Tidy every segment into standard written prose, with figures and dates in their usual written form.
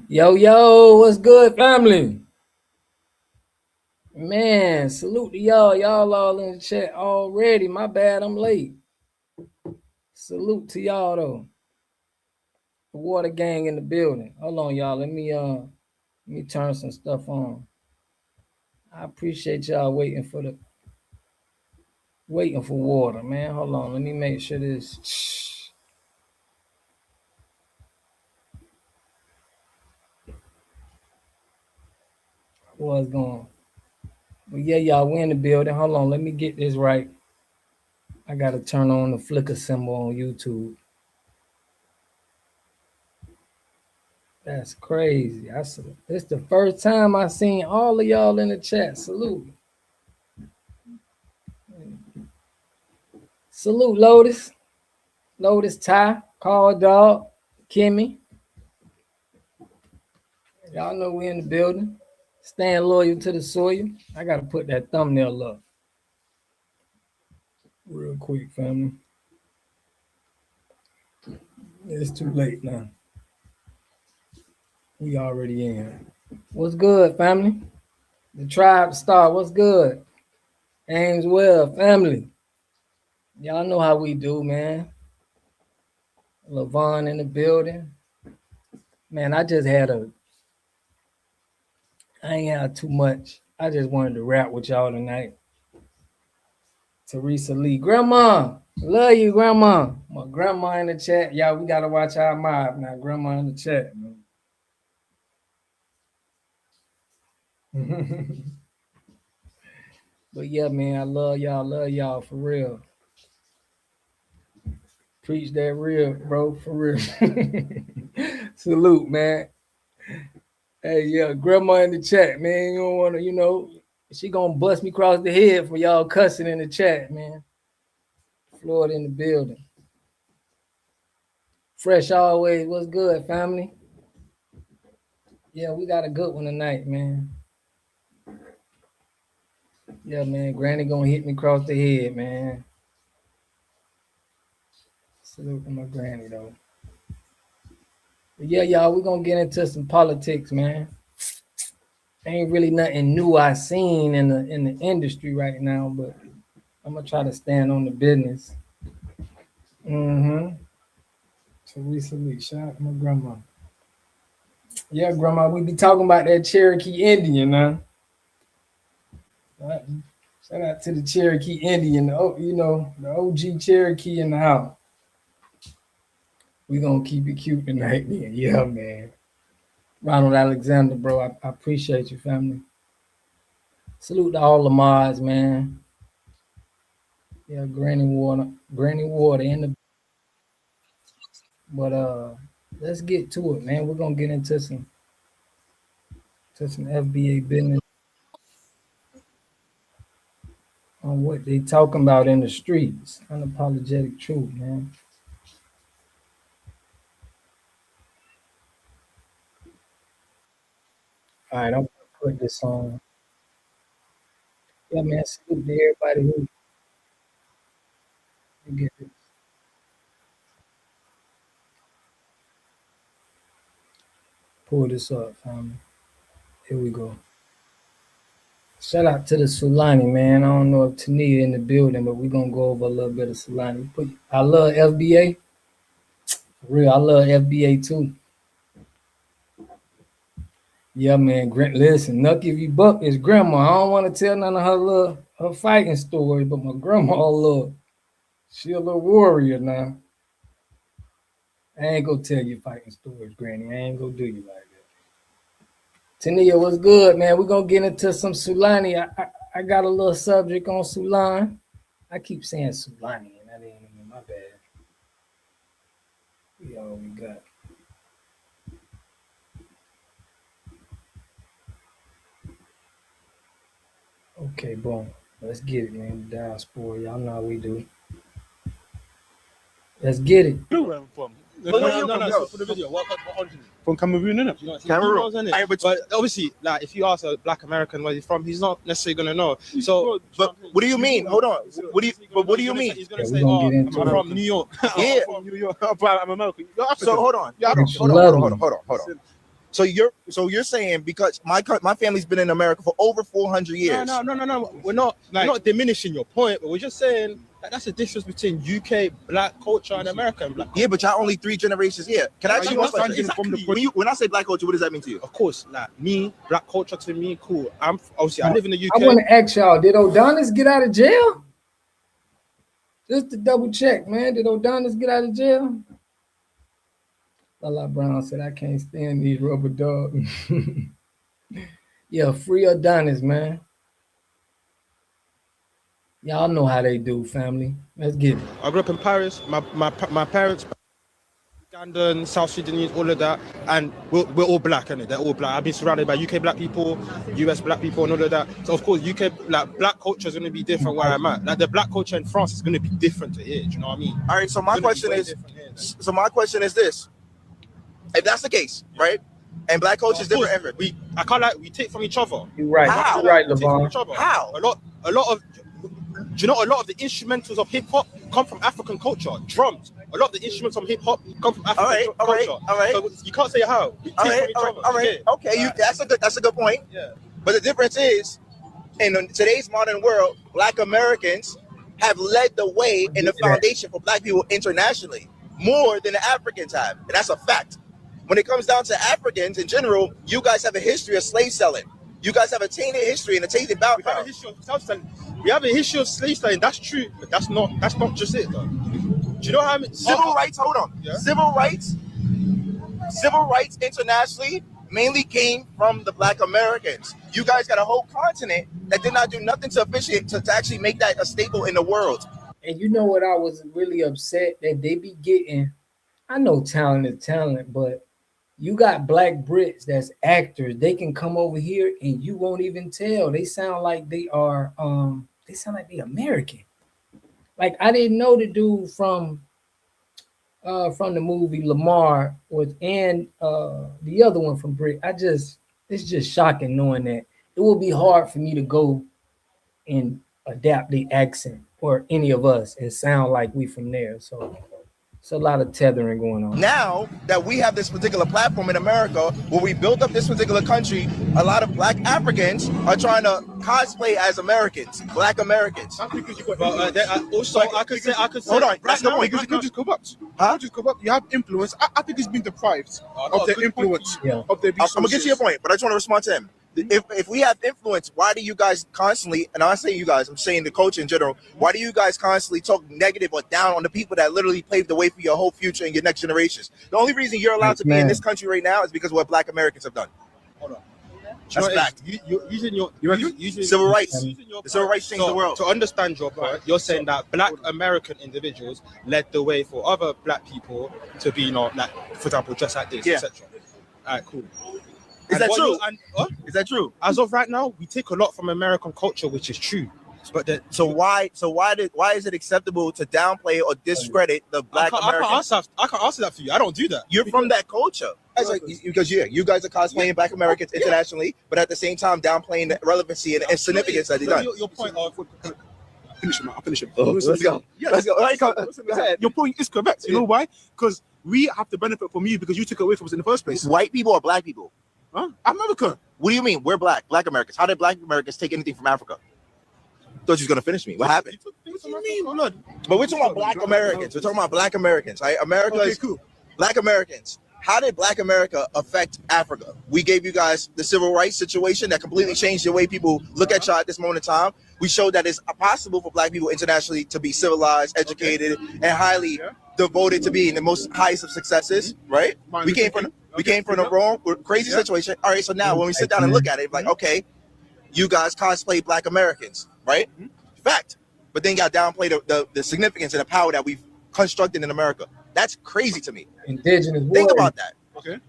Yo, what's good, family? Man, salute to y'all. Y'all all in the chat already. My bad, I'm late. Salute to y'all though. The water gang in the building. Hold on, y'all. Let me turn some stuff on. I appreciate y'all waiting for water, man. Hold on. Let me make sure this was going. But yeah, y'all, we in the building. Hold on, let me get this right. I gotta turn on the flicker symbol on YouTube. That's crazy. It's the first time I seen all of y'all in the chat. Salute. Salute, Lotus. Lotus, Ty, Call Dog, Kimmy. Y'all know we in the building. Staying loyal to the soil. I gotta put that thumbnail up. Real quick, family. It's too late now. We already in. What's good, family? The Tribe Star, what's good? Ames well, family. Y'all know how we do, man. LaVon in the building. Man, I ain't had too much. I just wanted to rap with y'all tonight. Teresa Lee. Grandma, love you, Grandma. My grandma in the chat. Y'all, we gotta watch our mob now. Grandma in the chat, man. But yeah, man, I love y'all for real. Preach that real, bro, for real. Salute, man. Hey, yeah, grandma in the chat, man. You don't want to, she gonna bust me across the head for y'all cussing in the chat, man. Florida in the building. Fresh always. What's good, family? Yeah, we got a good one tonight, man. Yeah, man. Granny gonna hit me across the head, man. Salute to my granny, though. But yeah, y'all, we're gonna get into some politics, man. Ain't really nothing new I seen in the industry right now, but I'm gonna try to stand on the business. Teresa Lee, shout out to my grandma. Yeah, grandma, we be talking about that Cherokee Indian now. Shout out to the Cherokee Indian, the OG Cherokee in the house. We gonna keep it cute tonight, man. Yeah, man. Ronald Alexander, bro, I appreciate you, family. Salute to all the mods, man. Yeah, Granny Water in the. But let's get to it, man. We're gonna get into some FBA business on what they talking about in the streets. Unapologetic truth, man. All right, I'm gonna put this on. Yeah, man. Salute to everybody who get it. Pull this up, family. Here we go. Shout out to the Sulani, man. I don't know if Tania in the building, but we're gonna go over a little bit of Sulani. I love FBA. For real, I love FBA too. Yeah, man. Listen, Nucky if you buck is grandma. I don't want to tell none of her fighting stories, but my grandma she a little warrior now. I ain't gonna tell you fighting stories, Granny. I ain't gonna do you like that. Tania, what's good, man? We're gonna get into some Sulani. I got a little subject on Sulan. I keep saying Sulani, and that ain't even my bad. We all we got. Okay, boom. Let's get it, man. Diaspora, y'all know how we do. Let's get it. From for the video. What country? From Cameroon, innit? You know, Cameroon, innit? But obviously, like, if you ask a black American where he's from, he's not necessarily gonna know. So, but what do you mean? Hold on. What do you mean? He's gonna say, "Oh, I'm from New York." Yeah, I'm from New York. I'm American. So hold on. Yeah, Hold on. So you're saying because my family's been in America for over 400 years. No. We're not diminishing your point, but we're just saying that that's the difference between UK black culture and American black culture. Yeah, but y'all only 3 generations here. Can I ask you one question? Exactly. When I say black culture, what does that mean to you? Of course, like me, black culture to me, cool. I live in the UK. I want to ask y'all, did Odonis get out of jail? Just to double check, man. Did Odonis get out of jail? Lala Brown said, I can't stand these rubber dogs. Yeah, free Adonis, man. Y'all know how they do, family. Let's get it. I grew up in Paris. My parents, Ugandan, South Sudanese, all of that, and we're all black, innit? They're all black. I've been surrounded by UK black people, US black people, and all of that. So of course, UK black culture is going to be different where I'm at. Like the black culture in France is going to be different to here. Do you know what I mean? All right. So my question is this. If that's the case, right? And black culture is different everywhere. We take from each other. You're right. How? You're right, LeVon. How? A lot of do you know a lot of the instrumentals of hip hop come from African culture? Drums. A lot of the instruments from hip hop come from African culture. All right. So you can't say how. We take from each other. All right. Okay. That's a good point. Yeah. But the difference is, in today's modern world, black Americans have led the way in the foundation for black people internationally more than the Africans have, and that's a fact. When it comes down to Africans in general, you guys have a history of slave selling. You guys have a tainted history and a tainted background. We have a history of slave selling. That's true, but that's not just it, though. Do you know how many civil rights? Hold on. Yeah? Civil rights internationally mainly came from the black Americans. You guys got a whole continent that did not do nothing to officiate to actually make that a staple in the world. And you know what? I was really upset that they be getting. I know talent is talent, but you got black Brits that's actors. They can come over here and you won't even tell. They sound like they are American. Like I didn't know the dude from the movie Lamar and the other one from Brit. It's just shocking knowing that it will be hard for me to go and adapt the accent or any of us and sound like we from there. So it's a lot of tethering going on. Now that we have this particular platform in America where we built up this particular country, a lot of black Africans are trying to cosplay as Americans, black Americans. I could say. Hold on, that's the point. You just corrupt. Huh? Just corrupt. You have influence. I think it's been deprived of their influence. Of their resources. I'm gonna get to your point, but I just want to respond to him. If we have influence, why do you guys constantly, and I say you guys, I'm saying the culture in general, why do you guys constantly talk negative or down on the people that literally paved the way for your whole future and your next generations? The only reason you're allowed to be in this country right now is because of what black Americans have done. Hold on. That's fact. Using civil rights. The civil rights changed the world. To understand your point, you're saying that black American individuals led the way for other black people to be, like, for example, just like this, etc. All right, cool. Is that true? Is that true? As of right now, we take a lot from American culture, which is true. But why is it acceptable to downplay or discredit the black Americans? I can't answer that for you. I don't do that. You're from that culture. Because you guys are cosplaying black Americans internationally, but at the same time downplaying the relevancy and significance that they done. Your point of I'll finish it. Let's go. Let's go. Your point is correct. You know why? Because we have to benefit from you because you took it away from us in the first place. White people or black people? Huh? America. What do you mean? We're black Americans. How did black Americans take anything from Africa? Thought you was gonna finish me. What happened? But we're talking about black Americans. We're talking about black Americans, right? America is cool. Black Americans. How did black America affect Africa? We gave you guys the civil rights situation that completely changed the way people look at y'all at this moment in time. We showed that it's possible for black people internationally to be civilized, educated, and highly devoted to being the most highest of successes, right? We came from the wrong, crazy situation. All right, so now when we sit down and look at it, like, okay, you guys cosplay black Americans, right? Fact. But then y'all downplay the significance and the power that we've constructed in America. That's crazy to me. Indigenous. Think about that. Okay.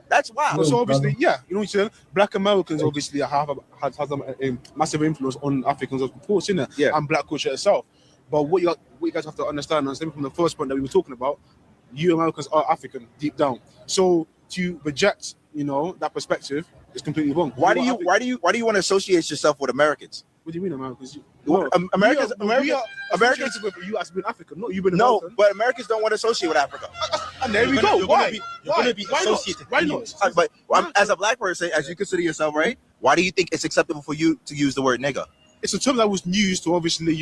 That's wild. So obviously, yeah, you know what you're saying? Black Americans obviously have a massive influence on Africans, of course, innit? Yeah. And black culture itself. But what you guys have to understand, and from the first point that we were talking about, you Americans are African deep down. So to reject, that perspective is completely wrong. Why do you want to associate yourself with Americans? What do you mean Americans? Americans, Americans with you as being African, not you being no, American. but Americans don't want to associate with Africa. And there we go. Why? Why not? Why not? But as a black person, as you consider yourself, right? Why do you think it's acceptable for you to use the word nigger? It's a term that was used to obviously,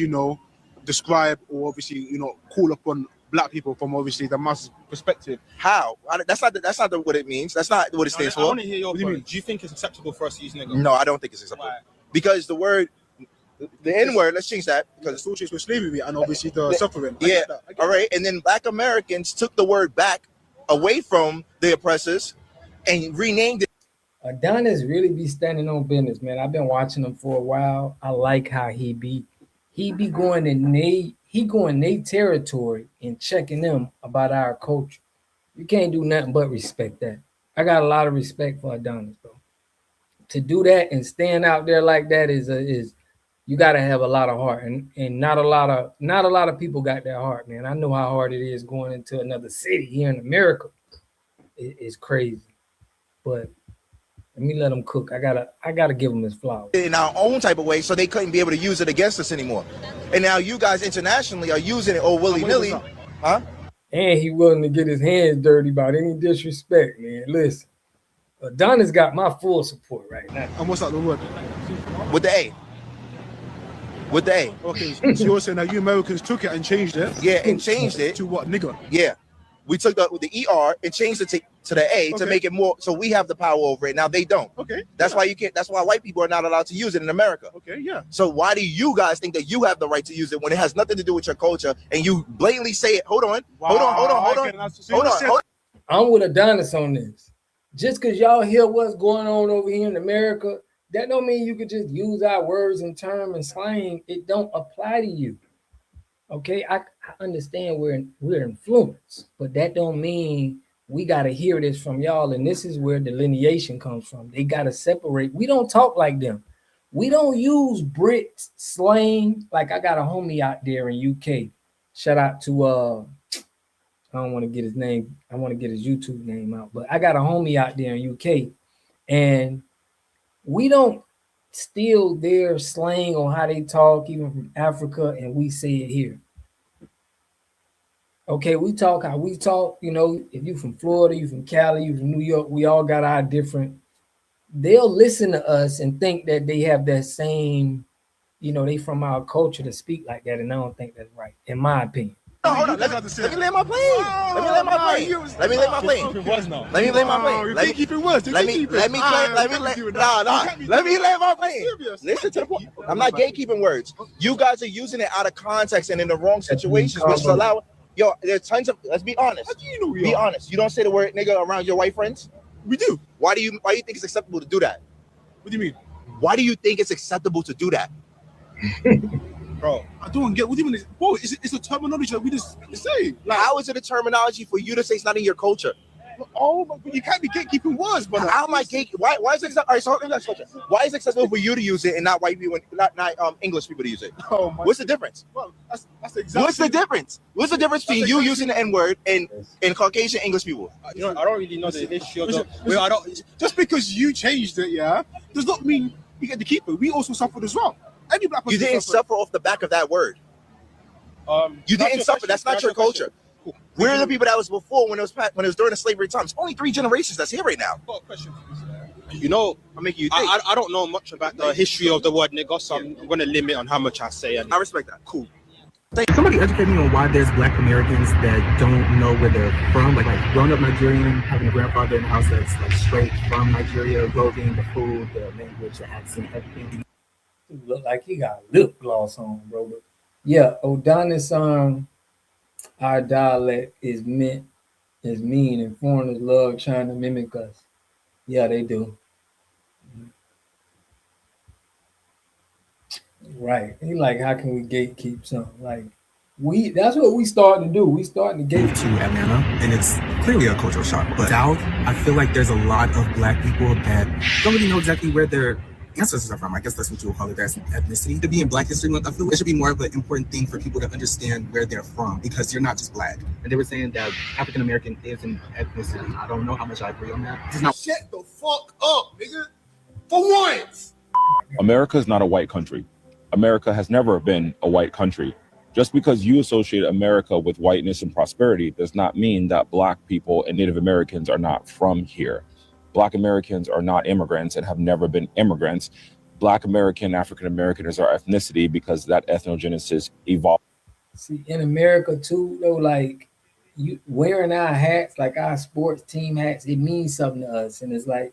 describe or obviously, call upon black people from obviously the mass perspective. How? That's not what it means. That's not what it stands I for. want to hear your What do you point. mean? Do you think it's acceptable for us to use nigger? No, I don't think it's acceptable. Why? Because the word, the N word, let's change that. Because Because it's all changed with slavery and obviously the suffering. I yeah, get that. I get all right. And then black Americans took the word back away from the oppressors and renamed it. Adonis really be standing on business, man. I've been watching him for a while. I like how he be going in their territory and checking them about our culture. You can't do nothing but respect that. I got a lot of respect for Adonis, though. To do that and stand out there like that is you got to have a lot of heart, and not a lot of people got that heart, man. I know how hard it is going into another city here in America. It's crazy, but let me let them cook. I gotta give them his flowers. In our own type of way, so they couldn't be able to use it against us anymore. And now you guys internationally are using it willy-nilly, huh? And he willing to get his hands dirty about any disrespect, man. Listen, Adonis got my full support right now. And what's that the word? With the A. With the A. Okay, so you're saying that you Americans took it and changed it? Yeah, and changed it. To what, nigger? Yeah. We took the ER and changed it to the A to make it more, so we have the power over it. Now they don't. Okay. That's why that's why white people are not allowed to use it in America. Okay, yeah. So why do you guys think that you have the right to use it when it has nothing to do with your culture and you blatantly say it? Hold on. I'm with Adonis on this. Just because y'all hear what's going on over here in America, that don't mean you could just use our words and term and slang. It don't apply to you. Okay, I understand we're influenced, but that don't mean we got to hear this from y'all. And this is where delineation comes from. They got to separate. We don't talk like them. We don't use Brit slang. Like I got a homie out there in UK. Shout out to I don't want to get his name. I want to get his YouTube name out. But I got a homie out there in UK, and we don't steal their slang on how they talk, even from Africa, and we say it here. Okay, we talk how we talk. If you from Florida, you from Cali, you from New York, we all got our different. They'll listen to us and think that they have that same, they from our culture to speak like that, and I don't think that's right, in my opinion. No, hold on. Let me land my plane. Let me land my plane. Let me land my plane. Let me land my plane. Let me keep it words. Let me land my plane. Listen to the point. I'm not gatekeeping words. You guys are using it out of context and in the wrong situations, which is allow. Yo, there's tons of. Let's be honest. How do you know we Be are? honest. You don't say the word nigga around your white friends. We do. Why do you think it's acceptable to do that? What do you mean? Why do you think it's acceptable to do that? Bro, I don't get. What do you mean? Bro, it's a terminology that we just say. Like, how is it a terminology for you to say it's not in your culture? Oh, but you can't be gatekeeping words, but How am I why is it acceptable? All right, so why is it acceptable for you to use it and not white people, not English people to use it? Oh my. What's the difference? Well, that's exactly. What's the difference? What's the difference between you using the N word and Caucasian English people? I don't really know the issue of the. Just because you changed it, yeah, does not mean you get to keep it. We also suffered as well. Any black person You didn't suffer off the back of that word. You didn't suffer. That's not your culture. We're the people that was before when it was during the slavery times. Only 3 generations that's here right now. I've got a question for you. I'm making you think. I don't know much about the history of the word nigger, so I'm going to limit on how much I say. And I respect that. Cool. Somebody educate me on why there's black Americans that don't know where they're from. Like growing up Nigerian, having a grandfather in the house that's like straight from Nigeria, clothing, the food, the language, the accent, everything. He look like he got lip gloss on, bro. But yeah, Adonis, our dialect is mean, and foreigners love trying to mimic us. Yeah, they do. Right. He like, how can we gatekeep something? Like, that's what we starting to do. We starting to gatekeep. To Atlanta, and it's clearly a cultural shock. But South, I feel like there's a lot of black people that don't really know exactly where their ancestors are from. I guess that's what you would call it, as ethnicity. To be in Black History Month, I feel it should be more of an important thing for people to understand where they're from, because you're not just black. And they were saying that African American is an ethnicity. I don't know how much I agree on that. It's not. Shut the fuck up, nigga. For once. America is not a white country. America has never been a white country. Just because you associate America with whiteness and prosperity does not mean that Black people and Native Americans are not from here. Black Americans are not immigrants and have never been immigrants. Black American, African American is our ethnicity because that ethnogenesis evolved. See, in America too, though, like you wearing our hats, like our sports team hats, it means something to us. And it's like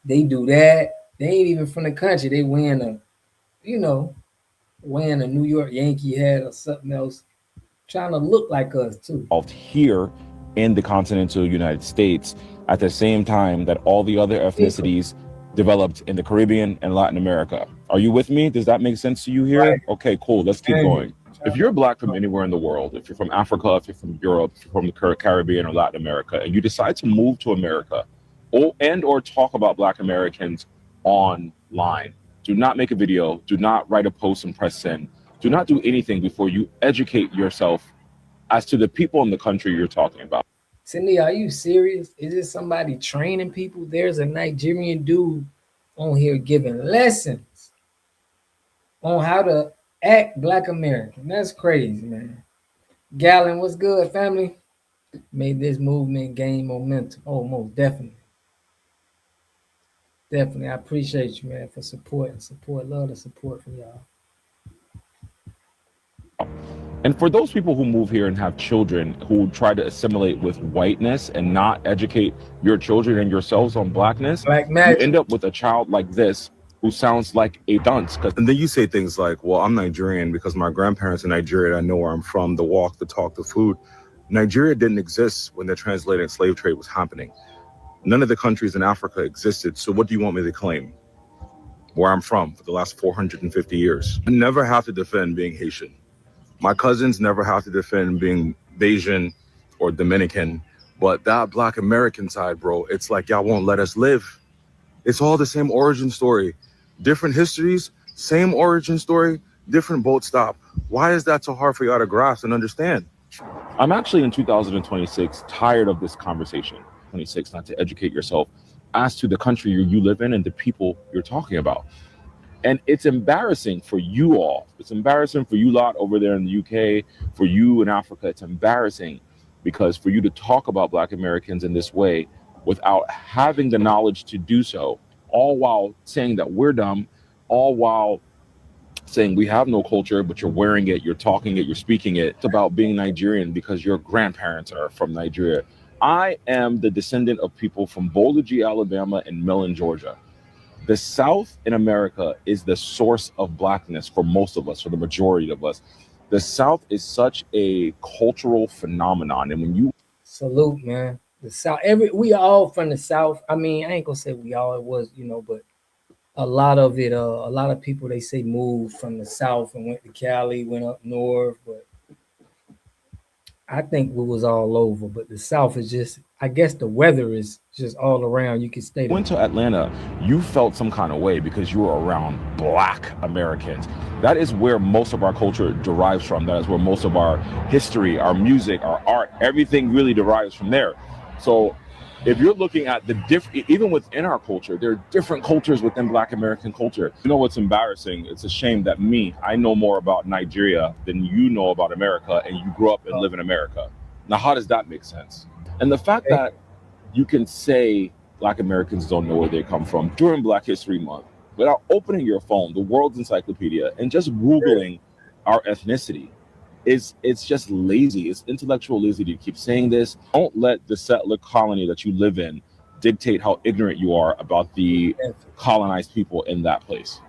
they do that. They ain't even from the country. They wearing a, you know, wearing a New York Yankee hat or something else, trying to look like us too. Here in the continental United States at the same time that all the other ethnicities developed in the Caribbean and Latin America. Are you with me? Does that make sense to you here? Right. Okay, cool. Let's keep going. If you're Black from anywhere in the world, if you're from Africa, if you're from Europe, if you're from the Caribbean or Latin America, and you decide to move to America or talk about Black Americans online, do not make a video, do not write a post and press send, do not do anything before you educate yourself as to the people in the country you're talking about. Cindy, are you serious? Is this somebody training people? There's a Nigerian dude on here giving lessons on how to act Black American. That's crazy, man. Gallon, what's good, family? Made this movement gain momentum. Oh, most definitely. Definitely. I appreciate you, man, for support. Love the support from y'all. And for those people who move here and have children who try to assimilate with whiteness and not educate your children and yourselves on Blackness, you end up with a child like this who sounds like a dunce. And then you say things like, well, I'm Nigerian because my grandparents are Nigerian. I know where I'm from, the walk, the talk, the food. Nigeria didn't exist when the transatlantic slave trade was happening. None of the countries in Africa existed. So what do you want me to claim? Where I'm from for the last 450 years. I never have to defend being Haitian. My cousins never have to defend being Bayesian or Dominican, but that Black American side, bro, it's like y'all won't let us live. It's all the same origin story. Different histories, same origin story, different boat stop. Why is that so hard for y'all to grasp and understand? I'm actually in 2026 tired of this conversation. 26, not to educate yourself as to the country you live in and the people you're talking about. And it's embarrassing for you all. It's embarrassing for you lot over there in the UK, for you in Africa. It's embarrassing because for you to talk about Black Americans in this way without having the knowledge to do so, all while saying that we're dumb, all while saying we have no culture, but you're wearing it, you're talking it, you're speaking it. It's about being Nigerian because your grandparents are from Nigeria. I am the descendant of people from Boulder, Alabama, and Millen, Georgia. The South in America is the source of Blackness for most of us, for the majority of us. The South is such a cultural phenomenon. And when you salute, man, the South, we all from the South. I mean, I ain't gonna say we all, it was, but a lot of it, a lot of people, they say moved from the South and went to Cali, went up north, but I think we was all over. But the South is just, I guess the weather is just all around. You can stay there. Went to Atlanta, you felt some kind of way because you were around Black Americans. That is where most of our culture derives from. That is where most of our history, our music, our art, everything really derives from there. So if you're looking at the different, even within our culture, there are different cultures within Black American culture. You know what's embarrassing? It's a shame that I know more about Nigeria than you know about America, and you grew up and live in America. Now, how does that make sense? And the fact that you can say Black Americans don't know where they come from during Black History Month without opening your phone, the world's encyclopedia, and just Googling our ethnicity, it's just lazy. It's intellectual lazy to keep saying this. Don't let the settler colony that you live in dictate how ignorant you are about the colonized people in that place.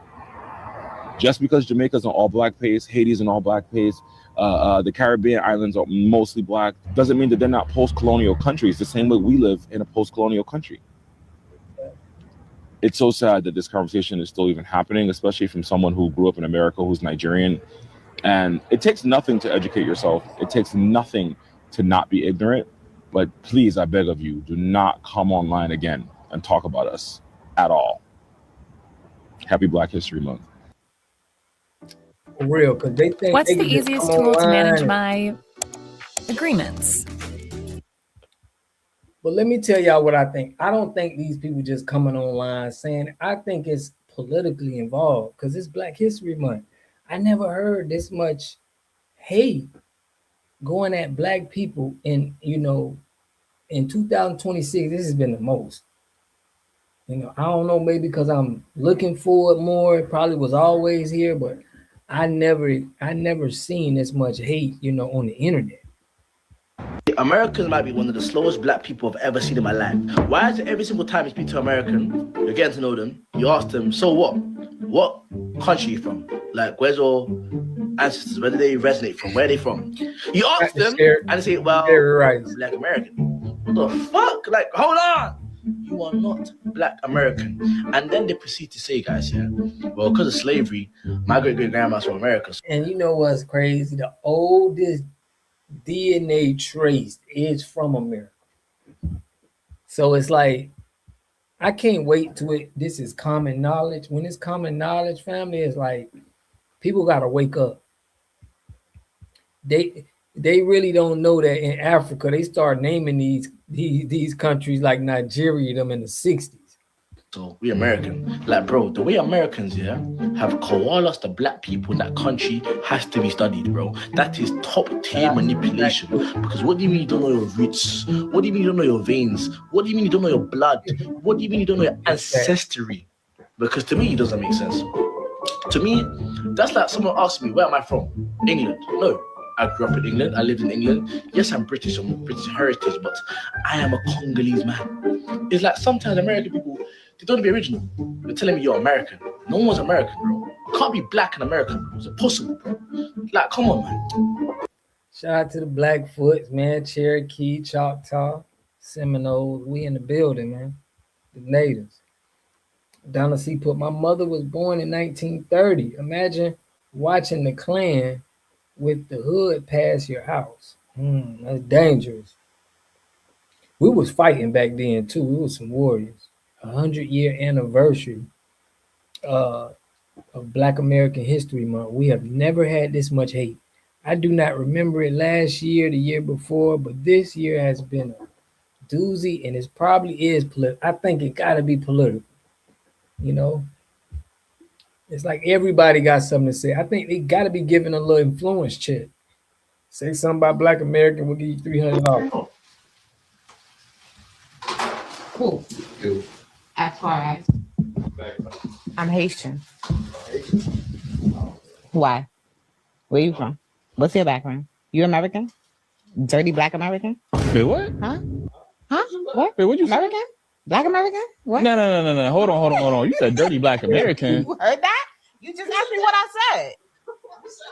Just because Jamaica's an all Black place, Haiti's an all Black place, the Caribbean islands are mostly Black, doesn't mean that they're not post-colonial countries the same way we live in a post-colonial country. It's so sad that this conversation is still even happening, especially from someone who grew up in America, who's Nigerian. And it takes nothing to educate yourself. It takes nothing to not be ignorant. But please, I beg of you, do not come online again and talk about us at all. Happy Black History Month. For real, because they think. What's the easiest tool to manage my agreements? But let me tell y'all what I think. I don't think these people just coming online saying, I think it's politically involved because it's Black History Month. I never heard this much hate going at black people in, in 2026. This has been the most. I don't know, maybe because I'm looking for it more. It probably was always here, but I never seen this much hate, on the internet. Americans might be one of the slowest black people I've ever seen in my life. Why is it every single time you speak to an American, you're getting to know them, you ask them, so what? What country are you from? Like, where's your ancestors? Where do they resonate from? Where are they from? You ask them and they say, well, I'm Black American. What the fuck? Like, hold on. You are not Black American. And then they proceed to say, guys, well, because of slavery, my great-great-grandma's from America. And you know what's crazy? The oldest DNA trace is from America. So it's like, I can't wait till this is common knowledge. When it's common knowledge, family, it's like people got to wake up. They really don't know that in Africa they start naming these countries like Nigeria them in the 60s. So we American, like bro, the way Americans have coalesced the black people in that country has to be studied, bro. That is top tier manipulation. Because what do you mean you don't know your roots? What do you mean you don't know your veins? What do you mean you don't know your blood? What do you mean you don't know your ancestry? Because to me it doesn't make sense. To me, that's like someone asked me, where am I from? England. No. I grew up in England. I lived in England. Yes, I'm British. I'm British heritage, but I am a Congolese man. It's like sometimes American people, they don't be original. You're telling me you're American. No one's American, bro. You can't be Black and American, bro. It's impossible, bro. Like, come on, man. Shout out to the Blackfoots, man. Cherokee, Choctaw, Seminoles. We in the building, man. The natives. Donna C put, my mother was born in 1930. Imagine watching the Klan with the hood past your house. That's dangerous. We was fighting back then too. We was some warriors. 100-year anniversary of Black American History Month. We have never had this much hate. I do not remember it last year, the year before, but this year has been a doozy, and it probably is political. I think it got to be political. It's like everybody got something to say. I think they got to be giving a little influence check. Say something about Black American, we'll give you $300. Cool. As far as I'm Haitian. Why? Where you from? What's your background? You American? Dirty Black American? Wait, what? Huh? What? Wait, what you American? say? Black American? What? No. Hold on. You said dirty Black American. You heard that? You just asked me what I said.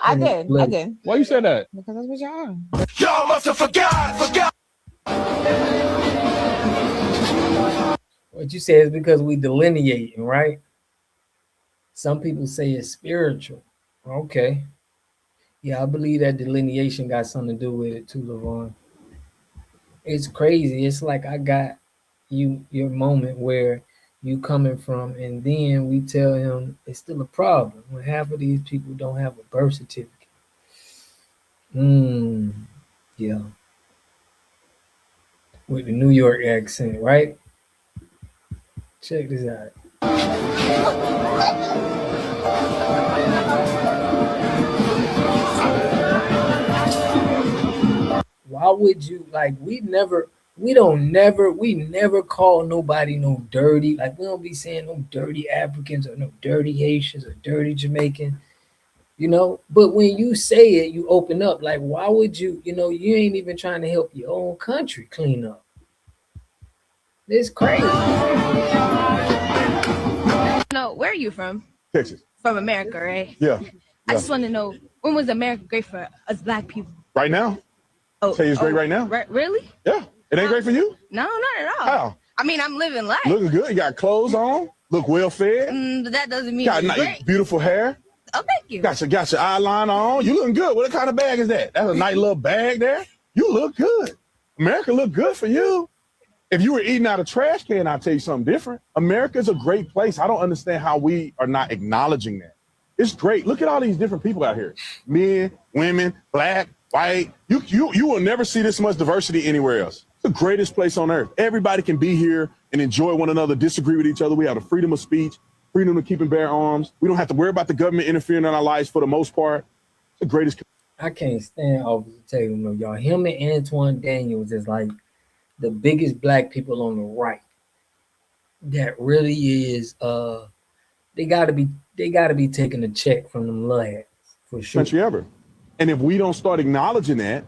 I did. Why you said that? Because that's what y'all are. Y'all must have forgot. What you say is because we delineating, right? Some people say it's spiritual. Okay. Yeah, I believe that delineation got something to do with it too, LaVon. It's crazy. It's like I got your moment where you coming from, and then we tell him it's still a problem when half of these people don't have a birth certificate. Yeah. With the New York accent, right? Check this out. Why would you, like, we never call nobody no dirty. Like, we don't be saying no dirty Africans or no dirty Haitians or dirty Jamaican, but when you say it, you open up. Like, why would you, you ain't even trying to help your own country clean up. It's crazy. No, where are you from? Texas. From America, right? Yeah. I just want to know, when was America great for us Black people? Right now. Tell you it's great right now. Really? Yeah. It ain't great for you? No, not at all. How? I mean, I'm living life. Looking good. You got clothes on. Look well fed. But that doesn't mean Got it's nice, great. beautiful hair. Oh, thank you. Got your eyeliner on. You looking good. What kind of bag is that? That's a nice little bag there. You look good. America look good for you. If you were eating out of trash can, I'll tell you something different. America's a great place. I don't understand how we are not acknowledging that. It's great. Look at all these different people out here. Men, women, Black, white. You will never see this much diversity anywhere else. It's the greatest place on earth. Everybody can be here and enjoy one another, disagree with each other. We have the freedom of speech. freedom to keep and bear arms. We don't have to worry about the government interfering in our lives for the most part. It's the greatest. I can't stand Officer Tatum, though, y'all. Him and Antoine Daniels is like the biggest black people on the right. That really is. They gotta be taking a check from them lads for sure. Country ever. And if we don't start acknowledging that,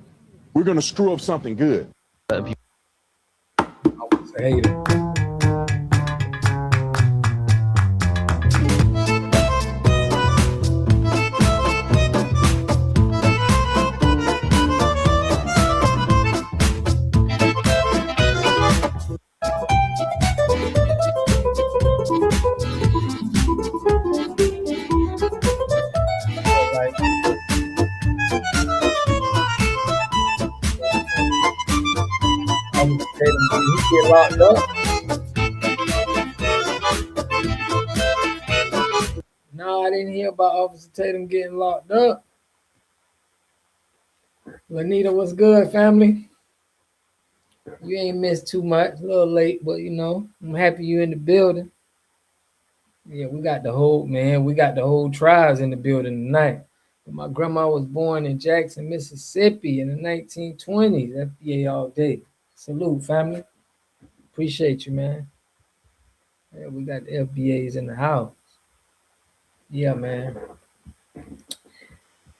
we're gonna screw up something good. I was a hater. He get locked up. No, I didn't hear about Officer Tatum getting locked up. Lanita, what's good, family? You ain't missed too much. A little late, but you know, I'm happy you in the building. Yeah, we got the whole tribes in the building tonight. But my grandma was born in Jackson, Mississippi in the 1920s. FBA all day. Salute, family. Appreciate you, man. Yeah, we got the FBAs in the house. Yeah, man.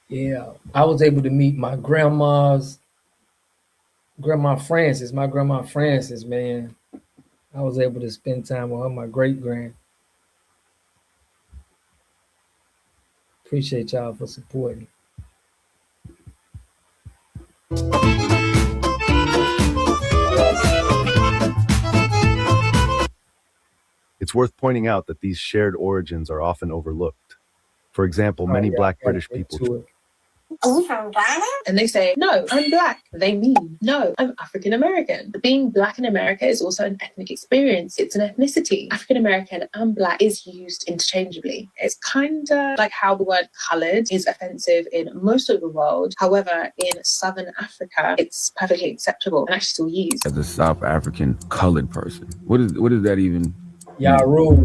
Yeah, I was able to meet my grandma Frances, man. I was able to spend time with her, my great-grand. Appreciate y'all for supporting. It's worth pointing out that these shared origins are often overlooked. For example, many Black British people. Are you from Ghana? And they say, no, I'm Black. They mean, no, I'm African American. Being Black in America is also an ethnic experience. It's an ethnicity. African American and Black is used interchangeably. It's kind of like how the word coloured is offensive in most of the world. However, in Southern Africa, it's perfectly acceptable and actually still used. As a South African colored person, what does that even? Y'all rule.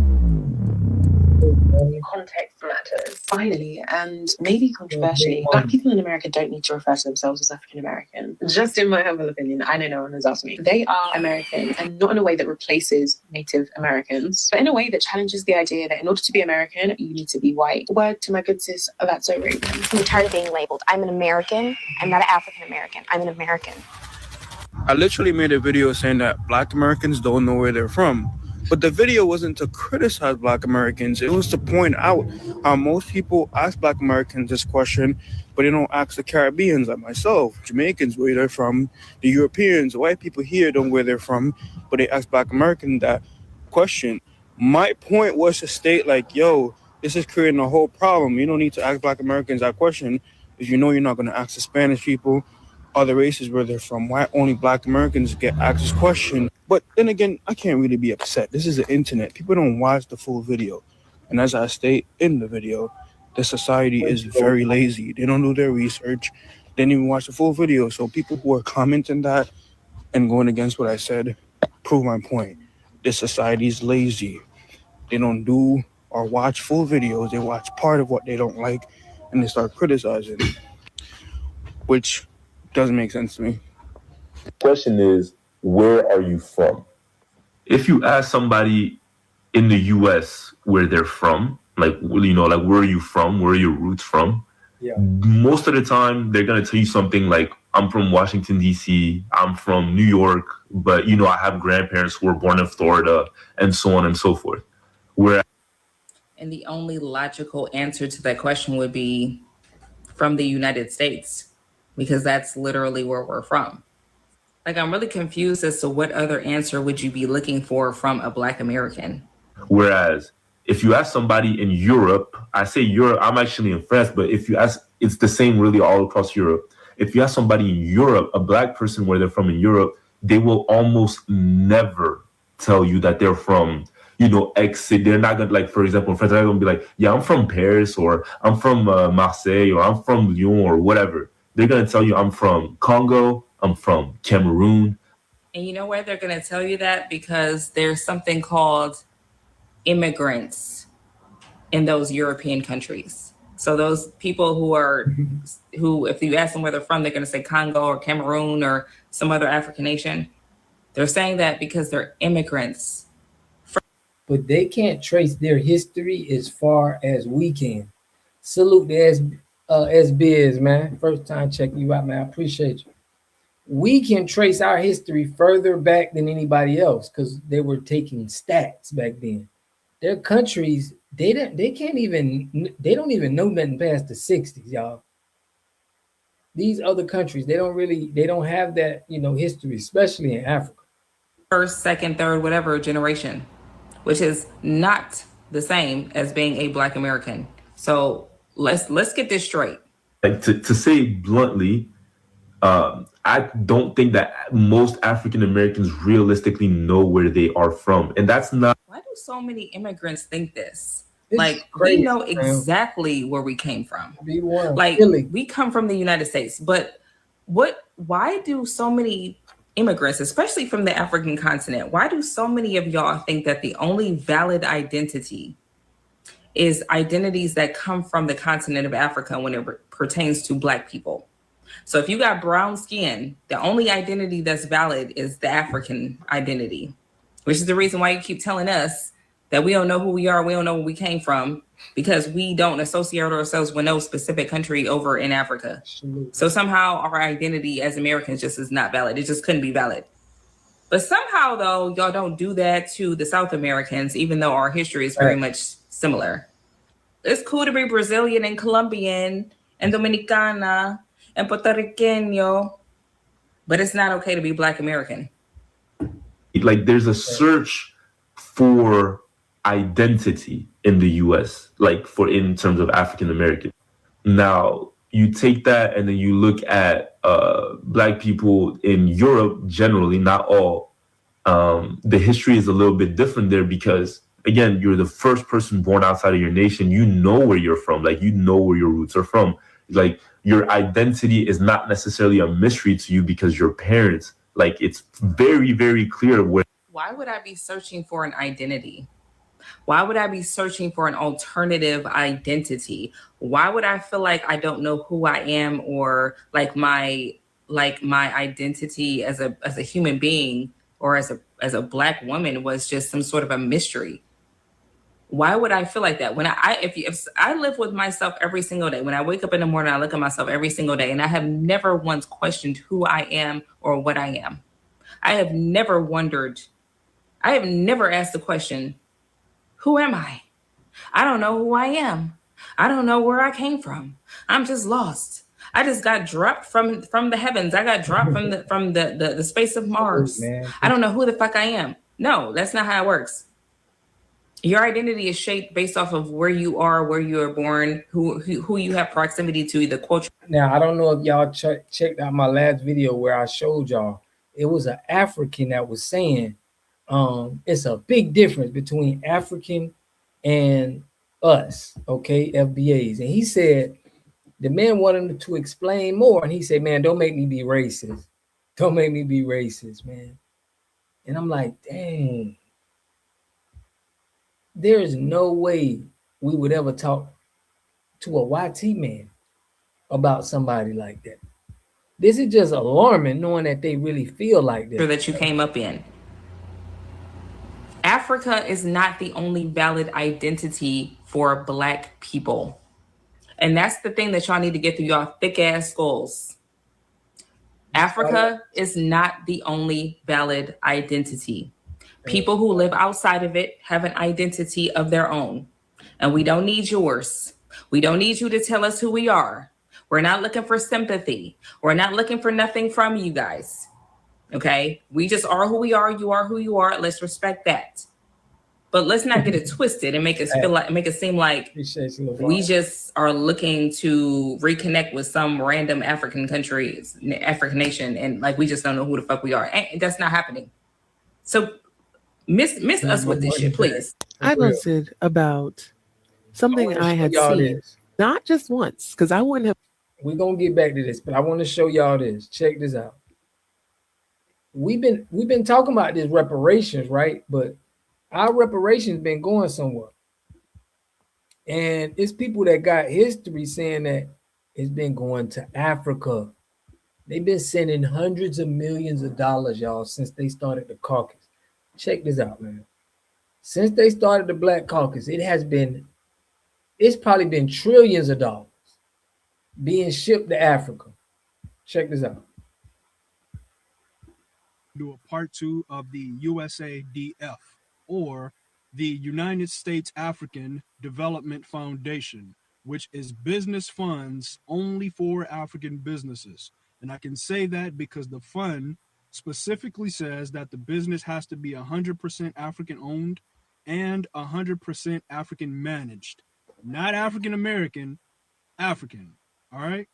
Context matters. Finally, and maybe controversially, Black people in America don't need to refer to themselves as African American. Just in my humble opinion, I know no one has asked me. They are American, and not in a way that replaces Native Americans, but in a way that challenges the idea that in order to be American, you need to be white. Word to my good sis, that's so rude. I'm tired of being labeled. I'm an American. I'm not an African American. I'm an American. I literally made a video saying that Black Americans don't know where they're from. But the video wasn't to criticize Black Americans. It was to point out how most people ask Black Americans this question, but they don't ask the Caribbeans like myself, Jamaicans, where they're from, the Europeans, the white people here don't know where they're from, but they ask Black Americans that question. My point was to state like, yo, this is creating a whole problem. You don't need to ask Black Americans that question if you know you're not going to ask the Spanish people, other races where they're from. Why only Black Americans get asked this question? But then again, I can't really be upset. This is the internet. People don't watch the full video. And as I state in the video, the society is very lazy. They don't do their research. They didn't even watch the full video. So people who are commenting that and going against what I said prove my point. This society is lazy. They don't do or watch full videos. They watch part of what they don't like and they start criticizing, which doesn't make sense to me. Question is, where are you from? If you ask somebody in the US where they're from, like, you know, like, where are you from? Where are your roots from? Yeah. Most of the time, they're going to tell you something like, I'm from Washington, D.C., I'm from New York, but, you know, I have grandparents who were born in Florida, and so on and so forth. And the only logical answer to that question would be from the United States, because that's literally where we're from. Like, I'm really confused as to what other answer would you be looking for from a Black American? Whereas if you ask somebody in Europe, I say Europe, I'm actually in France, but if you ask, it's the same really all across Europe. If you ask somebody in Europe, a Black person where they're from in Europe, they will almost never tell you that they're from, you know, X city. They're not gonna, like, for example, in France, they're gonna be like, yeah, I'm from Paris, or I'm from Marseille, or I'm from Lyon, or whatever. They're gonna tell you I'm from Congo, I'm from Cameroon. And you know why they're going to tell you that? Because there's something called immigrants in those European countries. So those people who, if you ask them where they're from, they're going to say Congo or Cameroon or some other African nation. They're saying that because they're immigrants. But they can't trace their history as far as we can. Salute the SBiz, man. First time checking you out, man. I appreciate you. We can trace our history further back than anybody else because they were taking stats back then. Their countries, they don't even know nothing past the 60s, y'all. These other countries, they don't have that, history, especially in Africa. First, second, third, whatever generation, which is not the same as being a Black American. So let's get this straight. Like to say bluntly, I don't think that most African Americans realistically know where they are from, and that's not. Why do so many immigrants think this? It's like crazy, we know exactly where we came from. Like Philly. We come from the United States, but why do so many immigrants, especially from the African continent, why do so many of y'all think that the only valid identity is identities that come from the continent of Africa when it pertains to Black people? So if you got brown skin, the only identity that's valid is the African identity, which is the reason why you keep telling us that we don't know who we are, we don't know where we came from, because we don't associate ourselves with no specific country over in Africa. Absolutely. So somehow our identity as Americans just is not valid. It just couldn't be valid. But somehow, though, y'all don't do that to the South Americans, even though our history is very much similar. It's cool to be Brazilian and Colombian and Dominicana and Puerto Riqueño, but it's not okay to be Black American. Like there's a search for identity in the US, like in terms of African American. Now you take that and then you look at Black people in Europe generally, not all. The history is a little bit different there because, again, you're the first person born outside of your nation. You know where you're from, like you know where your roots are from. Like your identity is not necessarily a mystery to you because your parents, like it's very, very clear where. Why would I be searching for an identity? Why would I be searching for an alternative identity? Why would I feel like I don't know who I am, or like my identity as a human being or as a Black woman was just some sort of a mystery? Why would I feel like that? When if I live with myself every single day, when I wake up in the morning, I look at myself every single day, and I have never once questioned who I am or what I am. I have never wondered. I have never asked the question, who am I? I don't know who I am. I don't know where I came from. I'm just lost. I just got dropped from the heavens. I got dropped from the space of Mars. I don't know who the fuck I am. No, that's not how it works. Your identity is shaped based off of where you are, where you are born, who you have proximity to, the culture. Now, I don't know if y'all checked out my last video where I showed y'all. It was an African that was saying, it's a big difference between African and us, okay, FBAs. And he said, the man wanted him to explain more. And he said, man, don't make me be racist. Don't make me be racist, man. And I'm like, dang. There is no way we would ever talk to a YT man about somebody like that. This is just alarming, knowing that they really feel like that. That you came up in. Africa is not the only valid identity for Black people. And that's the thing that y'all need to get through y'all thick ass skulls. Africa is not the only valid identity. People who live outside of it have an identity of their own. And we don't need yours. We don't need you to tell us who we are. We're not looking for sympathy. We're not looking for nothing from you guys. Okay? We just are who we are. You are who you are. Let's respect that. But let's not get it twisted and make it seem like we just are looking to reconnect with some random African nation, and like we just don't know who the fuck we are. And that's not happening. So miss us with this shit, please. I posted about something I had seen, not just once, because I wouldn't have. We're gonna get back to this, but I want to show y'all this. Check this out. We've been talking about this reparations, right? But our reparations been going somewhere. And it's people that got history saying that it's been going to Africa. They've been sending hundreds of millions of dollars, y'all, since they started the caucus. Check this out, man. Since they started the Black Caucus, it's probably been trillions of dollars being shipped to Africa. Check this out. Do a part 2 of the USADF, or the United States African Development Foundation, which is business funds only for African businesses. And I can say that because the fund specifically says that the business has to be 100% African owned and 100% African managed, not African American, African. All right.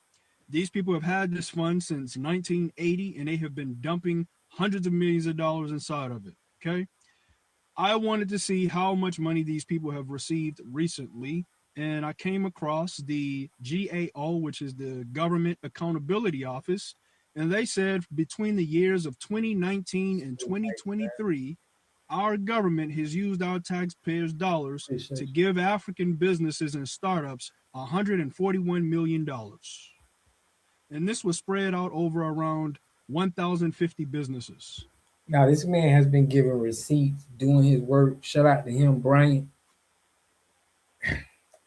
These people have had this fund since 1980, and they have been dumping hundreds of millions of dollars inside of it. Okay. I wanted to see how much money these people have received recently, and I came across the GAO, which is the Government Accountability Office, and they said between the years of 2019 and 2023, our government has used our taxpayers' dollars to give African businesses and startups $141 million. And this was spread out over around 1,050 businesses. Now, this man has been giving receipts, doing his work. Shout out to him, Brian.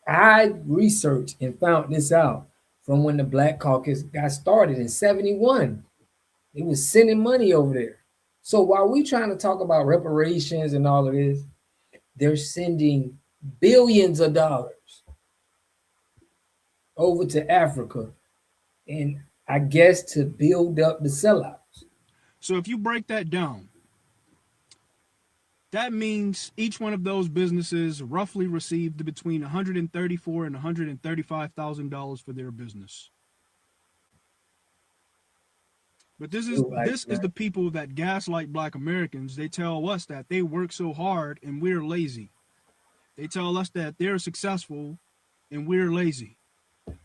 I researched and found this out from when the Black Caucus got started in 71. They was sending money over there. So while we trying to talk about reparations and all of this, they're sending billions of dollars over to Africa, and I guess to build up the sellouts. So if you break that down, that means each one of those businesses roughly received between $134,000 and $135,000 for their business. But this is the people that gaslight Black Americans. They tell us that they work so hard and we're lazy. They tell us that they're successful and we're lazy.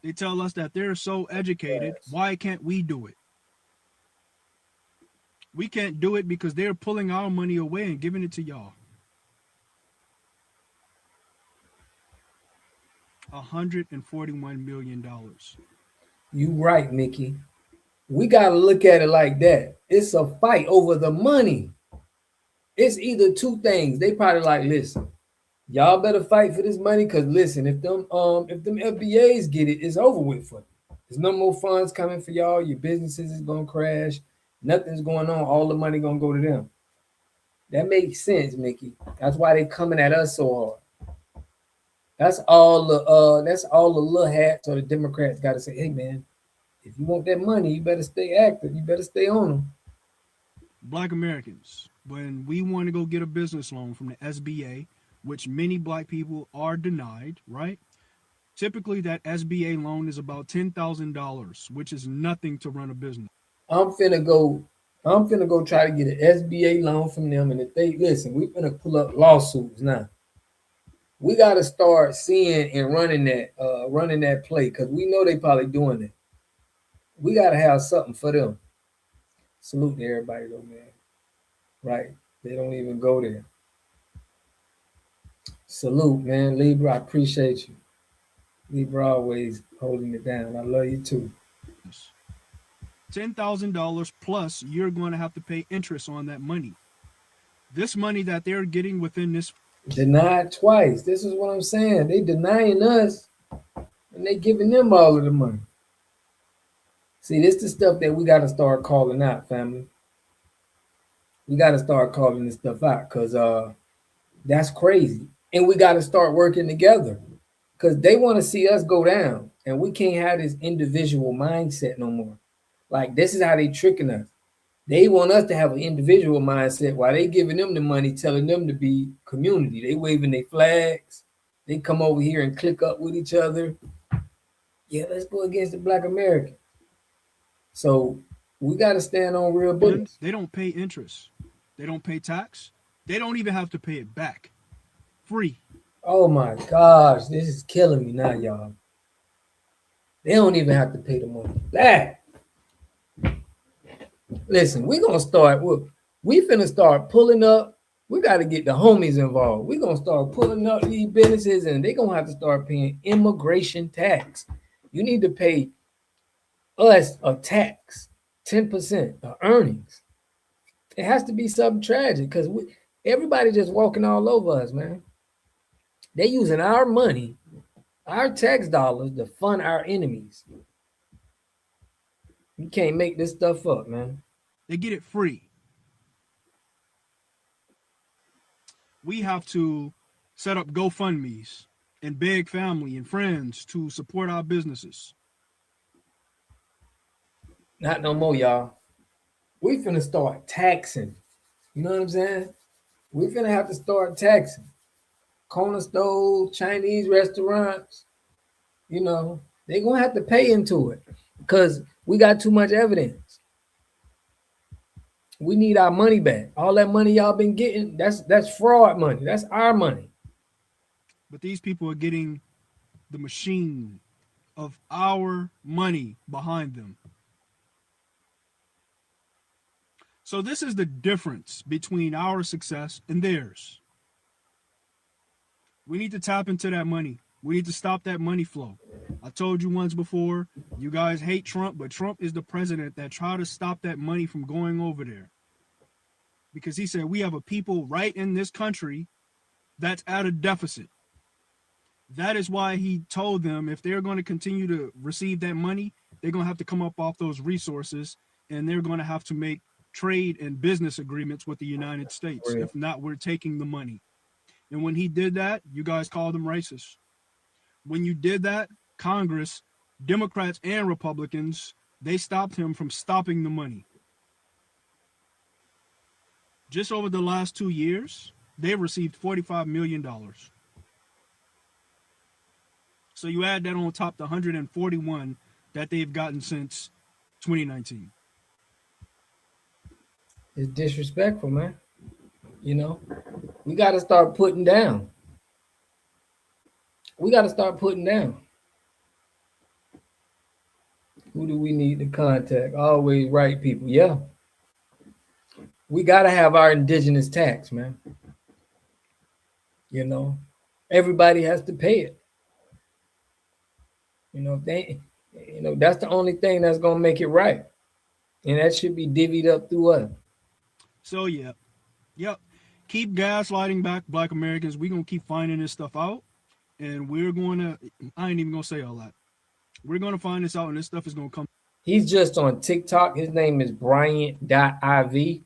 They tell us that they're so educated. Why can't we do it? We can't do it because they're pulling our money away and giving it to y'all. $141 million. You right, Mickey. We got to look at it like that. It's a fight over the money. It's either two things. They probably like, listen, y'all better fight for this money, because listen, if them FBAs get it, it's over with for them. There's no more funds coming for y'all. Your businesses is gonna crash. Nothing's going on. All the money gonna go to them. That makes sense, Mickey. That's why they coming at us so hard. That's all the little hats or the Democrats got to say. Hey, man, if you want that money, you better stay active. You better stay on them. Black Americans, when we want to go get a business loan from the SBA, which many Black people are denied, right? Typically, that SBA loan is about $10,000, which is nothing to run a business. I'm finna go try to get an SBA loan from them, and if they listen, we finna pull up lawsuits now. We got to start seeing and running that play, because we know they probably doing it. We got to have something for them. Salute to everybody though, man. Right? They don't even go there. Salute, man. Libra, I appreciate you. Libra always holding it down. I love you too. $10,000 plus you're going to have to pay interest on that money. This money that they're getting within this. Denied twice. This is what I'm saying. They denying us and they giving them all of the money. See, this is the stuff that we got to start calling out, family. We got to start calling this stuff out, because that's crazy. And we got to start working together, because they want to see us go down, and we can't have this individual mindset no more. Like, this is how they tricking us. They want us to have an individual mindset while they giving them the money, telling them to be community. They waving their flags. They come over here and click up with each other. Yeah, let's go against the Black American. So we got to stand on real business. They don't pay interest. They don't pay tax. They don't even have to pay it back. Free. Oh my gosh, this is killing me now, y'all. They don't even have to pay the money back. Listen, we finna start pulling up We got to get the homies involved. We're going to start pulling up these businesses and they're going to have to start paying immigration tax. You need to pay us a tax, 10% of earnings. It has to be something tragic because everybody just walking all over us, man. They're using our money, our tax dollars to fund our enemies. You can't make this stuff up, man. They get it free. We have to set up GoFundMes and beg family and friends to support our businesses. Not no more, y'all. We finna start taxing. You know what I'm saying? We finna have to start taxing. Corner stores, Chinese restaurants, you know, they're gonna have to pay into it because we got too much evidence. We need our money back. All that money y'all been getting, that's fraud money. That's our money. But these people are getting the machine of our money behind them. So this is the difference between our success and theirs. We need to tap into that money. We need to stop that money flow. I told you once before, you guys hate Trump, but Trump is the president that tried to stop that money from going over there. Because he said we have a people right in this country that's at a deficit. That is why he told them if they're going to continue to receive that money, they're going to have to come up off those resources and they're going to have to make trade and business agreements with the United States. If not, we're taking the money. And when he did that, you guys called him racist. When you did that, Congress, Democrats and Republicans, they stopped him from stopping the money. Just over the last 2 years, they've received $45 million. So you add that on top of the 141 that they've gotten since 2019. It's disrespectful, man. You know, we got to start putting down. We got to start putting down. Who do we need to contact? Always right people. Yeah. We got to have our indigenous tax, man. You know, everybody has to pay it. You know, that's the only thing that's going to make it right. And that should be divvied up through us. So, yeah. Yep. Keep gaslighting back Black Americans. We're going to keep finding this stuff out. And we're going to, I ain't even going to say all that. We're going to find this out and this stuff is going to come. He's just on TikTok. His name is Bryant.iv.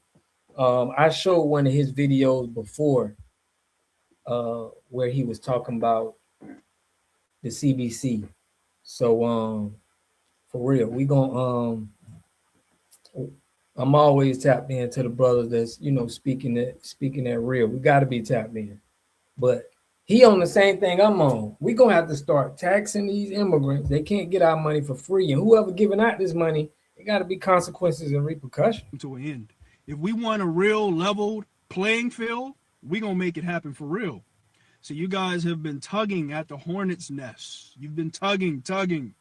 I showed one of his videos before where he was talking about the CBC. So, for real, we going I'm always tapped into the brothers that's, you know, speaking that real. We got to be tapped in. But he on the same thing I'm on. We're going to have to start taxing these immigrants. They can't get our money for free. And whoever giving out this money, it got to be consequences and repercussions. To an end. If we want a real leveled playing field, we're going to make it happen for real. So you guys have been tugging at the hornet's nest. You've been tugging. And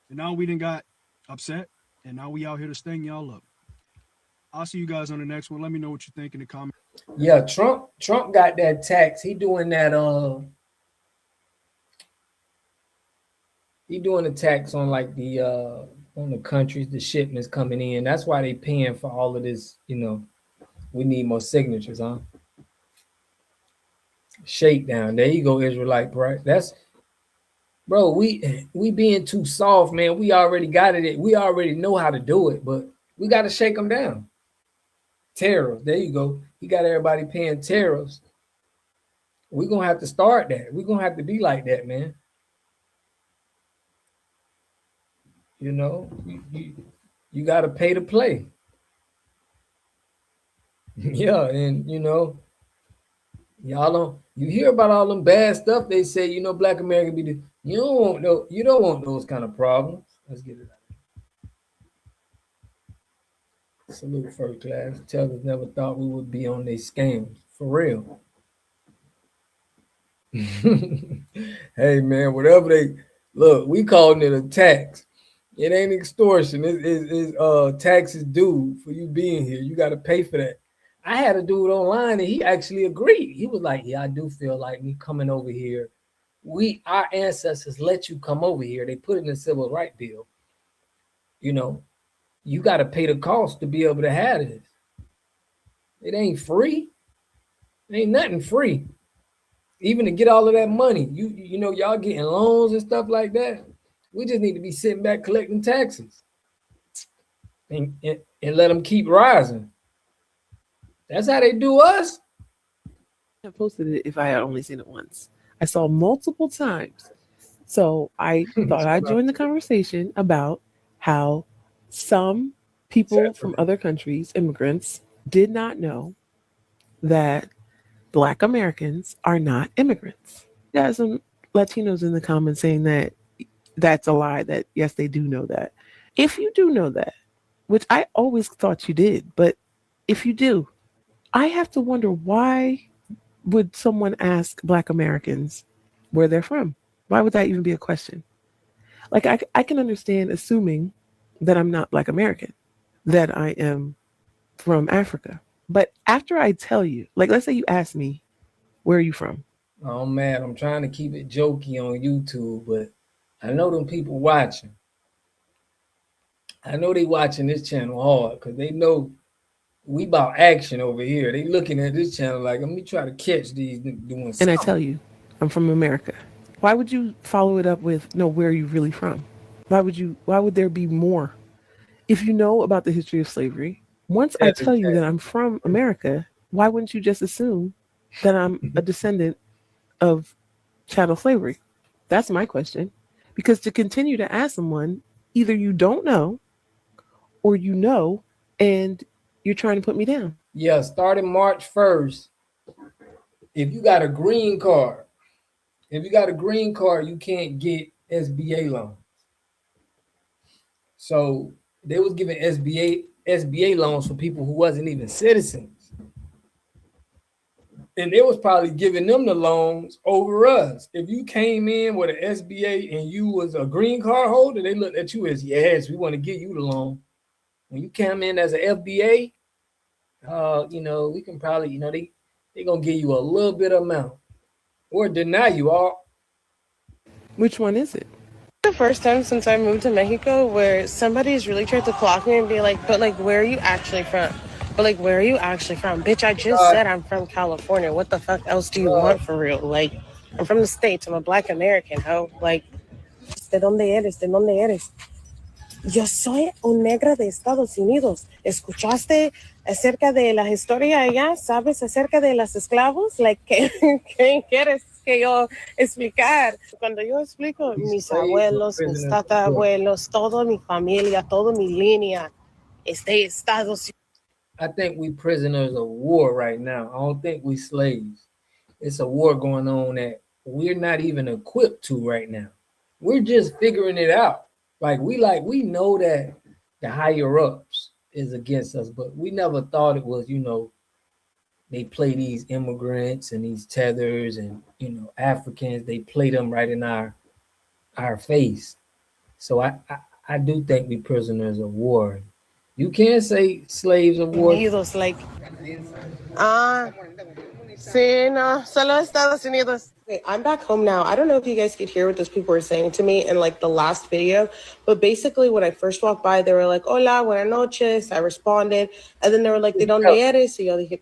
now we done got upset. And now we out here to sting y'all up. I'll see you guys on the next one. Let me know what you think in the comments. Yeah, Trump got that tax. He doing that he doing the tax on like the on the countries, the shipments coming in. That's why they paying for all of this, you know. We need more signatures, huh? Shakedown. There you go, Israelite pride. That's bro, we being too soft, man. We already got it. We already know how to do it, but we got to shake them down. Tariffs. There you go. You got everybody paying tariffs. We're going to have to start that. We're going to have to be like that, man. You know, you got to pay to play. Yeah, and, you know, you hear about all them bad stuff they say, you know, Black America be the, you don't want those kind of problems. Let's get it out. Salute first class. Tellers never thought we would be on these scams. For real. Hey man, whatever they look, we calling it a tax. It ain't extortion. It's taxes due for you being here. You got to pay for that. I had a dude online and he actually agreed. He was like, yeah, I do feel like me coming over here. Our ancestors let you come over here. They put it in the civil rights bill. You know, you got to pay the cost to be able to have this. It ain't free. It ain't nothing free. Even to get all of that money, you know, y'all getting loans and stuff like that. We just need to be sitting back collecting taxes and let them keep rising. That's how they do us. I posted it if I had only seen it once. I saw multiple times. So I thought I'd join the conversation about how some people from other countries, immigrants, did not know that Black Americans are not immigrants. There are some Latinos in the comments saying that that's a lie, that yes, they do know that. If you do know that, which I always thought you did, but if you do, I have to wonder, why would someone ask Black Americans where they're from? Why would that even be a question? Like, I can understand assuming that I'm not Black American, that I am from Africa. But after I tell you, like, let's say you ask me, where are you from? Oh man, I'm trying to keep it jokey on YouTube, but I know them people watching. I know they watching this channel hard because they know we about action over here. They looking at this channel like, let me try to catch these doing something. And I tell you, I'm from America. Why would you follow it up with, no, where are you really from? Why would there be more? If you know about the history of slavery, once I tell you that I'm from America, why wouldn't you just assume that I'm a descendant of chattel slavery? That's my question. Because to continue to ask someone, either you don't know or you know and you're trying to put me down. Yeah, starting March 1st, if you got a green card, you can't get SBA loans. So they was giving SBA loans for people who wasn't even citizens. And they was probably giving them the loans over us. If you came in with an SBA and you was a green card holder, they looked at you as, yes, we want to give you the loan. When you come in as an FBA, you know, we can probably, you know, they gonna give you a little bit of amount or deny you all. Which one is it? The first time since I moved to Mexico where somebody's really tried to clock me and be like, but like, where are you actually from? But like, where are you actually from? Bitch, I just said I'm from California. What the fuck else do you want for real? Like, I'm from the States. I'm a Black American, ho. Like, ¿de dónde eres? ¿De dónde eres? Yo soy un negra de Estados Unidos. ¿Escuchaste acerca de la historia allá? ¿Sabes acerca de los esclavos? Like, ¿qué quieres que yo explicar? Cuando yo explico, mis abuelos, mis tatarabuelos, toda mi familia, toda mi línea es de Estados Unidos. I think we prisoners of war right now. I don't think we slaves. It's a war going on that we're not even equipped to right now. We're just figuring it out. Like we know that the higher ups is against us, but we never thought it was, you know, they play these immigrants and these tethers and, you know, Africans, they play them right in our face. So I do think we prisoners of war. You can't say slaves of war. Unidos, like, sí, no, solo Estados Unidos. Okay, I'm back home now. I don't know if you guys could hear what those people were saying to me in like the last video, but basically when I first walked by, they were like, hola, buenas noches. I responded, and then they were like, ¿de dónde eres? Y yo dije,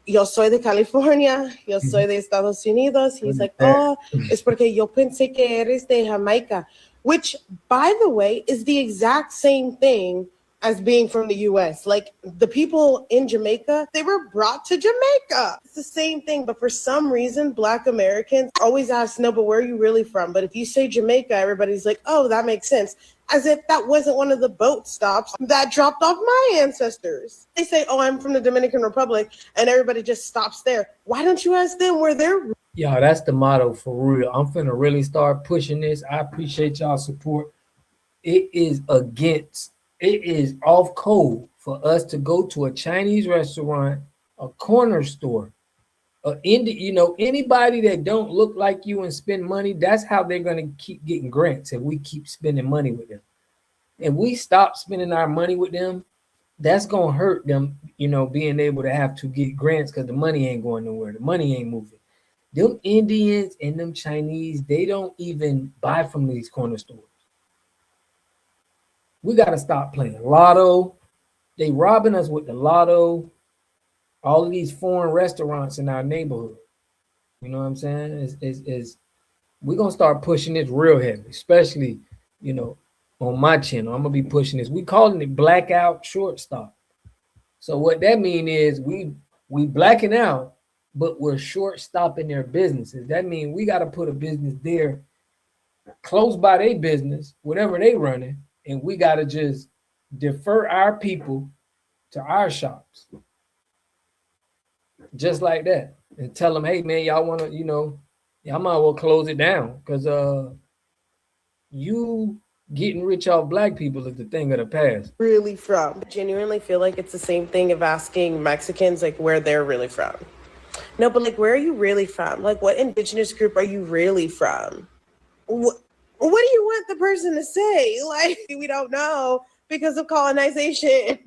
yo soy de California, yo soy de Estados Unidos. He's like, oh, es porque yo pensé que eres de Jamaica, which, by the way, is the exact same thing as being from the US. Like, the people in Jamaica, they were brought to Jamaica. It's the same thing, but for some reason, Black Americans always ask, no, but where are you really from? But if you say Jamaica, everybody's like, oh, that makes sense. As if that wasn't one of the boat stops that dropped off my ancestors. They say, oh, I'm from the Dominican Republic, and everybody just stops there. Why don't you ask them where they're? Yeah, that's the motto for real. I'm finna really start pushing this. I appreciate y'all support. It is off code for us to go to a Chinese restaurant, a corner store, you know, anybody that don't look like you and spend money. That's how they're gonna keep getting grants if we keep spending money with them. And we stop spending our money with them, that's gonna hurt them, being able to have to get grants because the money ain't going nowhere. The money ain't moving. Them Indians and them Chinese, they don't even buy from these corner stores. We gotta stop playing lotto. They robbing us with the lotto. All of these foreign restaurants in our neighborhood. You know what I'm saying? We're gonna start pushing this real heavy, especially, on my channel. I'm gonna be pushing this. We calling it blackout shortstop. So what that mean is we blacking out, but we're short stopping their businesses. That means we got to put a business there close by their business, whatever they running, and we got to just defer our people to our shops. Just like that. And tell them, hey man, y'all want to, y'all might well close it down because you getting rich off black people is the thing of the past. Really from? I genuinely feel like it's the same thing of asking Mexicans like where they're really from. No, but like where are you really from? Like what indigenous group are you really from? What do you want the person to say? Like we don't know because of colonization.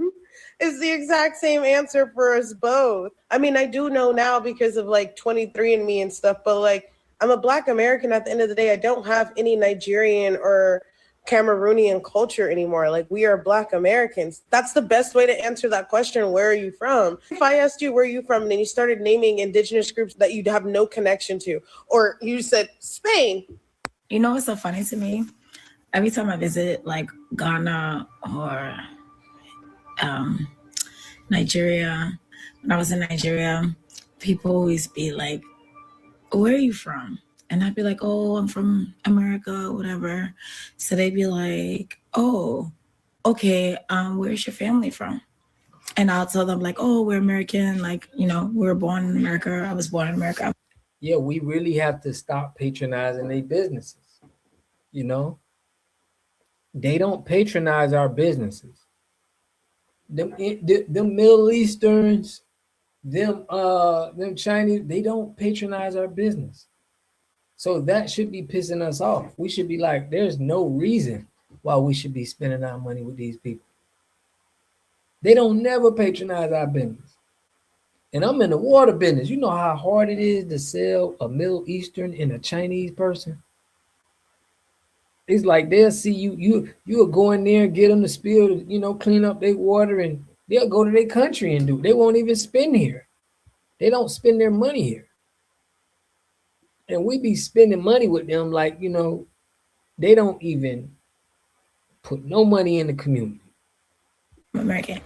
It's the exact same answer for us both. I mean, I do know now because of like 23andMe and stuff, but like I'm a Black American at the end of the day. I don't have any Nigerian or Cameroonian culture anymore. Like we are Black Americans. That's the best way to answer that question. Where are you from? If I asked you where are you from and then you started naming indigenous groups that you'd have no connection to, or you said Spain. You know what's so funny to me? Every time I visit like Ghana or Nigeria, when I was in Nigeria, people always be like, where are you from? And I'd be like, oh, I'm from America, whatever. So they'd be like, oh, okay, where's your family from? And I'll tell them like, oh, we're American. Like, we were born in America. I was born in America. Yeah, we really have to stop patronizing their businesses. They don't patronize our businesses. Them Middle Easterns, them Chinese, they don't patronize our business. So that should be pissing us off. We should be like, there's no reason why we should be spending our money with these people. They don't never patronize our business. And I'm in the water business. You know how hard it is to sell a Middle Eastern and a Chinese person? It's like they'll see you'll go in there and get them to spill, clean up their water, and they'll go to their country and do it. They won't even spend here. They don't spend their money here. And we be spending money with them like, they don't even put no money in the community. American.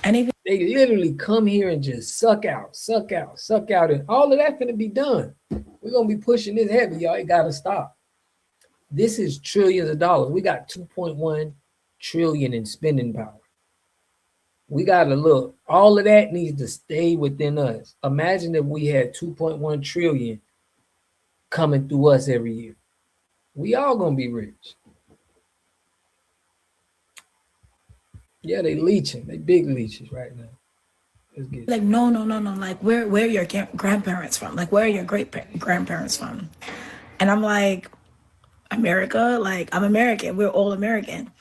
And even they literally come here and just suck out. And all of that's gonna be done. We're gonna be pushing this heavy, y'all. It gotta stop. This is trillions of dollars. We got 2.1 trillion in spending power. We gotta look. All of that needs to stay within us. Imagine if we had 2.1 trillion coming through us every year. We all gonna be rich. Yeah, they leeching. They big leeches right now. Like no. Like where are your grandparents from? Like where are your great grandparents from? And I'm like, America. Like I'm American. We're all American.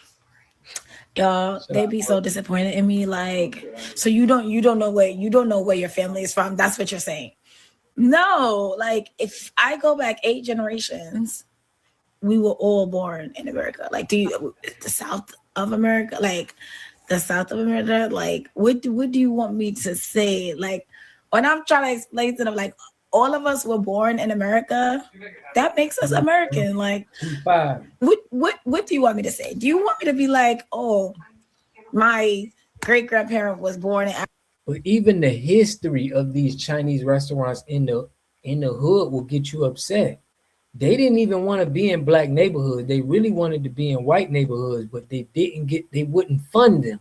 Y'all, they be so disappointed in me. Like, so you don't know where your family is from. That's what you're saying. No, like if I go back 8 generations, we were all born in America. Like, the South of America, like the South of America, like what do you want me to say? Like when I'm trying to explain to them, like all of us were born in America, that makes us American. Like what do you want me to say? Do you want me to be like, oh, my great grandparent was born in Africa? But even the history of these Chinese restaurants in the hood will get you upset. They didn't even want to be in black neighborhoods. They really wanted to be in white neighborhoods, but they wouldn't fund them.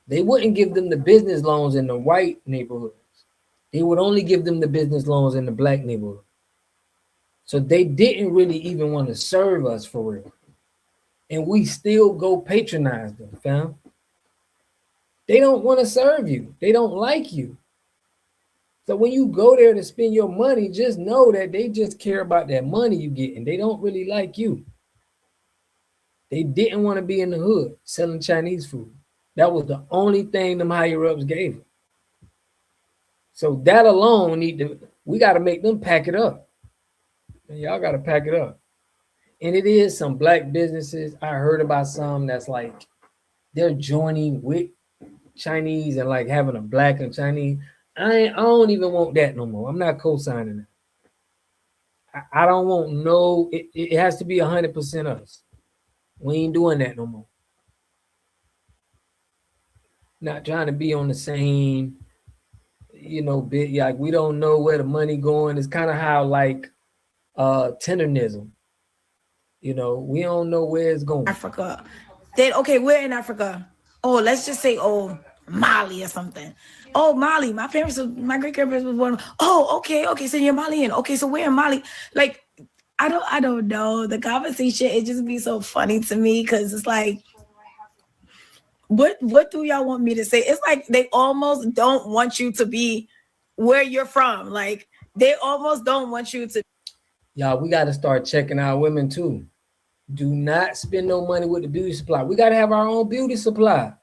They wouldn't give them the business loans in the white neighborhoods. They would only give them the business loans in the black neighborhood. So they didn't really even want to serve us for real. And we still go patronize them, fam. They don't want to serve you. They don't like you. So when you go there to spend your money, just know that they just care about that money you get, and they don't really like you. They didn't want to be in the hood selling Chinese food. That was the only thing them higher ups gave them. So that alone we got to make them pack it up. And y'all got to pack it up. And it is some black businesses. I heard about some that's like they're joining with Chinese and like having a black and Chinese. I don't even want that no more. I'm not co-signing it. I don't want no. It has to be 100% us. We ain't doing that no more. Not trying to be on the same, bit. Like we don't know where the money going. It's kind of how like tendernism. We don't know where it's going. Africa. Then okay, we're in Africa. Oh, let's just say Mali or something. Oh, Mali. My great grandparents was born. Oh, okay. So you're Malian. Okay, so we're in Mali. Like, I don't know. The conversation, it just be so funny to me because it's like, what do y'all want me to say? It's like they almost don't want you to be where you're from. Like they almost don't want you to. Y'all, we got to start checking our women too. Do not spend no money with the beauty supply. We got to have our own beauty supply.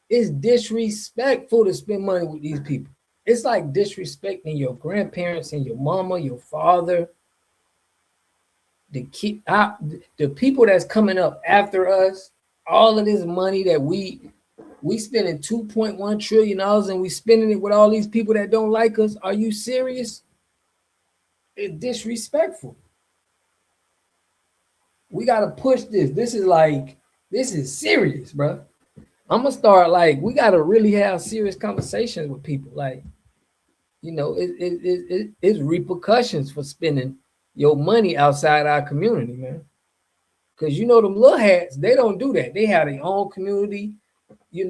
It's disrespectful to spend money with these people. It's like disrespecting your grandparents and your mama, your father. The people that's coming up after us, all of this money that we spending $2.1 trillion and we spending it with all these people that don't like us. Are you serious? It's disrespectful. We got to push this. This is serious, bro. I'm going to start we got to really have serious conversations with people. It's repercussions for spending your money outside our community, man. Because them little hats, they don't do that. They have their own community. I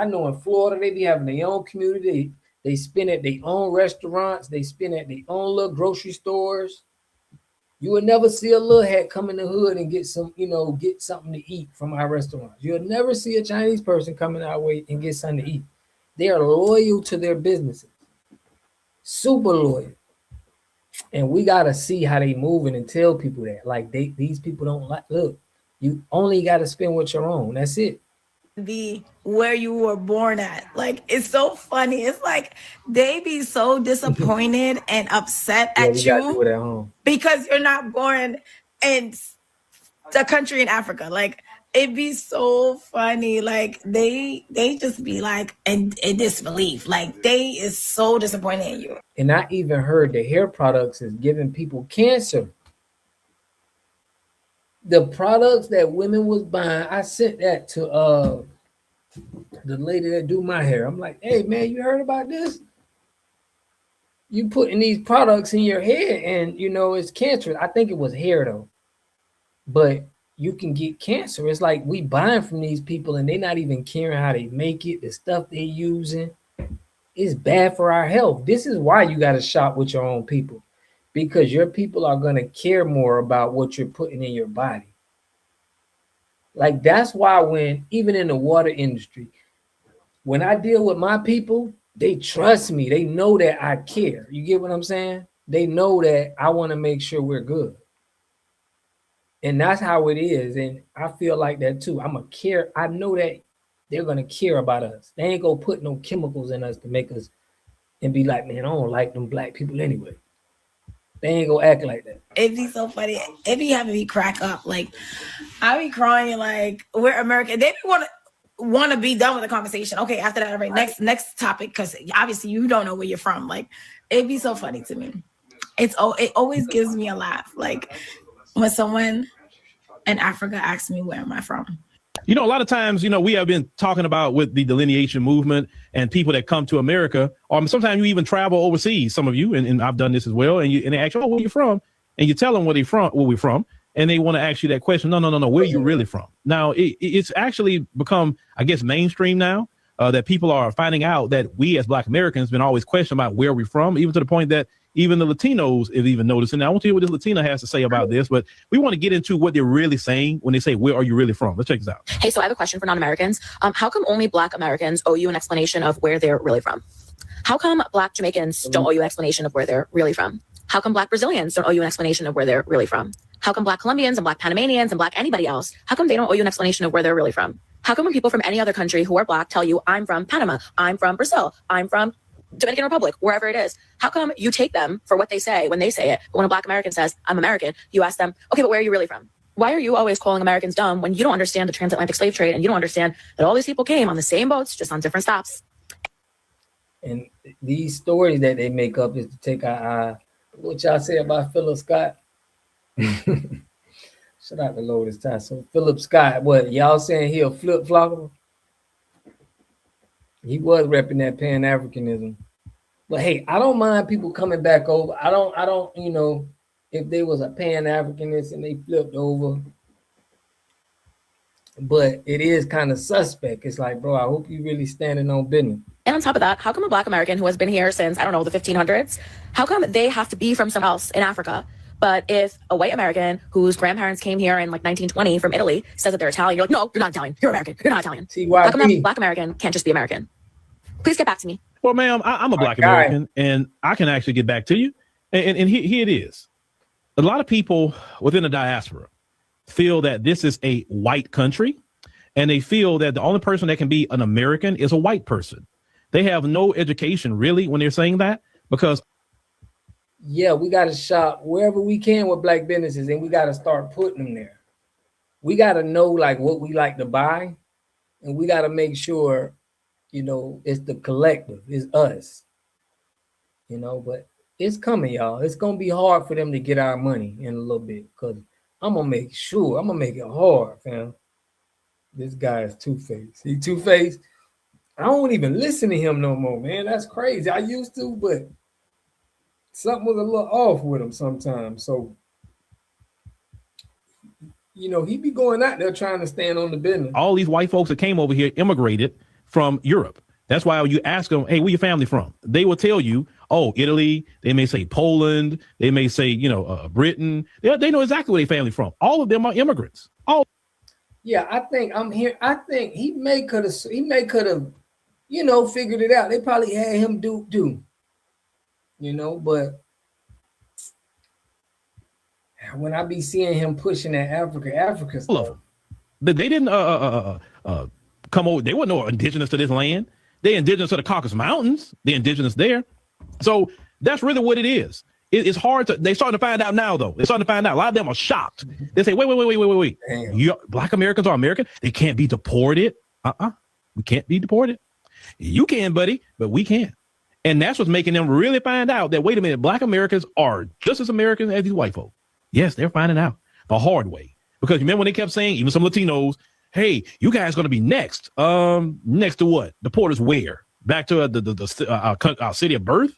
know in Florida, they be having their own community. They spend at their own restaurants. They spend at their own little grocery stores. You will never see a little hat come in the hood and get get something to eat from our restaurants. You'll never see a Chinese person coming our way and get something to eat. They are loyal to their businesses. Super loyal. And we got to see how they moving and tell people that. Like these people don't look, you only got to spend what you're on. That's it. Be where you were born at. Like it's so funny. It's like they be so disappointed and upset at you because you're not born in the country in Africa. Like it'd be so funny. Like they just be like in disbelief. Like they is so disappointed in you. And I even heard the hair products is giving people cancer. The products that women was buying, I sent that to the lady that do my hair. I'm like, hey man, you heard about this? You putting these products in your hair and it's cancerous. I think it was hair though. But you can get cancer. It's like we buying from these people and they're not even caring how they make it, the stuff they're using. It's bad for our health. This is why you got to shop with your own people. Because your people are going to care more about what you're putting in your body. Like that's why even in the water industry, when I deal with my people, they trust me. They know that I care. You get what I'm saying? They know that I want to make sure we're good. And that's how it is. And I feel like that too. I'm a care. I know that they're going to care about us. They ain't going to put no chemicals in us to make us and be like, man, I don't like them black people anyway. They ain't gonna act like that. It'd be so funny. It'd be having me crack up. Like I be crying. Like we're American. They want to be done with the conversation. Okay, after that, all right. Next topic, because obviously you don't know where you're from. Like it'd be so funny to me. It always gives me a laugh. Like when someone in Africa asks me where am I from. A lot of times, we have been talking about with the delineation movement and people that come to America, or sometimes you even travel overseas, some of you, and I've done this as well, and they ask you, where you from? And you tell them where we're from, and they want to ask you that question. No, where are you really from? Now, it's actually become, I guess, mainstream now, that people are finding out that we as Black Americans been always questioned about where we're from, even to the point that even the Latinos is even noticing. Now, I want to hear what this Latina has to say about this, but we want to get into what they're really saying when they say, where are you really from? Let's check this out. Hey, so I have a question for non-Americans. How come only Black Americans owe you an explanation of where they're really from? How come Black Jamaicans don't owe you an explanation of where they're really from? How come Black Brazilians don't owe you an explanation of where they're really from? How come Black Colombians and Black Panamanians and Black anybody else, how come they don't owe you an explanation of where they're really from? How come when people from any other country who are Black tell you, I'm from Panama, I'm from Brazil, I'm from Dominican Republic, wherever it is, how come you take them for what they say when they say it? But when a Black American says, I'm American, you ask them, okay, but where are you really from? Why are you always calling Americans dumb when you don't understand the transatlantic slave trade and you don't understand that all these people came on the same boats, just on different stops? And these stories that they make up is to take our eye. What y'all say about Philip Scott? Shout out to Lotus time. So Philip Scott, what y'all saying he a flip-flopper? He was repping that Pan-Africanism. But hey, I don't mind people coming back over. I don't, you know, if they was a Pan-Africanist and they flipped over. But it is kind of suspect. It's like, bro, I hope you really standing on business. And on top of that, how come a Black American who has been here since, I don't know, the 1500s, how come they have to be from somewhere else in Africa? But if a white American whose grandparents came here in like 1920 from Italy says that they're Italian, you're like, no, you're not Italian. You're American. You're not Italian. How come a Black American can't just be American? Please get back to me. Well, ma'am, I'm a Black American, and I can actually get back to you. And here it is. A lot of people within the diaspora feel that this is a white country, and they feel that the only person that can be an American is a white person. They have no education, really, when they're saying that, because yeah, we got to shop wherever we can with Black businesses, and we got to start putting them there. We got to know like what we like to buy, and we got to make sure, you know, it's the collective, it's us, you know, but it's coming, y'all. It's going to be hard for them to get our money in a little bit, because I'm going to make sure, I'm going to make it hard, fam. This guy is two-faced. He two-faced. I don't even listen to him no more, man. That's crazy. I used to, but something was a little off with him sometimes. So, you know, he be going out there trying to stand on the business. all these white folks that came over here immigrated from Europe. That's why you ask them, hey, where your family from? They will tell you, oh, Italy. They may say Poland. They may say, you know, Britain. They know exactly where their family from. All of them are immigrants. All. Yeah, I think I'm here. I think he may could have, you know, figured it out. They probably had him do, you know, but when I be seeing him pushing that Africa stuff. They didn't come over. They weren't no indigenous to this land. They're indigenous to the Caucasus Mountains. They're indigenous there. So that's really what it is. It's hard to, they're starting to find out now, though. They're starting to find out. A lot of them are shocked. They say, wait. Black Americans are American. They can't be deported. We can't be deported. You can, buddy, but we can't. And that's what's making them really find out that, wait a minute, Black Americans are just as American as these white folk. Yes, they're finding out the hard way. Because remember when they kept saying, even some Latinos, hey, you guys going to be next. Next to what? Deport us where? Back to our city of birth?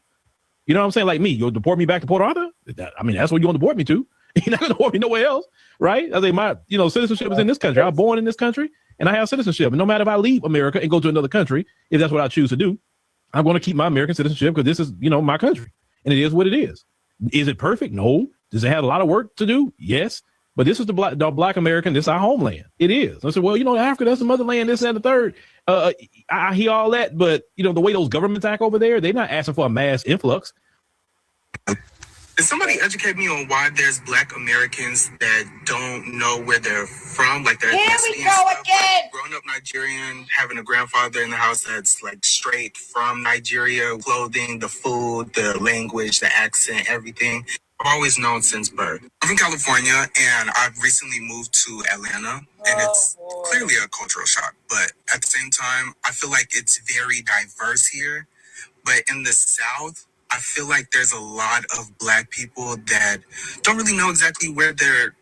You know what I'm saying? Like me, you'll deport me back to Port Arthur? I mean, that's what you want to deport me to. You're not going to deport me nowhere else, right? I say my, citizenship is in this country. I was born in this country, and I have citizenship. And no matter if I leave America and go to another country, if that's what I choose to do, I'm going to keep my American citizenship because this is, my country. And it is what it is. Is it perfect? No. Does it have a lot of work to do? Yes. But this is the Black American. This is our homeland. It is. I said, well, Africa, that's the motherland, this and the third. I hear all that, but the way those governments act over there, they're not asking for a mass influx. Can somebody educate me on why there's Black Americans that don't know where they're from, like their ethnicity and stuff? Like, growing up Nigerian, having a grandfather in the house that's like straight from Nigeria, clothing, the food, the language, the accent, everything. I've always known since birth. I'm from California, and I've recently moved to Atlanta, and it's clearly a cultural shock. But at the same time, I feel like it's very diverse here. But in the South, I feel like there's a lot of Black people that don't really know exactly where their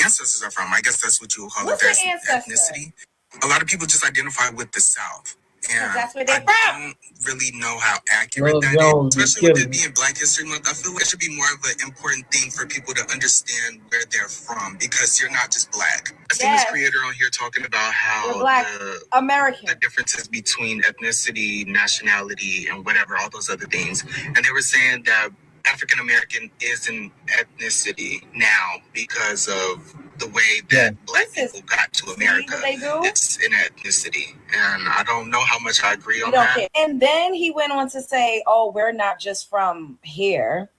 ancestors are from. I guess that's what you would call it. Their ethnicity. A lot of people just identify with the South. And that's where they're from. I don't really know how accurate that is. Especially with it being Black History Month, I feel like it should be more of an important thing for people to understand where they're from, because you're not just Black. I seen this creator on here talking about how the differences between ethnicity, nationality, and whatever, all those other things. And they were saying that African American is an ethnicity now because of the way that Black people got to America. It's an ethnicity. And I don't know how much I agree on that. And then he went on to say, oh, we're not just from here.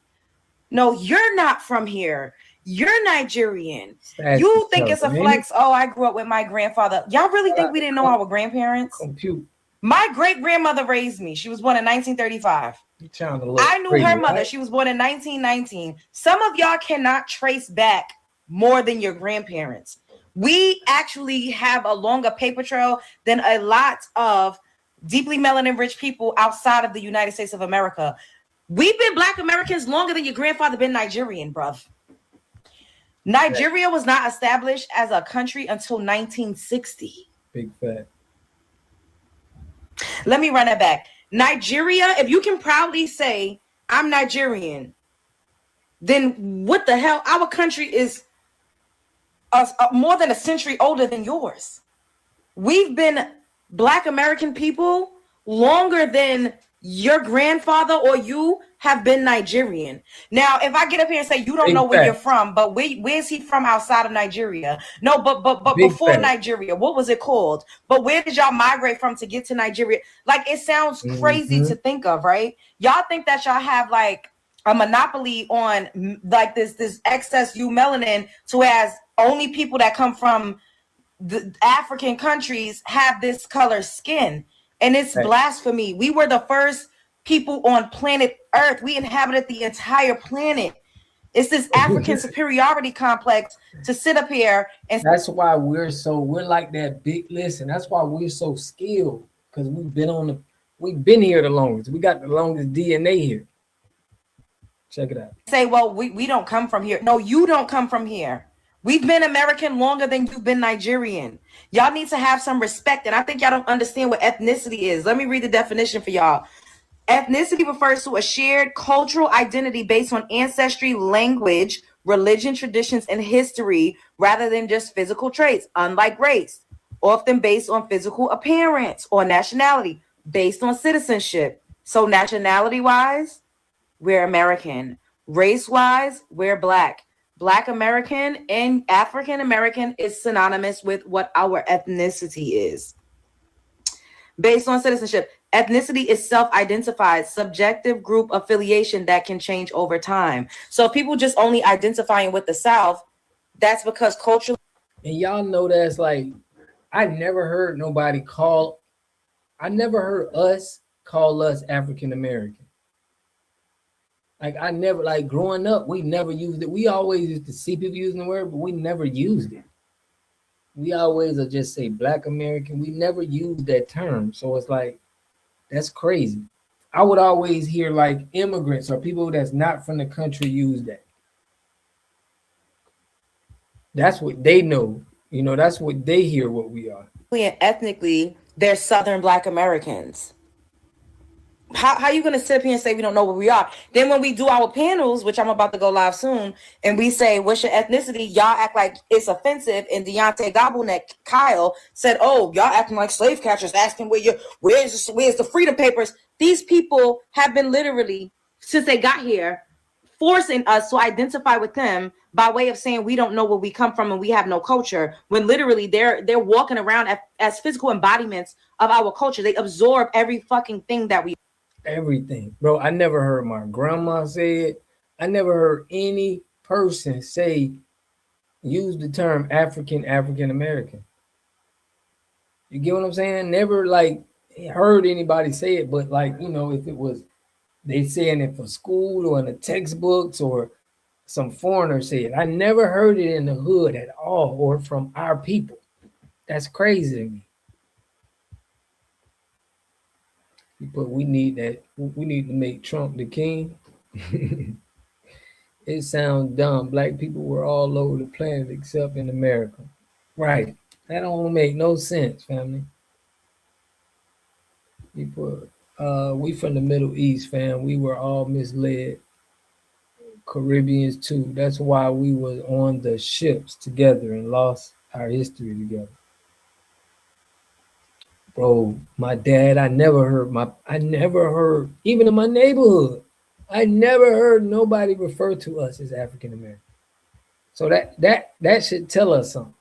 No, you're not from here. You're Nigerian. That's You think tough, it's a ain't flex? Oh, I grew up with my grandfather. Y'all really think we didn't know our grandparents? Compute. My great grandmother raised me. She was born in 1935. You trying to look I knew pretty, her mother. right? She was born in 1919. Some of y'all cannot trace back more than your grandparents. We actually have a longer paper trail than a lot of deeply melanin rich people outside of the United States of America. We've been Black Americans longer than your grandfather been Nigerian, bruv. Nigeria was not established as a country until 1960. Big fact. Let me run it back. Nigeria, if you can proudly say, I'm Nigerian, then what the hell? Our country is more than a century older than yours. We've been Black American people longer than your grandfather or you have been Nigerian. Now, if I get up here and say you don't know where you're from, but where's he from outside of Nigeria? No, but before Nigeria, what was it called? But where did y'all migrate from to get to Nigeria? Like, it sounds crazy to think of, right? Y'all think that y'all have like a monopoly on like this excess melanin, to as only people that come from the African countries have this color skin. And it's blasphemy. We were the first people on planet Earth. We inhabited the entire planet. It's this African superiority complex to sit up here and that's why we're like that big list, and that's why we're so skilled, because we've been here the longest. We got the longest DNA here. Check it out. Say, well, we don't come from here. No, you don't come from here. We've been American longer than you've been Nigerian. Y'all need to have some respect. And I think y'all don't understand what ethnicity is. Let me read the definition for y'all. Ethnicity refers to a shared cultural identity based on ancestry, language, religion, traditions, and history, rather than just physical traits, unlike race, often based on physical appearance, or nationality, based on citizenship. So nationality-wise, we're American. Race-wise, we're Black. Black American and African American is synonymous with what our ethnicity is. Based on citizenship, ethnicity is self-identified, subjective group affiliation that can change over time. So if people just only identifying with the South, that's because culturally. And y'all know that's like, I never heard us call us African American. Like, I never, like, growing up, we never used it. We always used to see people using the word, but we never used it. We always would just say Black American. We never used that term. So it's like, that's crazy. I would always hear like immigrants or people that's not from the country use that. That's what they know. You know, that's what they hear what we are. And ethnically, they're Southern Black Americans. How you gonna sit up here and say we don't know what we are? Then when we do our panels, which I'm about to go live soon, and we say, what's your ethnicity? Y'all act like it's offensive. And Deontay Gobbleneck, Kyle, said, oh, y'all acting like slave catchers, asking where's the freedom papers? These people have been literally, since they got here, forcing us to identify with them by way of saying we don't know where we come from and we have no culture, when literally they're walking around as physical embodiments of our culture. They absorb every fucking thing that we. Everything, bro. I never heard my grandma say it. I never heard any person use the term African American. You get what I'm saying? Never like heard anybody say it, but like, you know, if it was they saying it for school or in the textbooks or some foreigner say it. I never heard it in the hood at all or from our people. That's crazy to me. But we need that. We need to make Trump the king. It sounds dumb. Black people were all over the planet except in America. Right. That don't make no sense, family. People, we from the Middle East, fam. We were all misled. Caribbeans too. That's why we was on the ships together and lost our history together. Bro, my dad, I never heard, even in my neighborhood, I never heard nobody refer to us as African American. So that should tell us something.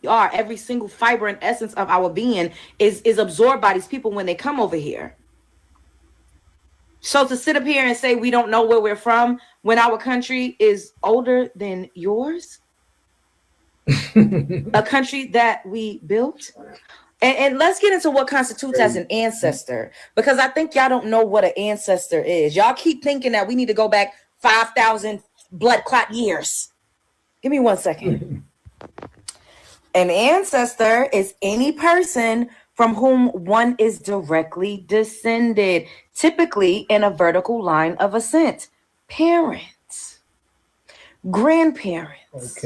Every single fiber and essence of our being is absorbed by these people when they come over here. So to sit up here and say we don't know where we're from when our country is older than yours, a country that we built. And let's get into what constitutes as an ancestor, because I think y'all don't know what an ancestor is. Y'all keep thinking that we need to go back 5,000 blood clot years. Give me 1 second. An ancestor is any person from whom one is directly descended, typically in a vertical line of ascent. Parents, grandparents,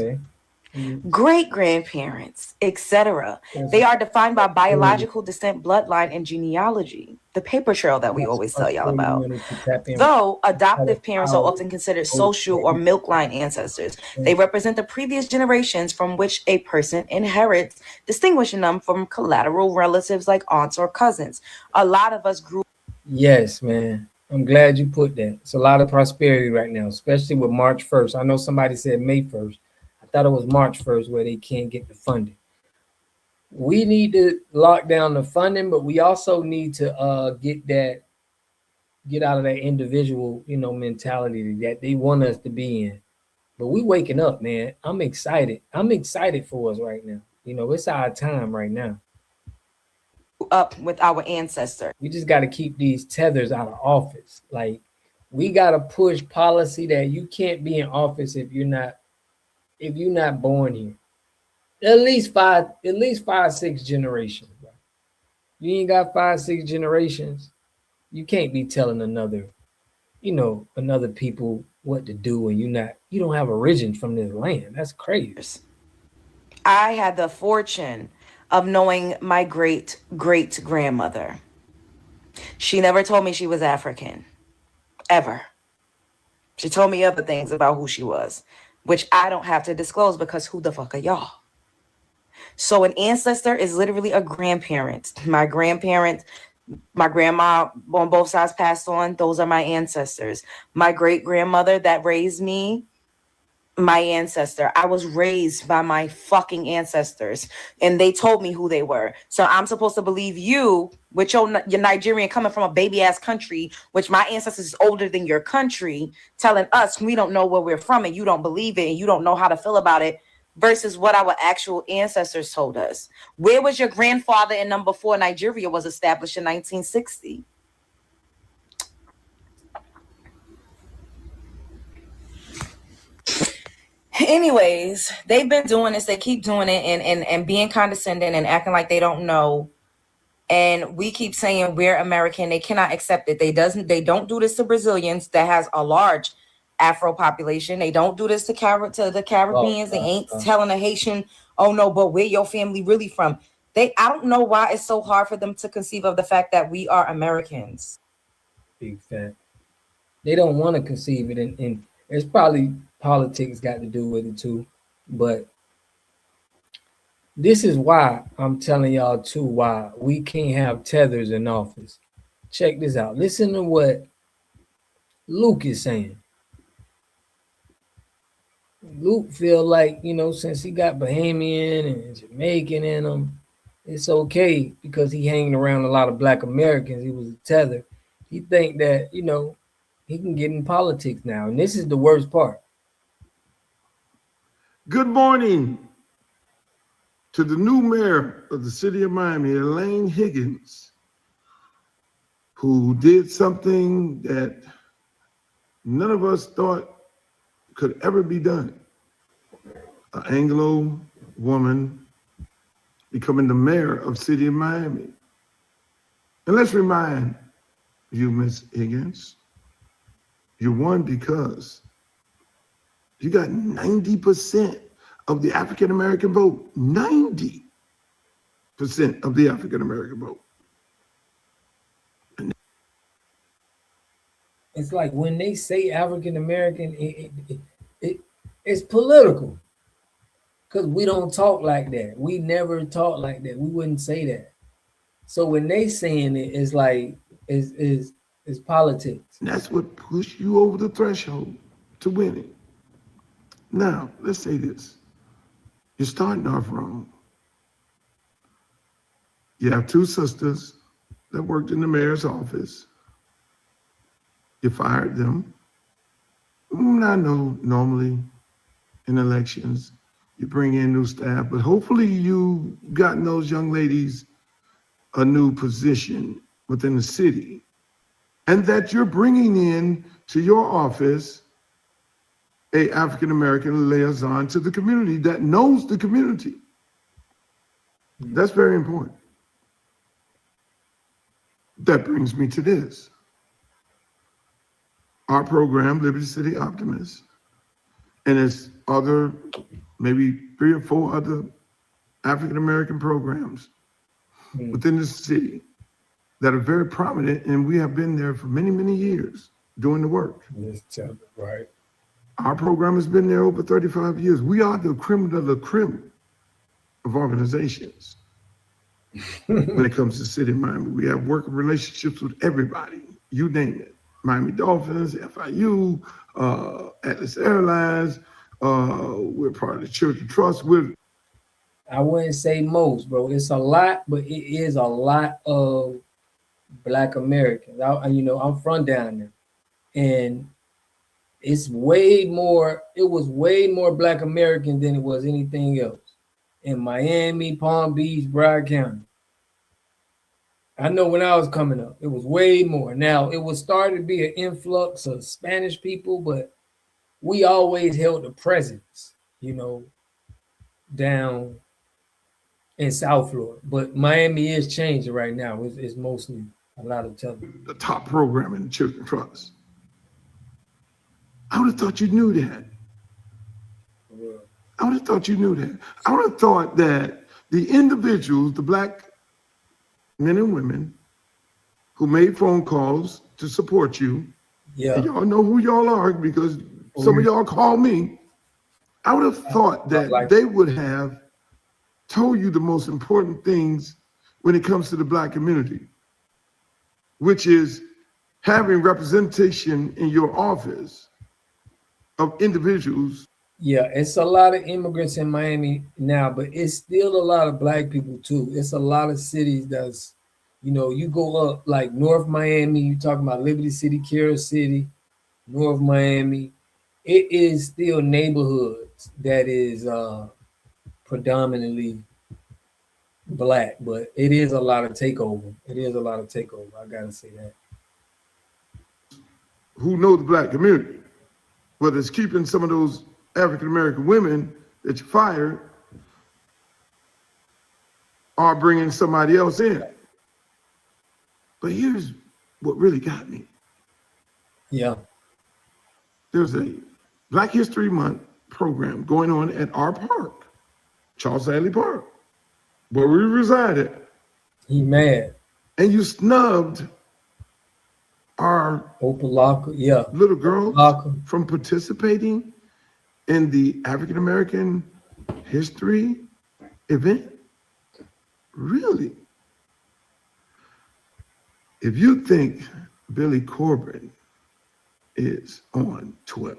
great-grandparents, etc. They are defined by biological descent, bloodline, and genealogy, the paper trail that we always tell y'all about. Though adoptive parents are often considered social or milk line ancestors, they represent the previous generations from which a person inherits, distinguishing them from collateral relatives like aunts or cousins. A lot of us grew. Yes, man. I'm glad you put that. It's a lot of prosperity right now, especially with March 1st. I know somebody said May 1st. I thought it was March 1st where they can't get the funding. We need to lock down the funding, but we also need to get out of that individual, mentality that they want us to be in. But we waking up, man. I'm excited. I'm excited for us right now. It's our time right now. Up with our ancestors. We just got to keep these tethers out of office. Like, we got to push policy that you can't be in office if you're not born here. At least 6 generations. Bro. You ain't got 5, 6 generations. You can't be telling another people what to do and you don't have origin from this land. That's crazy. I had the fortune of knowing my great-great-grandmother. She never told me she was African, ever. She told me other things about who she was, which I don't have to disclose because who the fuck are y'all? So an ancestor is literally a grandparent. My grandparents, my grandma on both sides passed on. Those are my ancestors. My great-grandmother that raised me, my ancestor. I was raised by my fucking ancestors and they told me who they were. So I'm supposed to believe you with your Nigerian coming from a baby ass country, which my ancestors is older than your country, telling us we don't know where we're from and you don't believe it and you don't know how to feel about it, versus what our actual ancestors told us. Where was your grandfather in number 4? Nigeria was established in 1960. Anyways, they've been doing this. They keep doing it and being condescending and acting like they don't know. And we keep saying we're American. They cannot accept it. They don't do this to Brazilians that has a large Afro population. They don't do this to the Caribbeans. They ain't telling a Haitian, oh no, but where your family really from? I don't know why it's so hard for them to conceive of the fact that we are Americans. Big fact. They don't want to conceive it, and it's probably politics got to do with it too. But this is why I'm telling y'all too why we can't have tethers in office. Check this out. Listen to what Luke is saying. Luke feel like, since he got Bahamian and Jamaican in him, it's okay because he hanging around a lot of Black Americans. He was a tether. He think that, he can get in politics now. And this is the worst part. Good morning to the new mayor of the city of Miami, Elaine Higgins, who did something that none of us thought could ever be done. An Anglo woman becoming the mayor of the city of Miami. And let's remind you, Ms. Higgins, you won because you got 90% of the African-American vote. 90% of the African-American vote. It's like when they say African-American, it's political. Because we don't talk like that. We never talk like that. We wouldn't say that. So when they saying it, it's like, it's politics. And that's what pushed you over the threshold to winning. Now, let's say this. You're starting off wrong. You have 2 sisters that worked in the mayor's office. You fired them. I know normally in elections, you bring in new staff, but hopefully you gotten those young ladies a new position within the city, and that you're bringing in to your office a African-American liaison to the community that knows the community. That's very important. That brings me to this. Our program, Liberty City Optimists, and its other, maybe 3 or 4 other African-American programs within the city that are very prominent, and we have been there for many, many years doing the work. Right. Our program has been there over 35 years. We are the creme de la creme of organizations when it comes to the city of Miami. We have working relationships with everybody, you name it. Miami Dolphins, FIU, Atlas Airlines, we're part of the Children's Trust. I wouldn't say most, bro. It's a lot, but it is a lot of Black Americans. I'm from down there, and it's way more. It was way more Black American than it was anything else in Miami, Palm Beach, Broward County. I know when I was coming up, it was way more. Now it was starting to be an influx of Spanish people, but we always held a presence, down in South Florida. But Miami is changing right now. It's mostly a lot of television. The top program in the Children's Trust. I would have thought you knew that. I would have thought you knew that. I would have thought that the individuals, the Black men and women who made phone calls to support you, and y'all know who y'all are because some of y'all call me. I would have thought that they would have told you the most important things when it comes to the Black community, which is having representation in your office of individuals. Yeah, it's a lot of immigrants in Miami now, but it's still a lot of Black people too. It's a lot of cities that's, you go up like North Miami, you talking about Liberty City, Carol City, North Miami. It is still neighborhoods that is predominantly Black, but it is a lot of takeover. I gotta say that. Who know the Black community, whether it's keeping some of those African-American women that you fired or bringing somebody else in. But here's what really got me. Yeah. There's a Black History Month program going on at our park, Charles Hadley Park, where we resided. He mad. And you snubbed our little girls from participating in the African American history event? Really? If you think Billy Corbin is on 12,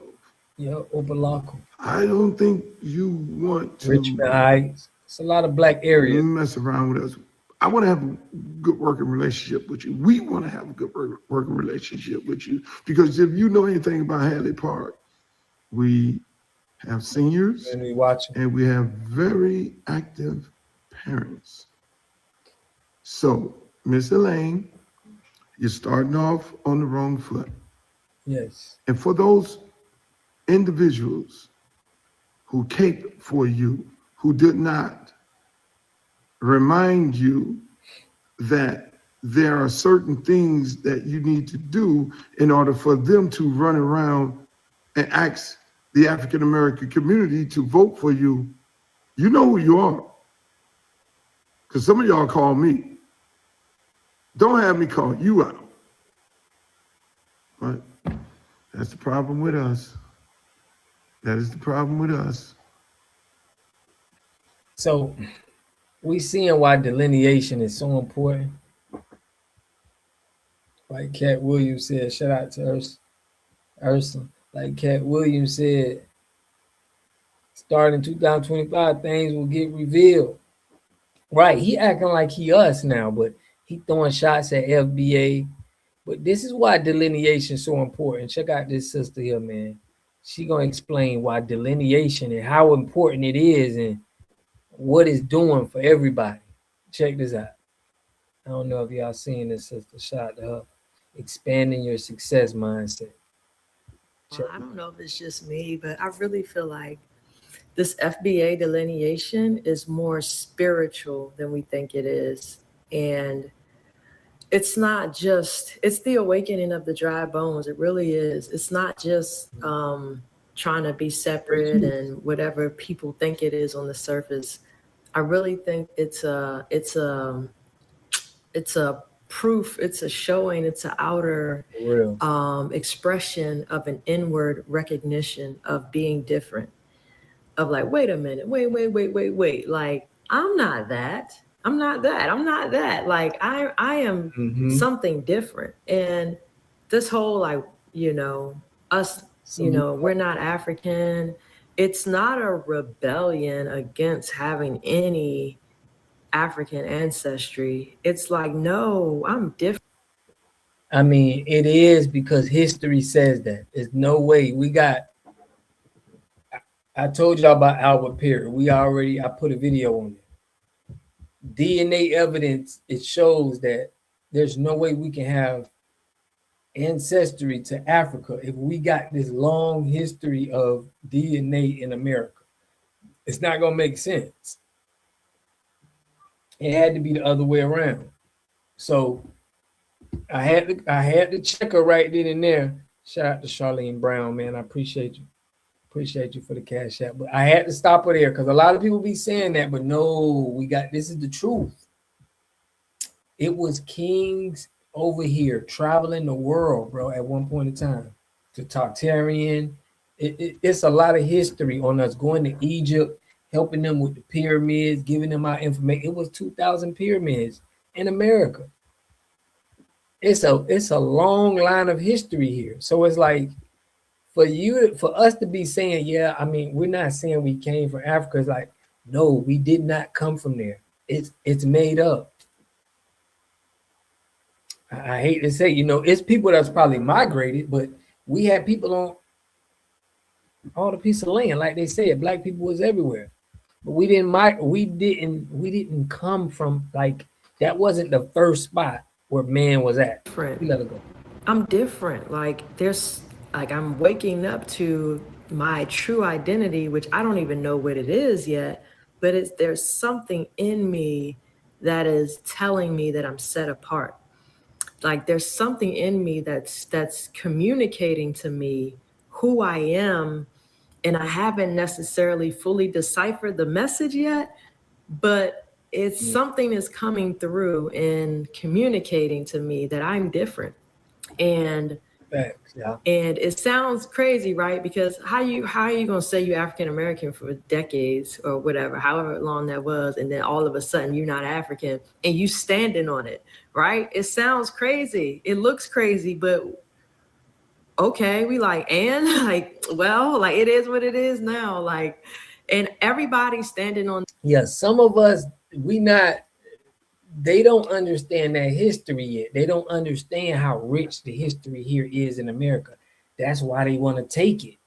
Opalaka. I don't think you want to Richmond Heights. It's a lot of Black areas. Mess around with us. I want to have a good working relationship with you. We want to have a good working relationship with you because if you know anything about Hadley Park, we have seniors and we have very active parents. So, Miss Elaine, you're starting off on the wrong foot. Yes. And for those individuals who caped for you, who did not remind you that there are certain things that you need to do in order for them to run around and ask the African American community to vote for you, you know who you are. Because some of y'all call me. Don't have me call you out. But that's the problem with us. That is the problem with us. So we seeing why delineation is so important. Like Cat Williams said, shout out to Ursula. Like Cat Williams said, starting 2025, things will get revealed. Right, he acting like he us now, but he throwing shots at FBA. But this is why delineation is so important. Check out this sister here, man. She gonna explain why delineation and how important it is and what it's doing for everybody. Check this out. I don't know if y'all seen this sister. Shout out to her. Expanding your success mindset. I don't know if it's just me, but I really feel like this FBA delineation is more spiritual than we think it is. And it's not just, it's the awakening of the dry bones. It really is. It's not just trying to be separate and whatever people think it is on the surface. I really think it's a proof, it's a showing, it's an outer expression of an inward recognition of being different. Of like, wait a minute, wait. Like, I'm not that. Like, I am something different. And this whole, like, us, we're not African. It's not a rebellion against having any African ancestry. It's like, no, I'm different. I mean, it is because history says that. There's no way. I told y'all about Albert Perry. I put a video on it. DNA evidence, it shows that there's no way we can have ancestry to Africa if we got this long history of DNA in America. It's not gonna make sense. It had to be the other way around. So I had to check her right then and there. Shout out to Charlene Brown, man. I appreciate you. Appreciate you for the cash app. But I had to stop her there because a lot of people be saying that, but no, this is the truth. It was kings over here traveling the world, bro, at one point in time. The Tartarian. It's a lot of history on us going to Egypt, helping them with the pyramids, giving them our information. It was 2,000 pyramids in America. It's a long line of history here. So it's like, for us to be saying, yeah, I mean, we're not saying we came from Africa. It's like, no, we did not come from there. It's made up. I hate to say, it's people that's probably migrated, but we had people on all the piece of land, like they said, black people was everywhere. But we didn't come from, like, that wasn't the first spot where man was at. We let it go. I'm different. I'm waking up to my true identity, which I don't even know what it is yet, but there's something in me that is telling me that I'm set apart. Like, there's something in me that's communicating to me who I am, and I haven't necessarily fully deciphered the message yet, but it's something is coming through and communicating to me that I'm different. And and it sounds crazy, right? Because how are you gonna say you're African American for decades or whatever, however long that was, and then all of a sudden you're not African and you standing on it, right? It sounds crazy. It looks crazy, but okay, we like, and like, well, like, it is what it is now. Like, and everybody's standing on. Yeah, some of us, they don't understand that history yet. They don't understand how rich the history here is in America. That's why they want to take it.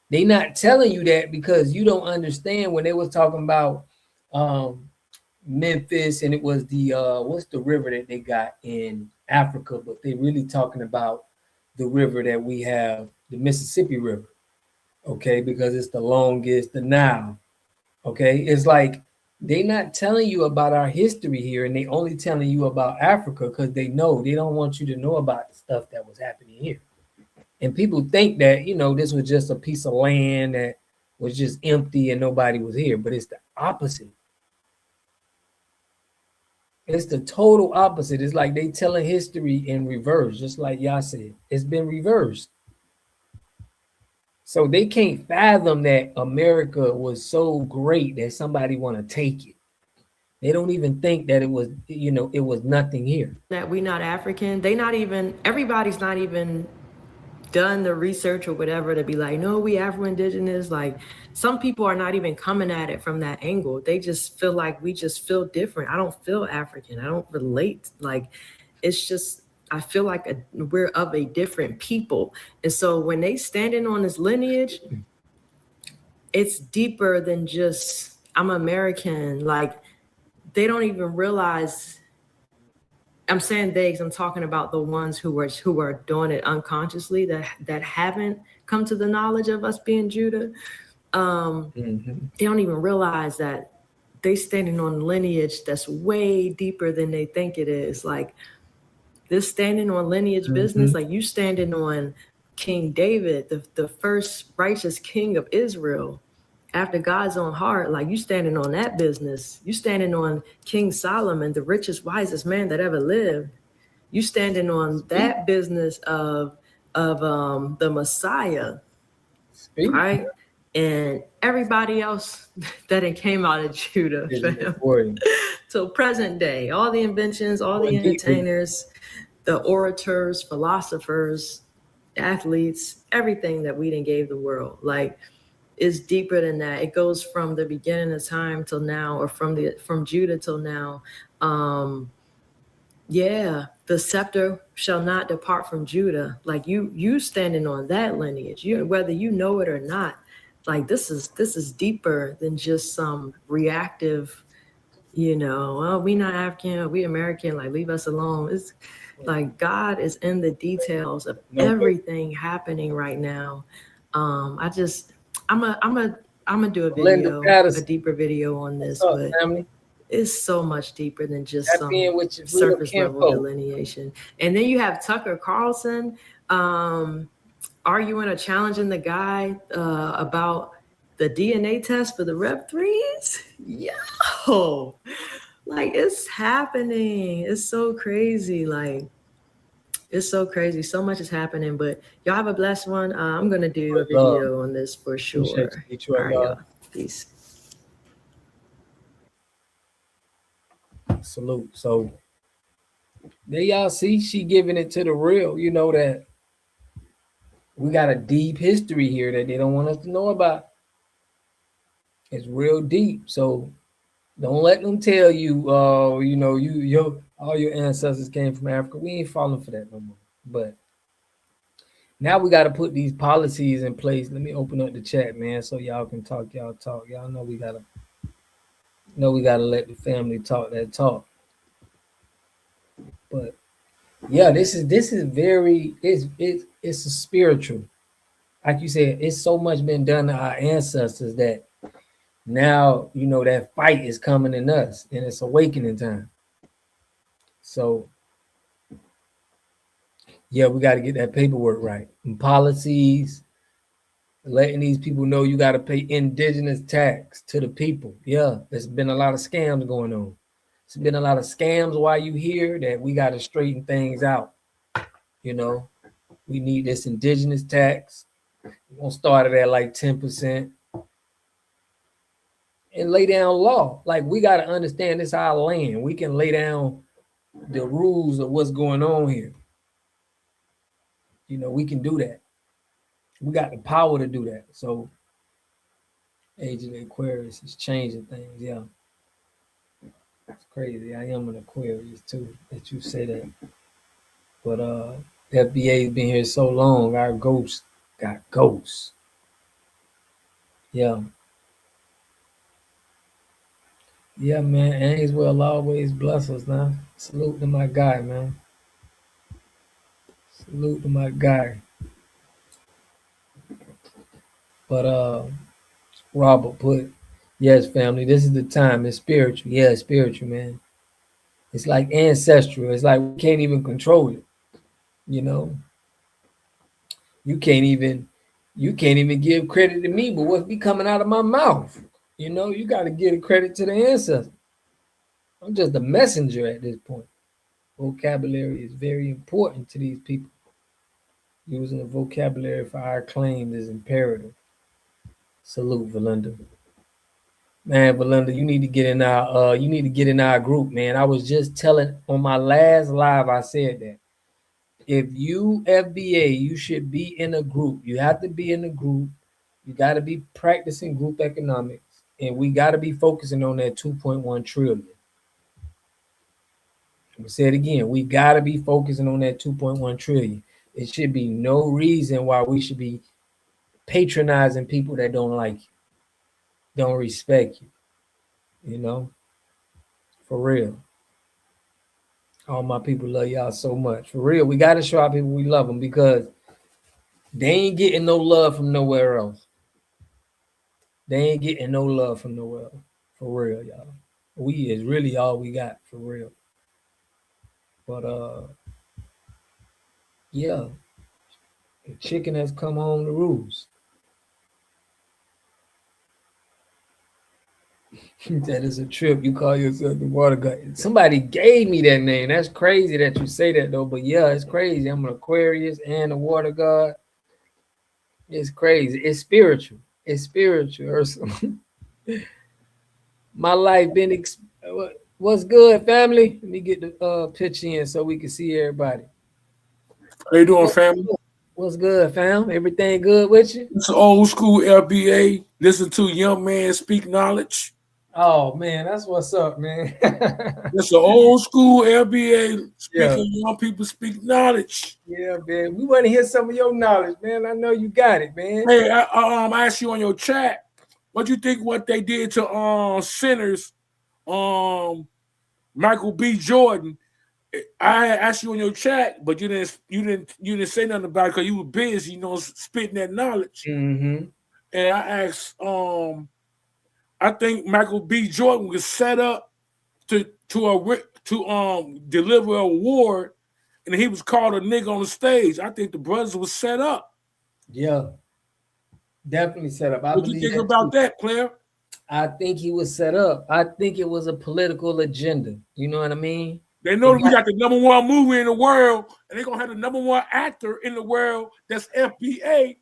They not telling you that because you don't understand when they was talking about Memphis, and it was the what's the river that they got in Africa, but they really talking about the river that we have, the Mississippi River, okay, because it's the longest, the Nile, okay. It's like they not telling you about our history here, and they only telling you about Africa because they don't want you to know about the stuff that was happening here. And people think that, this was just a piece of land that was just empty and nobody was here, but it's the opposite. It's the total opposite. It's like they telling history in reverse, just like y'all said. It's been reversed. So they can't fathom that America was so great that somebody want to take it. They don't even think that it was, it was nothing here. That we not African. Everybody's not even done the research or whatever to be like, no, we Afro-Indigenous. Like, some people are not even coming at it from that angle. They just feel like we just feel different. I don't feel African. I don't relate. Like, it's just, I feel like we're of a different people. And so when they standing on this lineage, it's deeper than just I'm American. Like they don't even realize. I'm saying they, because I'm talking about the ones who are doing it unconsciously, that haven't come to the knowledge of us being Judah. They don't even realize that they standing on lineage that's way deeper than they think it is. Like this standing on lineage business, like you standing on King David, the first righteous king of Israel, after God's own heart. Like you standing on that business. You standing on King Solomon, the richest, wisest man that ever lived. You standing on that business of the Messiah, right? And everybody else that it came out of Judah, till present day, all the inventions, all the entertainers, the orators, philosophers, athletes, everything that we done gave the world, like is deeper than that. It goes from the beginning of time till now, or from Judah till now. Yeah, the scepter shall not depart from Judah. Like you standing on that lineage, whether you know it or not. Like this is deeper than just some reactive, well, we not African, we American, like leave us alone. It's like God is in the details of everything happening right now. I'm gonna do a video, a deeper video on this, but it's so much deeper than just some surface level delineation. And then you have Tucker Carlson arguing or challenging the guy about the DNA test for the Rep3s. Yo, like it's happening. It's so crazy. Like it's so crazy. So much is happening, but y'all have a blessed one. I'm going to do a video on this for sure. All right, y'all. Peace. Salute. So there y'all see, she giving it to the real, that we got a deep history here that they don't want us to know about. It's real deep. So don't let them tell you, all your ancestors came from Africa. We ain't falling for that no more. But now we got to put these policies in place. Let me open up the chat, man, so y'all can talk. Y'all know we gotta let the family talk that talk. But yeah, this is very it's a spiritual. Like you said, it's so much been done to our ancestors that now that fight is coming in us, and it's awakening time. So yeah, we got to get that paperwork right and policies, letting these people know you got to pay indigenous tax to the people. Yeah, there's been a lot of scams going on. There's been a lot of scams while you here that we got to straighten things out. We need this indigenous tax. We're going to start it at like 10%. And lay down law. Like we got to understand this our land. We can lay down the rules of what's going on here. We can do that. We got the power to do that. So Age of the Aquarius is changing things. Yeah. It's crazy. I am an Aquarius too, that you say that. But FBA has been here so long. Our ghosts got ghosts. Yeah. Yeah, man. Angels will always bless us now. Salute to my guy, man. Salute to my guy. But Robert put, yes, family, this is the time. It's spiritual. Yeah, it's spiritual, man. It's like ancestral. It's like we can't even control it. You can't even give credit to me, but what's be coming out of my mouth? You got to give credit to the ancestors. I'm just a messenger at this point. Vocabulary is very important to these people. Using the vocabulary for our claims is imperative. Salute, Valinda. Man, Valinda, you need to get in our group, man. I was just telling on my last live, I said that. If you FBA, you should be in a group. You have to be in a group. You got to be practicing group economics, and we got to be focusing on that 2.1 trillion. We said again, we gotta be focusing on that 2.1 trillion. It should be no reason why we should be patronizing people that don't like you, don't respect you. You know, for real. All my people love y'all so much. For real, we gotta show our people we love them because they ain't getting no love from nowhere else. They ain't getting no love from nowhere else. For real, y'all. We is really all we got, for real. But yeah, the chicken has come home to roost. That is a trip. You call yourself the water god. Somebody gave me that name. That's crazy that you say that though. But yeah, it's crazy. I'm an Aquarius and a water god. It's crazy. It's spiritual. It's spiritual. Ursula. My life been. What's good, family? Let me get the pitch in so we can see everybody. How you doing, family? What's good, fam? Everything good with you? It's old school FBA. Listen to young man speak knowledge. Oh man, that's what's up, man. It's an old school FBA speaking young people speak knowledge. Yeah, man. We want to hear some of your knowledge, man. I know you got it, man. Hey, I asked you on your chat, what you think what they did to sinners, Michael B. Jordan? I asked you on your chat, but you didn't say nothing about it because you were busy, spitting that knowledge. Mm-hmm. And I asked, I think Michael B. Jordan was set up to deliver an award, and he was called a nigga on the stage. I think the brothers was set up. Yeah, definitely set up. What do you think about that, player? I think he was set up. I think it was a political agenda. You know what I mean? They know we got the #1 movie in the world, and they're gonna have the #1 actor in the world that's FBA,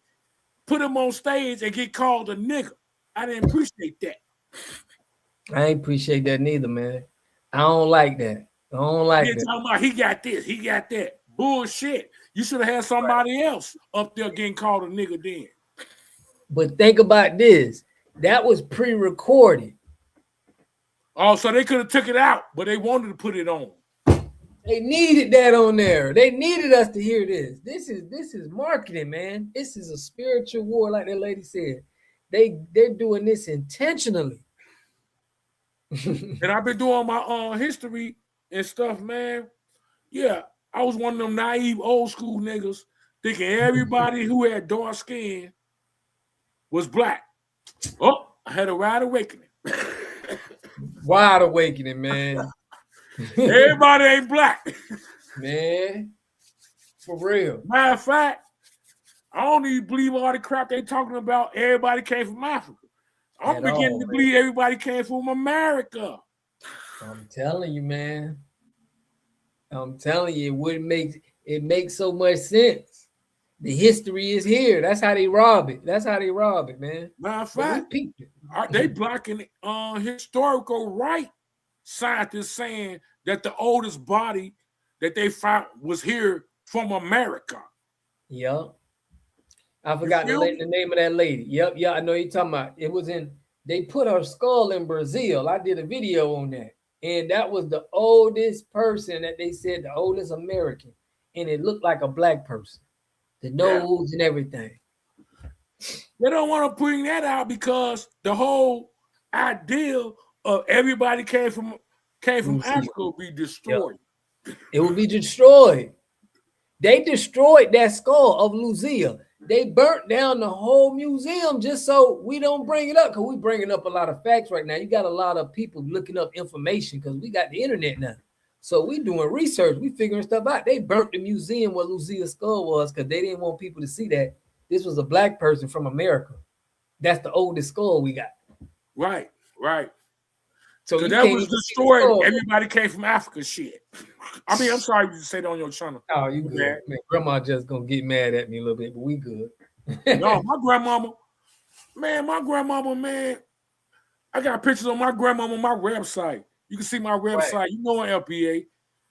put him on stage and get called a nigga. I didn't appreciate that. I ain't appreciate that neither, man. I don't like that. I don't like that. Talking about he got this, he got that. Bullshit. You should have had somebody else up there getting called a nigga then. But think about this. That was pre-recorded. Oh, so they could have took it out, but they wanted to put it on. They needed that on there. They needed us to hear this. This is marketing, man. This is a spiritual war, like that lady said. They're doing this intentionally. And I've been doing my history and stuff, man. Yeah, I was one of them naive old school niggas thinking everybody who had dark skin was black. Oh, I had a wide awakening. Wide awakening, man. Everybody ain't black. Man, for real. Matter of fact, I don't even believe all the crap they talking about. Everybody came from Africa. I'm beginning to believe everybody came from America. I'm telling you, man. I'm telling you, it makes so much sense. The history is here. That's how they rob it. That's how they rob it, man. Matter of fact, they blocking historical right scientists saying that the oldest body that they found was here from America. Yep. I forgot the name of that lady. Yep, yeah, I know you're talking about. They put her skull in Brazil. I did a video on that. And that was the oldest person that they said, the oldest American. And it looked like a black person. The nose and everything. They don't want to bring that out because the whole idea of everybody came from Africa will be destroyed. Yep. It will be destroyed. They destroyed that skull of Lucia. They burnt down the whole museum just so we don't bring it up, because we're bringing up a lot of facts right now. You got a lot of people looking up information because we got the internet now. So we doing research. We figuring stuff out. They burnt the museum where Lucia's skull was because they didn't want people to see that this was a black person from America. That's the oldest skull we got. Right. So that was destroyed. Everybody came from Africa shit. I mean, I'm sorry you say that on your channel. Oh, you good. Man, grandma just gonna get mad at me a little bit, but we good. No, my grandmama, man. I got pictures of my grandmama on my website. You can see my website. Right. You know on LPA.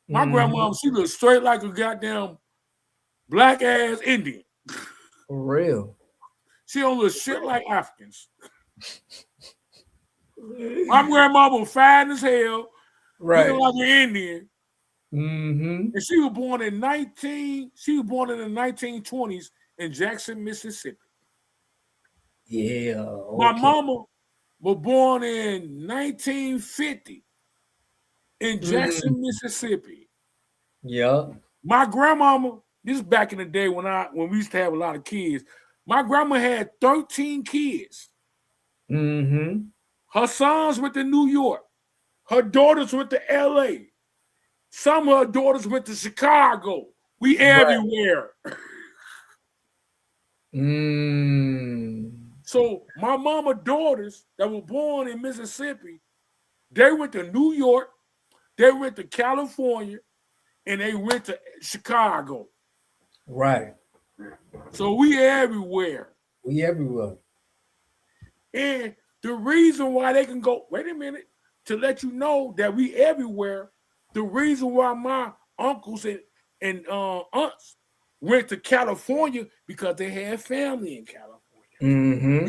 My grandmama, she looks straight like a goddamn black ass Indian. For real. She don't look shit like Africans. My grandma was fine as hell, right? Looking like an Indian, Mm-hmm. And she was born in the 1920s in Jackson, Mississippi. Yeah. My Okay. mama was born in 1950 in Jackson, Mississippi. Yeah. My grandmama, this is back in the day when we used to have a lot of kids. My grandma had 13 kids. Mm-hmm. Her sons went to New York. Her daughters went to LA. Some of her daughters went to Chicago. We everywhere. So my mama daughters that were born in Mississippi, they went to New York, they went to California, and they went to Chicago. Right. So we everywhere. We everywhere. And the reason why they can go, wait a minute, to let you know that we everywhere, the reason why my uncles and aunts went to California because they had family in California. Mm-hmm.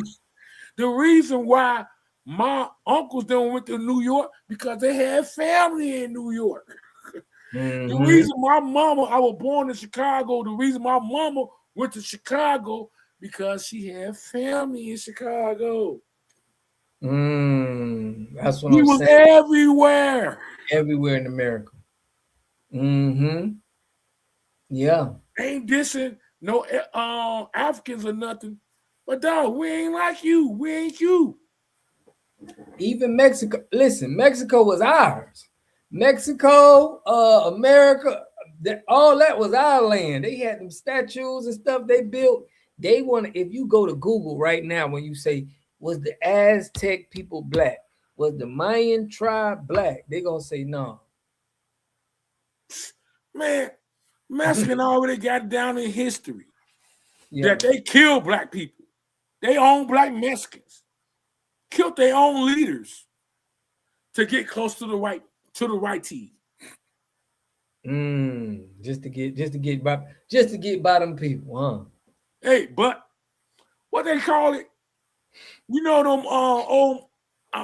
The reason why my uncles then went to New York because they had family in New York. The reason my mama, I was born in Chicago, the reason my mama went to Chicago because she had family in Chicago. That's what We I'm was saying. everywhere. Everywhere in America. Mm-hmm. Yeah. Ain't dissing no Africans or nothing. But dog, we ain't like you. We ain't you. Even Mexico. Listen, Mexico was ours. Mexico, America, all that was our land. They had them statues and stuff they built. They want to, if you go to Google right now, when you say, was the Aztec people black? Was the Mayan tribe black? They're going to say no. Man, Mexican already got down in history that they killed black people. They own black Mexicans. Killed their own leaders to get close to the right team. Just to get by them people, huh? Hey, but what they call it? You know them old.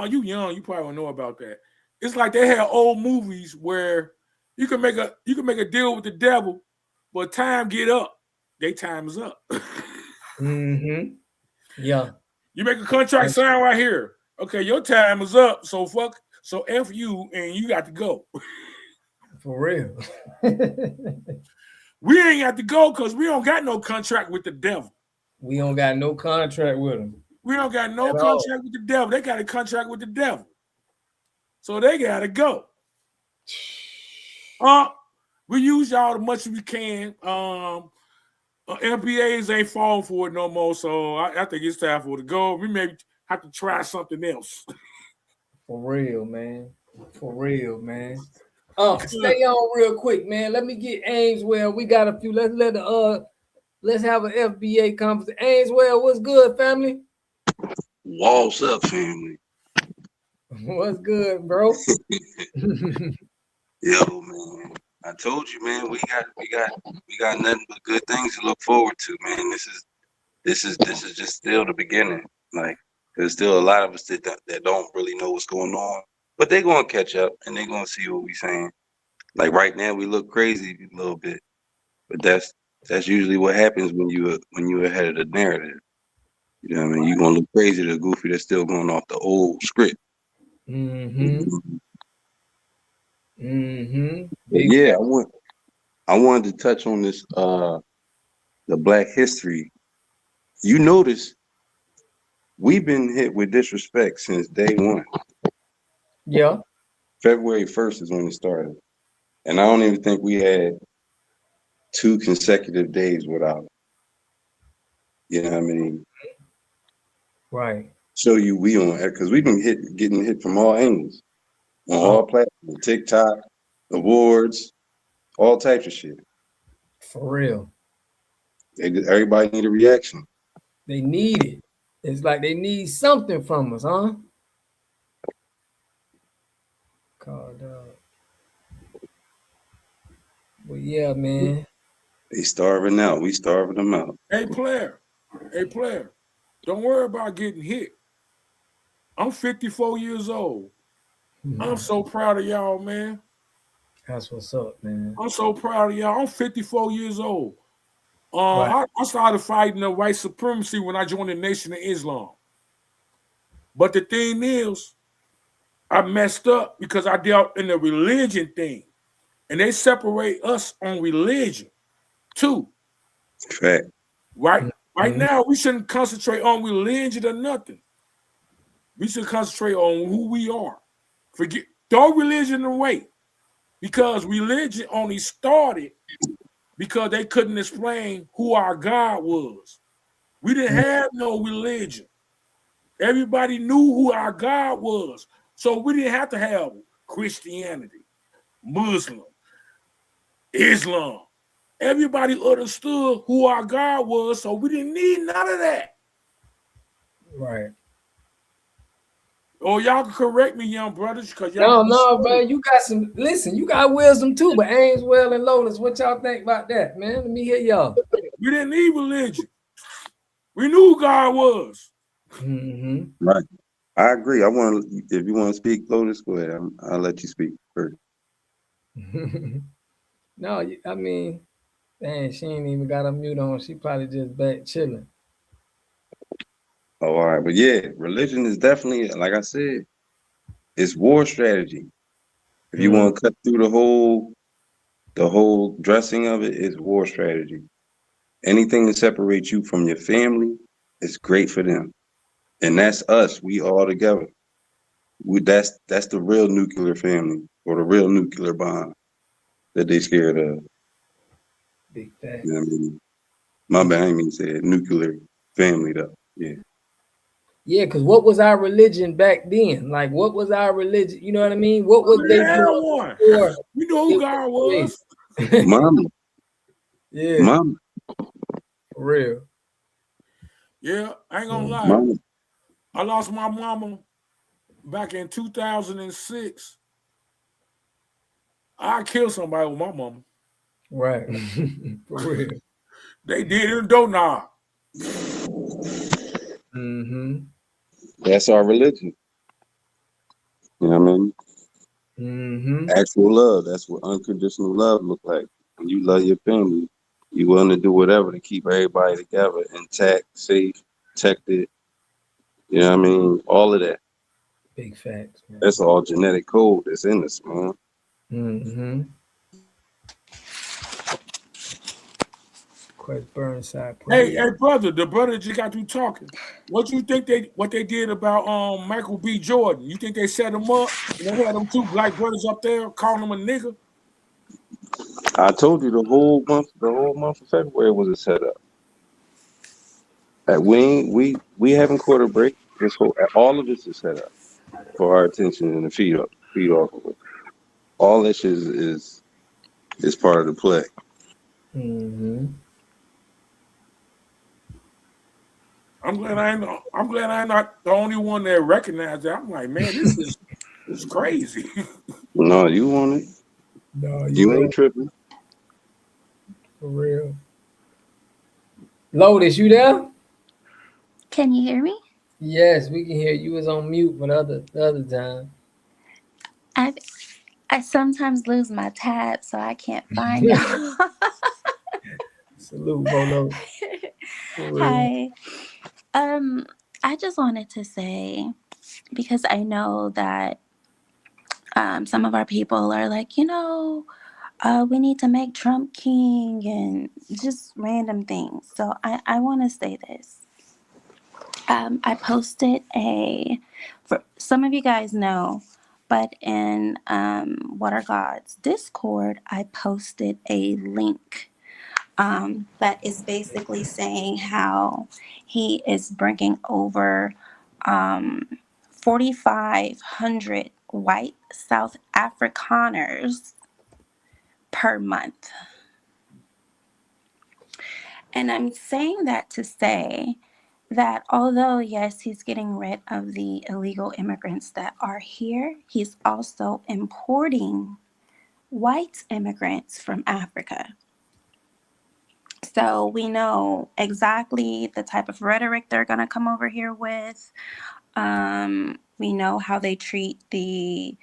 You young, you probably don't know about that. It's like they had old movies where you can make a deal with the devil, but time get up, they time is up. Yeah. You make a contract sign right here. Okay, your time is up. So F you, and you got to go. For real. We ain't got to go because we don't got no contract with the devil. We don't got no contract with them. We don't got no contract with the devil. They got a contract with the devil. So they got to go. We use y'all as much as we can. FBAs ain't falling for it no more. So I think it's time for it to go. We may have to try something else. For real, man. For real, man. Stay on real quick, man. Let me get Ainswell. We got a few. Let's have an FBA conference. Ainswell, what's good, family? What's up, family? What's good, bro? Yo, man. I told you, man, we got nothing but good things to look forward to, man. This is just still the beginning. Like, there's still a lot of us that don't really know what's going on. But they're gonna catch up and they're gonna see what we're saying. Like right now we look crazy a little bit. But that's usually what happens when you're ahead of the narrative. You know what I mean? You're gonna look crazy to Goofy that's still going off the old script. Yeah, I wanted to touch on this the Black history. You notice we've been hit with disrespect since day one. Yeah. February 1st is when it started. And I don't even think we had 2 consecutive days without it. You know what I mean? Right. Show you we on it because we've been getting hit from all angles. On all platforms, TikTok, awards, all types of shit. For real. Everybody need a reaction. They need it. It's like they need something from us, huh? Called up. Well, yeah, man. They starving out. We starving them out. Hey, player. Don't worry about getting hit. I'm 54 years old. I'm so proud of y'all, man. That's what's up, man. I'm so proud of y'all. I'm 54 years old. Right. I started fighting the white supremacy when I joined the Nation of Islam. But the thing is, I messed up because I dealt in the religion thing. And they separate us on religion too. Fact. Right now, we shouldn't concentrate on religion or nothing. We should concentrate on who we are. Throw religion away. Because religion only started because they couldn't explain who our God was. We didn't have no religion. Everybody knew who our God was. So we didn't have to have Christianity, Muslim, Islam. Everybody understood who our God was, so we didn't need none of that. Right. Oh, y'all can correct me, young brothers, because y'all. No, bro. You got some. Listen, you got wisdom too. But Ainswell and Lotus, what y'all think about that, man? Let me hear y'all. We didn't need religion. We knew who God was. Right. I agree. If you want to speak, Lotus, go ahead. I'll let you speak first. No, I mean, dang, she ain't even got a mute on. She probably just back chilling. Oh, all right. But yeah, religion is definitely, like I said, it's war strategy. If you want to cut through the whole dressing of it, it's war strategy. Anything that separates you from your family is great for them. And that's us. We all together. That's the real nuclear family or the real nuclear bomb that they scared of. Big fact. You know what I mean? My bad, I didn't mean to say it. Nuclear family though. Yeah. Yeah, because what was our religion back then? Like, what was our religion? You know what I mean? What was they doing before? You know who God was. Mama. Yeah. Mama. For real. Yeah, I ain't gonna lie. Mama. I lost my mama back in 2006. I killed somebody with my mama. Right. For real. They did it in Donut. That's our religion. You know what I mean? Actual love. That's what unconditional love look like. When you love your family, you willing to do whatever to keep everybody together, intact, safe, protected. You know what I mean? All of that. Big facts, man. That's all genetic code that's in us, man. Quite Burnside. Hey, brother, the brother just got through talking. What you think what they did about Michael B. Jordan? You think they set him up and they had them two black brothers up there calling him a nigga? I told you the whole month of February was a setup. We haven't caught a break. All of this is set up for our attention and to feed off of it. All this is part of the play. I'm glad I'm not the only one that recognized that. I'm like, man, this is crazy. No, you want it. No, you ain't tripping. For real. Lotus, you there? Can you hear me? Yes, we can hear you. Was on mute for the other time. I sometimes lose my tab, so I can't find y'all. Salute, Bolo. Hi. I just wanted to say, because I know that some of our people are like, we need to make Trump king and just random things. So I want to say this. I posted for some of you guys know, but in What Are Gods Discord, I posted a link that is basically saying how he is bringing over 4,500 white South Afrikaners per month. And I'm saying that to say that although, yes, he's getting rid of the illegal immigrants that are here, he's also importing white immigrants from Africa. So we know exactly the type of rhetoric they're going to come over here with. We know how they treat the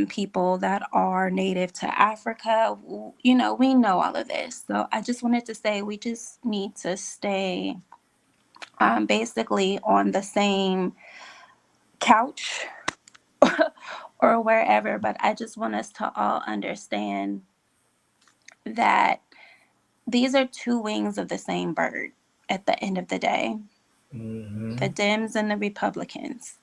people that are native to Africa. You know, we know all of this. So I just wanted to say we just need to stay basically on the same couch or wherever. But I just want us to all understand that these are two wings of the same bird at the end of the day. The Dems and the Republicans.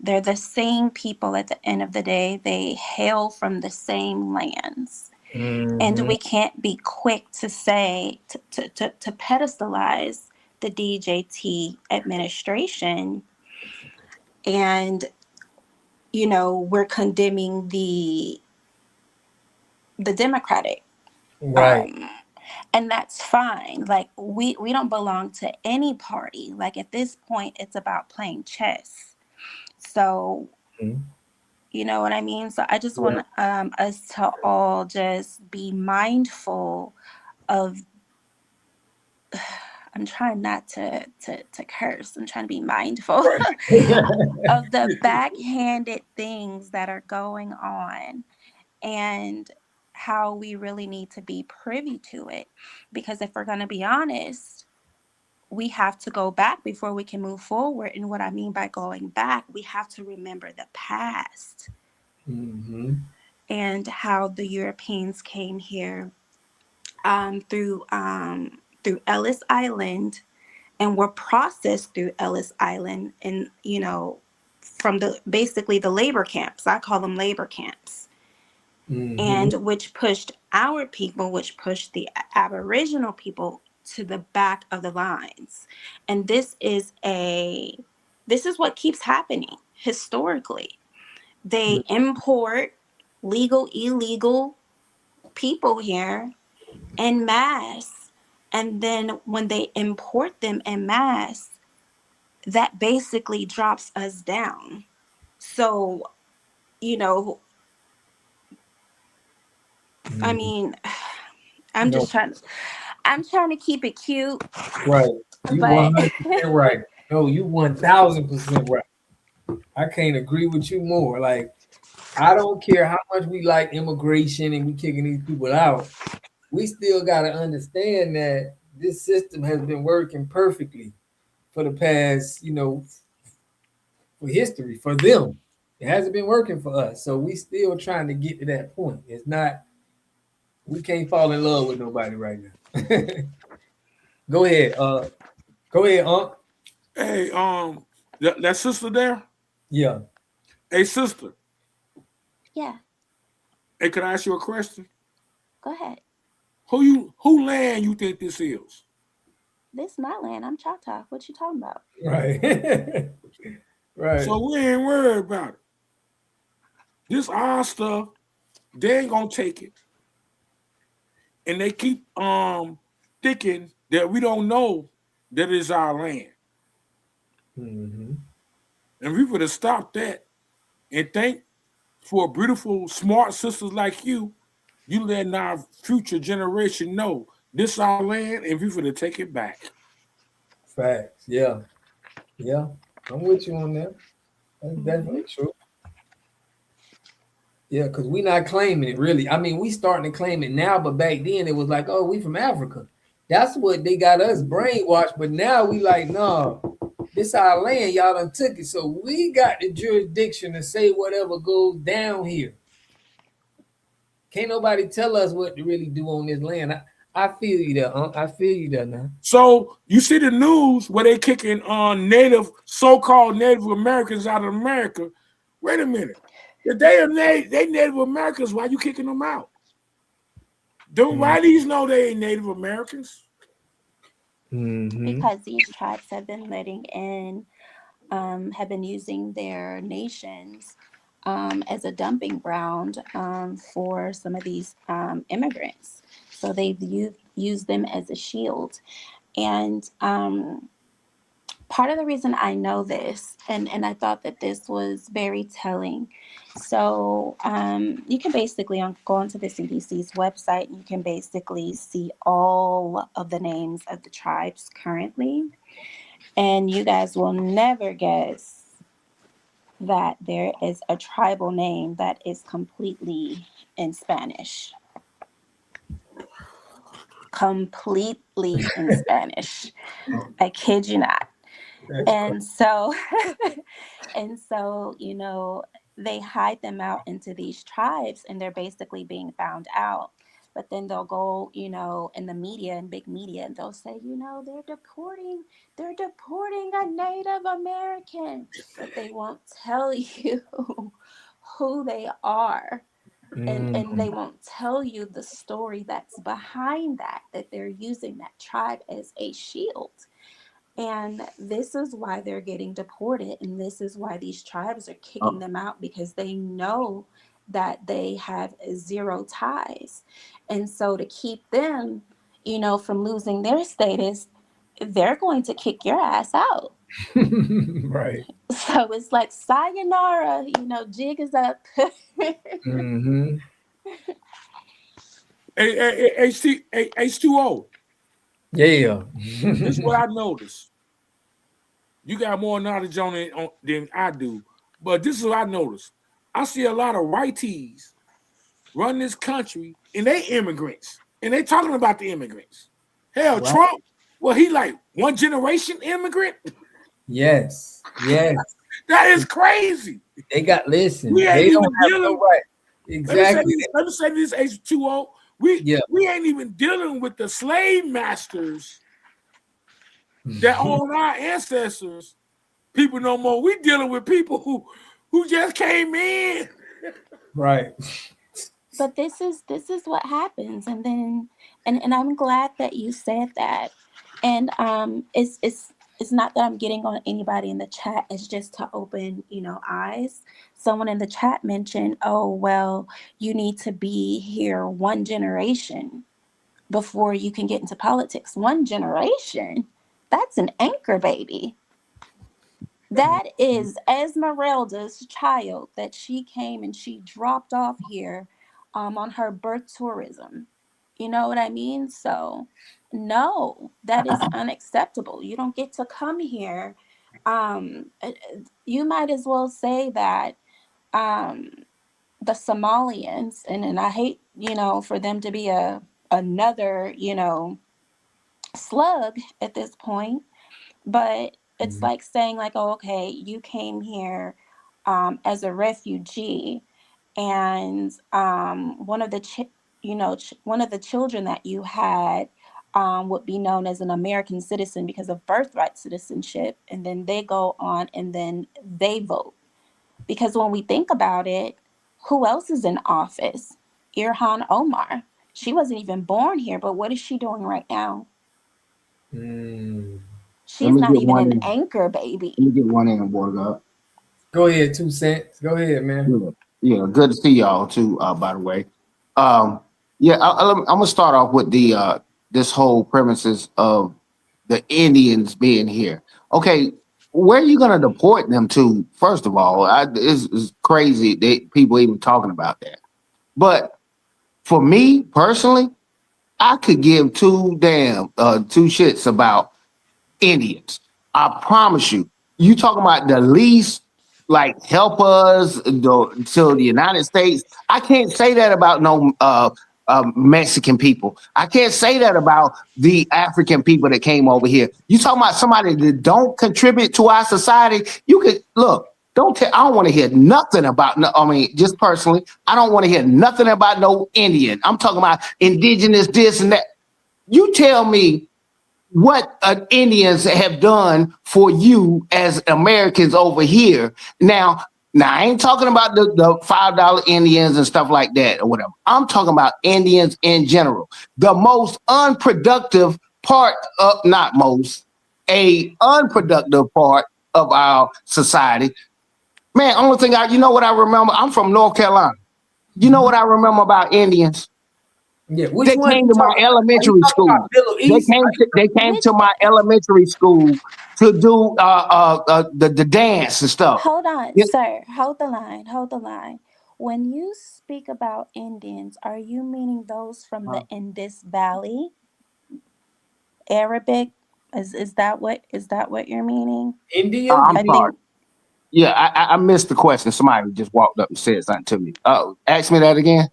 They're the same people at the end of the day. They hail from the same lands. And we can't be quick to say, to pedestalize the DJT administration. And, you know, we're condemning the Democratic. Right. And that's fine. Like, we don't belong to any party. Like, at this point, it's about playing chess. So, you know what I mean? So I just want us to all just be mindful of, I'm trying not to curse. I'm trying to be mindful of the backhanded things that are going on and how we really need to be privy to it. Because if we're going to be honest, we have to go back before we can move forward. And what I mean by going back, we have to remember the past. And how the Europeans came here through Ellis Island and were processed through Ellis Island, and you know, from basically the labor camps. I call them labor camps. And which pushed our people, which pushed the Aboriginal people to the back of the lines. And this is what keeps happening historically. They import legal, illegal people here en masse. And then when they import them en masse, that basically drops us down. So, you know, I mean, I'm trying to keep it cute. Right. You But 100% right. No, you 1000% right. I can't agree with you more. Like, I don't care how much we like immigration and we kicking these people out. We still got to understand that this system has been working perfectly for the past, you know, for history, for them. It hasn't been working for us. So we still trying to get to that point. It's not, we can't fall in love with nobody right now. Go ahead. Go ahead, Unc. Hey, that sister there? Yeah. Hey, sister. Yeah. Hey, can I ask you a question? Go ahead. Who land you think this is? This is my land. I'm Choctaw. What you talking about? Right. Right. So we ain't worried about it. This our stuff. They ain't gonna take it. And they keep thinking that we don't know that it's our land. And we would have stopped that and think for beautiful, smart sisters like you, you letting our future generation know this our land and we would have take it back. Facts. Yeah. Yeah. I'm with you on that. That's definitely true. Yeah, because we not claiming it really. I mean, we starting to claim it now, but back then it was like, oh, we from Africa. That's what they got us brainwashed. But now we like, no, this our land. Y'all done took it. So we got the jurisdiction to say whatever goes down here. Can't nobody tell us what to really do on this land. I feel you there, I feel you there now. So you see the news where they kicking on so-called Native Americans out of America. Wait a minute. If they Native Americans, why you kicking them out? Don't whiteys know they ain't Native Americans? Because these tribes have been letting in, have been using their nations as a dumping ground for some of these immigrants. So they've used them as a shield. And part of the reason I know this, and I thought that this was very telling. So you can basically go onto the CDC's website, and you can basically see all of the names of the tribes currently. And you guys will never guess that there is a tribal name that is completely in Spanish. Completely in Spanish. I kid you not. And so, and so, you know, they hide them out into these tribes and they're basically being found out. But then they'll go, you know, in the media and big media and they'll say, you know, they're deporting a Native American, but they won't tell you who they are. And they won't tell you the story that's behind that they're using that tribe as a shield. And this is why they're getting deported. And this is why these tribes are kicking them out, because they know that they have zero ties. And so to keep them, you know, from losing their status, they're going to kick your ass out. Right. So it's like, sayonara, you know, jig is up. Mm-hmm. H2O. Yeah. This is what I noticed. You got more knowledge on it than I do. But this is what I noticed. I see a lot of righties run this country, and they immigrants. And they talking about the immigrants. Hell, right. Trump, well, he like one generation immigrant. Yes. Yes. That is crazy. They got, listen, We ain't they even don't have dealing, no right. Exactly. Let me say this, H2O. We ain't even dealing with the slave masters that own our ancestors. People no more. We dealing with people who just came in. Right. But this is what happens, and then and I'm glad that you said that. And it's not that I'm getting on anybody in the chat. It's just to open, you know, eyes. Someone in the chat mentioned, oh, well, you need to be here one generation before you can get into politics. One generation? That's an anchor baby. That is Esmeralda's child that she came and she dropped off here on her birth tourism. You know what I mean? So, no, that is unacceptable. You don't get to come here. You might as well say that the Somalians, and I hate, you know, for them to be another, you know, slug at this point, but it's like saying like, oh, okay, you came here as a refugee, and one of the one of the children that you had would be known as an American citizen because of birthright citizenship, and then they go on and then they vote. Because when we think about it, who else is in office? Ilhan Omar. She wasn't even born here, but what is she doing right now? She's not even an anchor baby. Let me get one in, water up. Go ahead, 2 cents. Go ahead, man. Yeah, good to see y'all too. By the way, I'm gonna start off with the this whole premises of the Indians being here. Okay, where are you gonna deport them to? First of all, it's crazy that people even talking about that. But for me personally, I could give two shits about Indians. I promise you. You talking about the least like help us to the United States. I can't say that about no Mexican people. I can't say that about the African people that came over here. You talking about somebody that don't contribute to our society? You could look. I don't want to hear nothing about. I mean, just personally, I don't want to hear nothing about no Indian. I'm talking about indigenous this and that. You tell me what Indians have done for you as Americans over here. Now I ain't talking about the $5 Indians and stuff like that or whatever. I'm talking about Indians in general. The most unproductive part of, unproductive part of our society. Man, only thing you know what I remember? I'm from North Carolina. You know what I remember about Indians? Yeah, they came to my elementary school. They came to my elementary school to do the dance and stuff. Hold on, sir. Hold the line. When you speak about Indians, are you meaning those from the Indus Valley? Arabic? Is that what you're meaning? India? I'm sorry. Yeah, I missed the question. Somebody just walked up and said something to me. Ask me that again.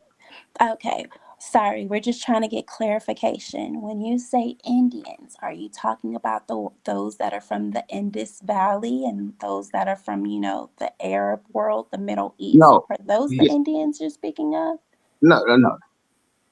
Okay. Sorry, we're just trying to get clarification. When you say Indians, are you talking about those that are from the Indus Valley and those that are from, the Arab world, the Middle East? No. Are those the Yeah. Indians you're speaking of? No.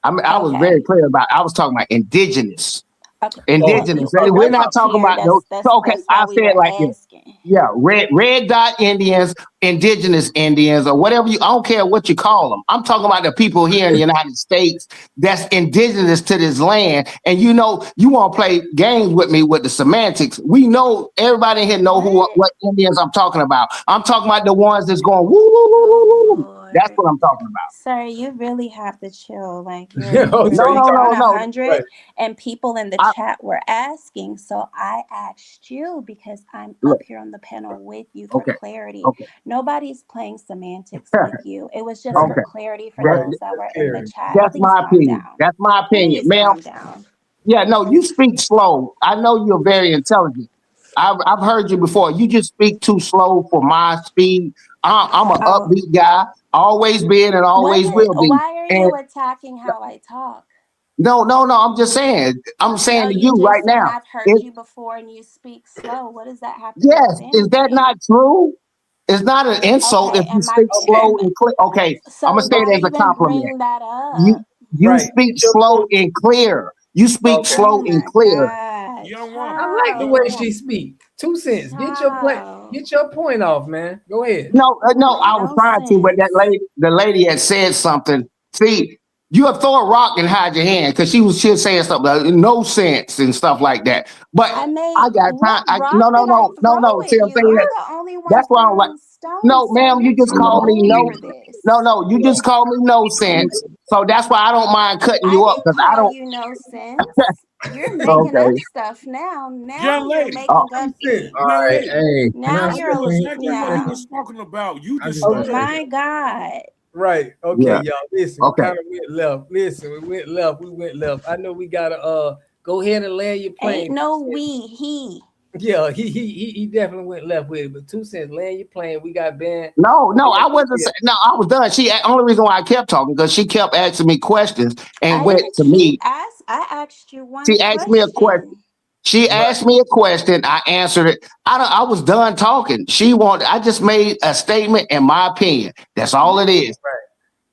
I was very Okay. clear about. I was talking about indigenous. Okay. Well, Indigenous. We're okay, not talking Pierre, about those. Okay, that's why I we say it were like this. asking. Yeah, red dot Indians, indigenous Indians, or whatever I don't care what you call them. I'm talking about the people here in the United States that's indigenous to this land. And you want to play games with me with the semantics. We know everybody here know what Indians I'm talking about. I'm talking about the ones that's going woo woo woo woo woo. That's what I'm talking about. Sir, you really have to chill. Like you're No. 100, Right. and people in the chat were asking. So I asked you because I'm up here on the panel with you for clarity. Okay. Nobody's playing semantics with you. It was just for clarity for those that were in the chat. That's Please my calm opinion. down. That's my opinion, Please ma'am. calm down. Yeah, no, you speak slow. I know you're very intelligent. I've heard you before. You just speak too slow for my speed. I'm an upbeat guy, always been and always will be. Why are And you attacking how I talk? no. I'm just saying. I'm saying to You you right just saying now. I've heard you before and you speak slow. What does that have to do Yes, with is that anything? not true? It's not an insult Okay, if you and speak slow and clear. Okay, I'm gonna so say why it as a even compliment. bring that up? You speak slow and clear. You speak slow and clear. Young I woman. like the way she speak. 2 cents. Get your point off, man. Go ahead. No, I was trying to, but the lady had said something. See, you throw a rock and hide your hand because she was saying something like, no sense and stuff like that. But I got time. No. See, I'm saying that. The only one That's why I'm like, throwing stones, no, sir. ma'am, you We're just too called me old no. for this. No, you just called me no sense. So that's why I don't mind cutting you I up didn't because I call don't. you no sense. You're making up Okay. stuff now. Now Young you're lady. making up. Young lady. Now I you're never said that lady yeah. was talking about you. Just Okay. started. My God. Right. Okay, Yeah. y'all. Listen, Okay. we kind of went left. Listen, we went left. I know we gotta go ahead and land your plane. Ain't no we, he. Yeah, he definitely went left with it. But 2 cents, land your plane. We got banned. No, I wasn't. No, I was done. Only reason why I kept talking because she kept asking me questions and I went didn't to keep me. I asked you one She asked me a question. She asked me a question. I answered it. I was done talking. I just made a statement in my opinion. That's all it is. Right.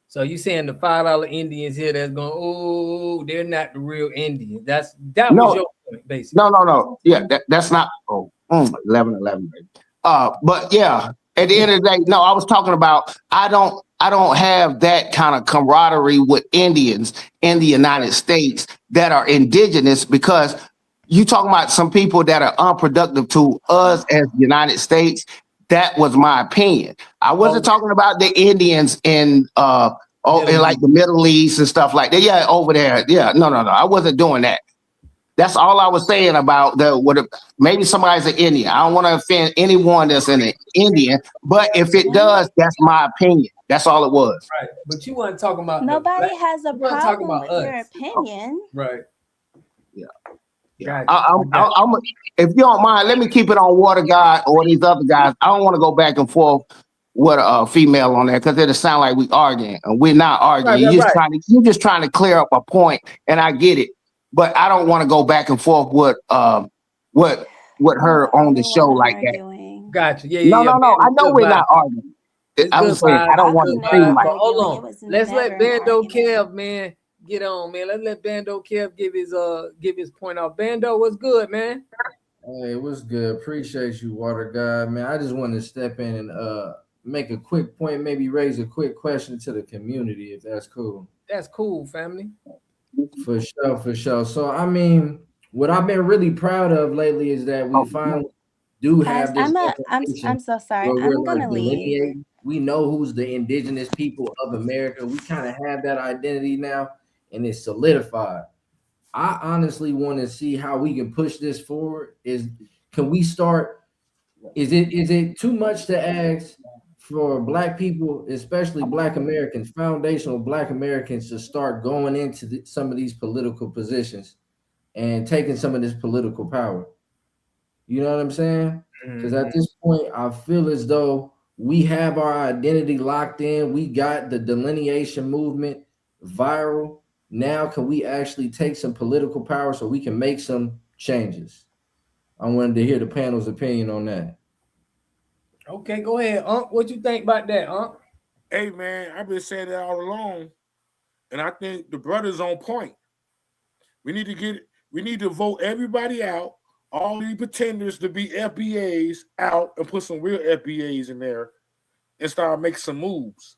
So you saying the $5 Indians here that's going, oh, they're not the real Indians. That was your point, basically. No. Yeah, that's not 11, baby. But yeah, at the end of the day, no, I was talking about I don't have that kind of camaraderie with Indians in the United States that are indigenous because you talking about some people that are unproductive to us as the United States. That was my opinion. I wasn't talking about the Indians in like the Middle East and stuff like that. Yeah, over there. Yeah, no. I wasn't doing that. That's all I was saying about maybe somebody's an Indian. I don't want to offend anyone that's an Indian, but if it does, that's my opinion. That's all it was. Right. But you weren't talking about nobody has a problem about with your us. opinion. Right. Yeah. Gotcha. If you don't mind, let me keep it on Water God or these other guys. I don't want to go back and forth with a female on there because it'll sound like we arguing, and we're not arguing. You're just trying to clear up a point, and I get it. But I don't want to go back and forth with her on the show like that. Gotcha. Yeah. No. I know we're not arguing. I'm saying I don't want to seem like. Hold on. Let's let Bando Kev, man, get on, man. Let's let Bando Kev give his point off. Bando, what's good, man? Hey, what's good? Appreciate you, Water God, man. I just wanted to step in and make a quick point, maybe raise a quick question to the community, if that's cool. That's cool, family. For sure. So, I mean, what I've been really proud of lately is that we finally do have this. I'm so sorry. I'm gonna leave. We know who's the indigenous people of America. We kind of have that identity now, and it's solidified. I honestly want to see how we can push this forward. Can we start? Is it too much to ask for Black people, especially Black Americans, foundational Black Americans, to start going into some of these political positions and taking some of this political power? You know what I'm saying? Because at this point, I feel as though we have our identity locked in. We got the delineation movement viral. Now, can we actually take some political power so we can make some changes? I wanted to hear the panel's opinion on that. Okay, go ahead, Unc. What you think about that, Unc? Hey, man, I've been saying that all along, and I think the brother's on point. We need to vote everybody out, all these pretenders to be FBAs out, and put some real FBAs in there, and start making some moves.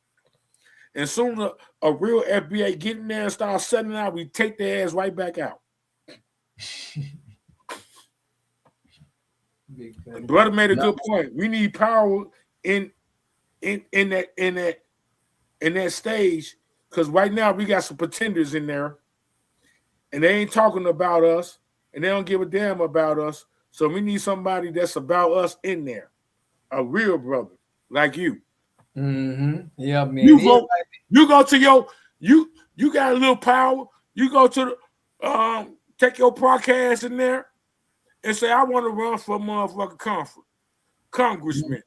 And soon as a real FBA get in there and start setting out, we take their ass right back out. Brother made a good point. We need power in that stage, because right now we got some pretenders in there, and they ain't talking about us, and they don't give a damn about us. So we need somebody that's about us in there, a real brother like you. Yeah, man. You vote. You go to you got a little power. You go to the take your podcast in there and say, I want to run for motherfucking congressman.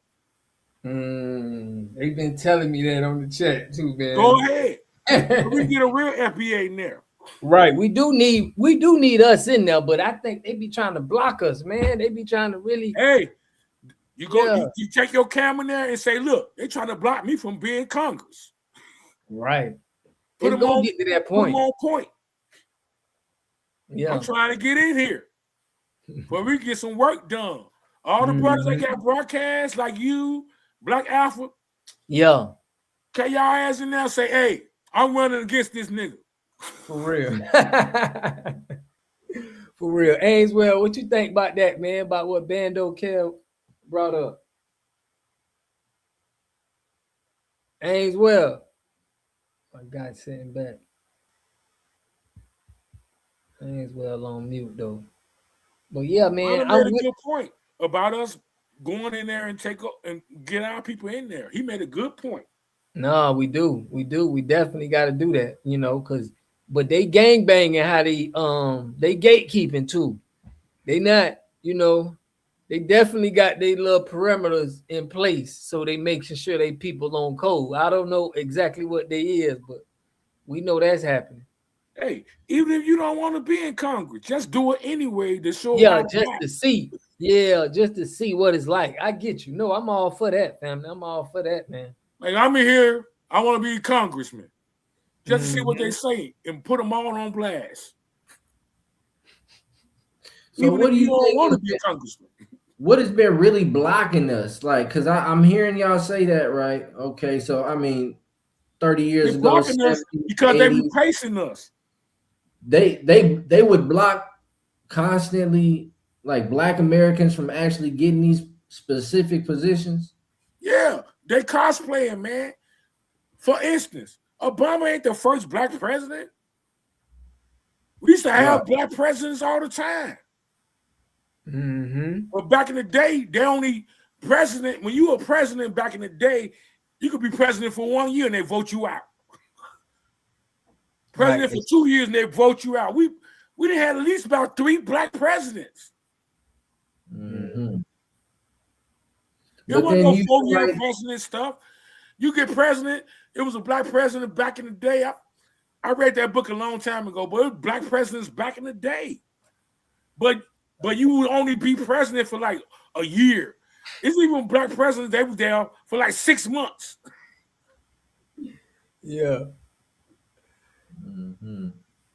They've been telling me that on the chat too, man. Go ahead. We get a real FBA in there. Right. We do need us in there, but I think they be trying to block us, man. They be trying to really. Hey, you go, you take your camera there and say, look, they trying to block me from being Congress. Right. Put them on, get to that point. Put them on point. Yeah. I'm trying to get in here. But we get some work done. All the brothers that got broadcasts like you, Black Alpha. Yeah. Take y'all ass in there and say, hey, I'm running against this nigga. For real. For real. Ainswell, what you think about that, man? About what Bando Kel brought up? Ainswell. My God, sitting back. Ainswell on mute though. But yeah, man. I made a good point about us going in there and and get our people in there. He made a good point. No, we do. We definitely got to do that, but they gang banging how they gatekeeping too. They not, they definitely got their little perimeters in place, so they making sure they people on code. I don't know exactly what they is, but we know that's happening. Hey, even if you don't want to be in Congress, just do it anyway to show. Yeah, just to see. Yeah, just to see what it's like. I get you. No, I'm all for that, family. I'm all for that, man. Like, I'm in here. I want to be a congressman. Just to see what they say and put them all on blast. So even what do you don't want to think? Be a congressman. What has been really blocking us? Like, because I'm hearing y'all say that, right? Okay, so I mean, 30 years They're ago, blocking us because 80s, they replacing us. They would block constantly, like, Black Americans from actually getting these specific positions. Yeah, they cosplaying, man. For instance, Obama ain't the first Black president. We used to have Black presidents all the time. But back in the day, they only president. When you were president back in the day, you could be president for 1 year and they vote you out. President for 2 years and they vote you out. We didn't have at least about 3 Black presidents. It wasn't no 4-year president stuff. You get president, it was a Black president back in the day. I read that book a long time ago, but it was Black presidents back in the day. But you would only be president for like a year. It's even Black presidents, they were there for like 6 months. Yeah.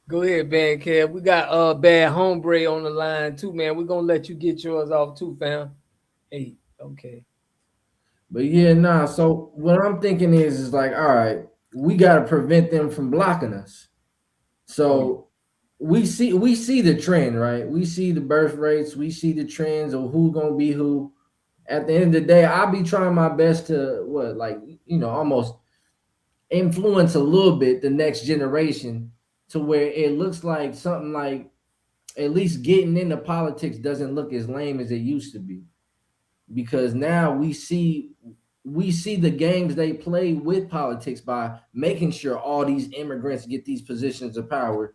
Go ahead, Band Kev. We got Bad Hombre on the line too, man. We're gonna let you get yours off too, fam. Hey, okay. But yeah, so what I'm thinking is like, all right, we got to prevent them from blocking us. So we see the trend, right? We see the birth rates, we see the trends of who's gonna be who. At the end of the day, I'll be trying my best to almost influence a little bit the next generation to where it looks like something like at least getting into politics doesn't look as lame as it used to be. Because now we see the games they play with politics by making sure all these immigrants get these positions of power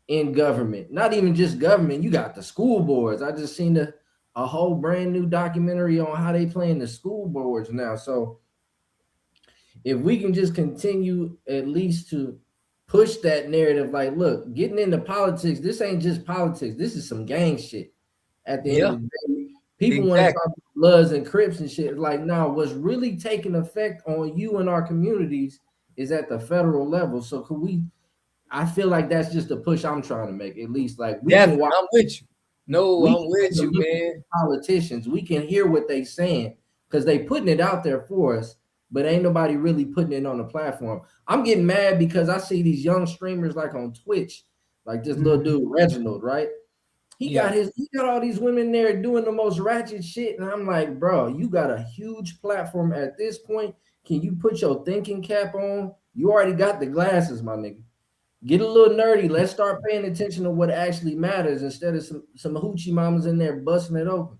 in government. Not even just government. You got the school boards. I just seen a whole brand new documentary on how they play in the school boards now. So if we can just continue at least to push that narrative, like, look, getting into politics, this ain't just politics. This is some gang shit. At the end of the day, people want to talk about Bloods and Crips and shit. Like, no, what's really taking effect on you and our communities is at the federal level. So could we? I feel like that's just a push I'm trying to make. At least, like, we can watch. I'm with you. No, I'm with you, look at man. Politicians, we can hear what they saying because they putting it out there for us, but ain't nobody really putting it on the platform. I'm getting mad because I see these young streamers like on Twitch, like this little dude Reginald, right? He got all these women there doing the most ratchet shit, and I'm like, bro, you got a huge platform at this point. Can you put your thinking cap on? You already got the glasses, my nigga. Get a little nerdy. Let's start paying attention to what actually matters instead of some hoochie mamas in there busting it open.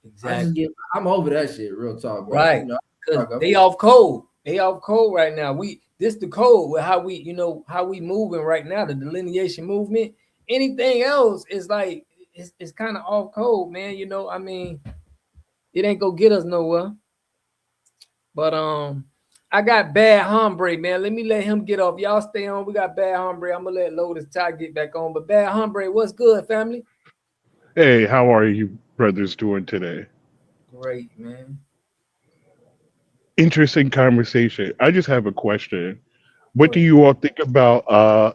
Exactly. I'm over that shit. Real talk, bro. Right? Because they off code. They off code right now. This the code with how we moving right now. The delineation movement. Anything else is like it's kind of off code, man. I mean, it ain't gonna get us nowhere. But I got Bad Hombre, man. Let him get off. Y'all stay on. We got Bad Hombre. I'm gonna let Lotus Ty get back on. But Bad Hombre, what's good, family? Hey, how are you brothers doing today? Great, man. Interesting conversation. I just have a question. What do you all think about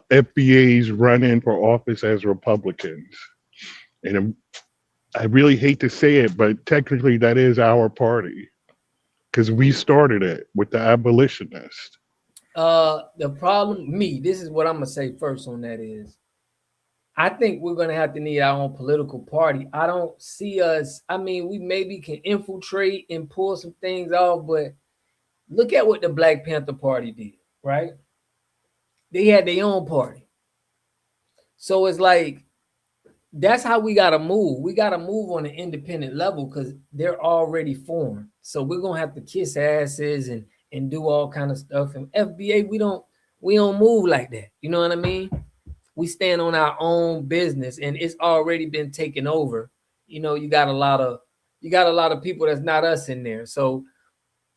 FBA's running for office as Republicans? And I really hate to say it, but technically that is our party because we started it with the abolitionists. The problem, this is what I'm gonna say first on that is, I think we're gonna have to need our own political party. I don't see us. I mean, we maybe can infiltrate and pull some things off, but look at what the Black Panther Party did, right? They had their own party. So it's like, that's how we gotta move. We gotta move on an independent level because they're already formed. So we're gonna have to kiss asses and do all kind of stuff. And FBA, we don't move like that. You know what I mean? We stand on our own business, and it's already been taken over. You got a lot of people that's not us in there. So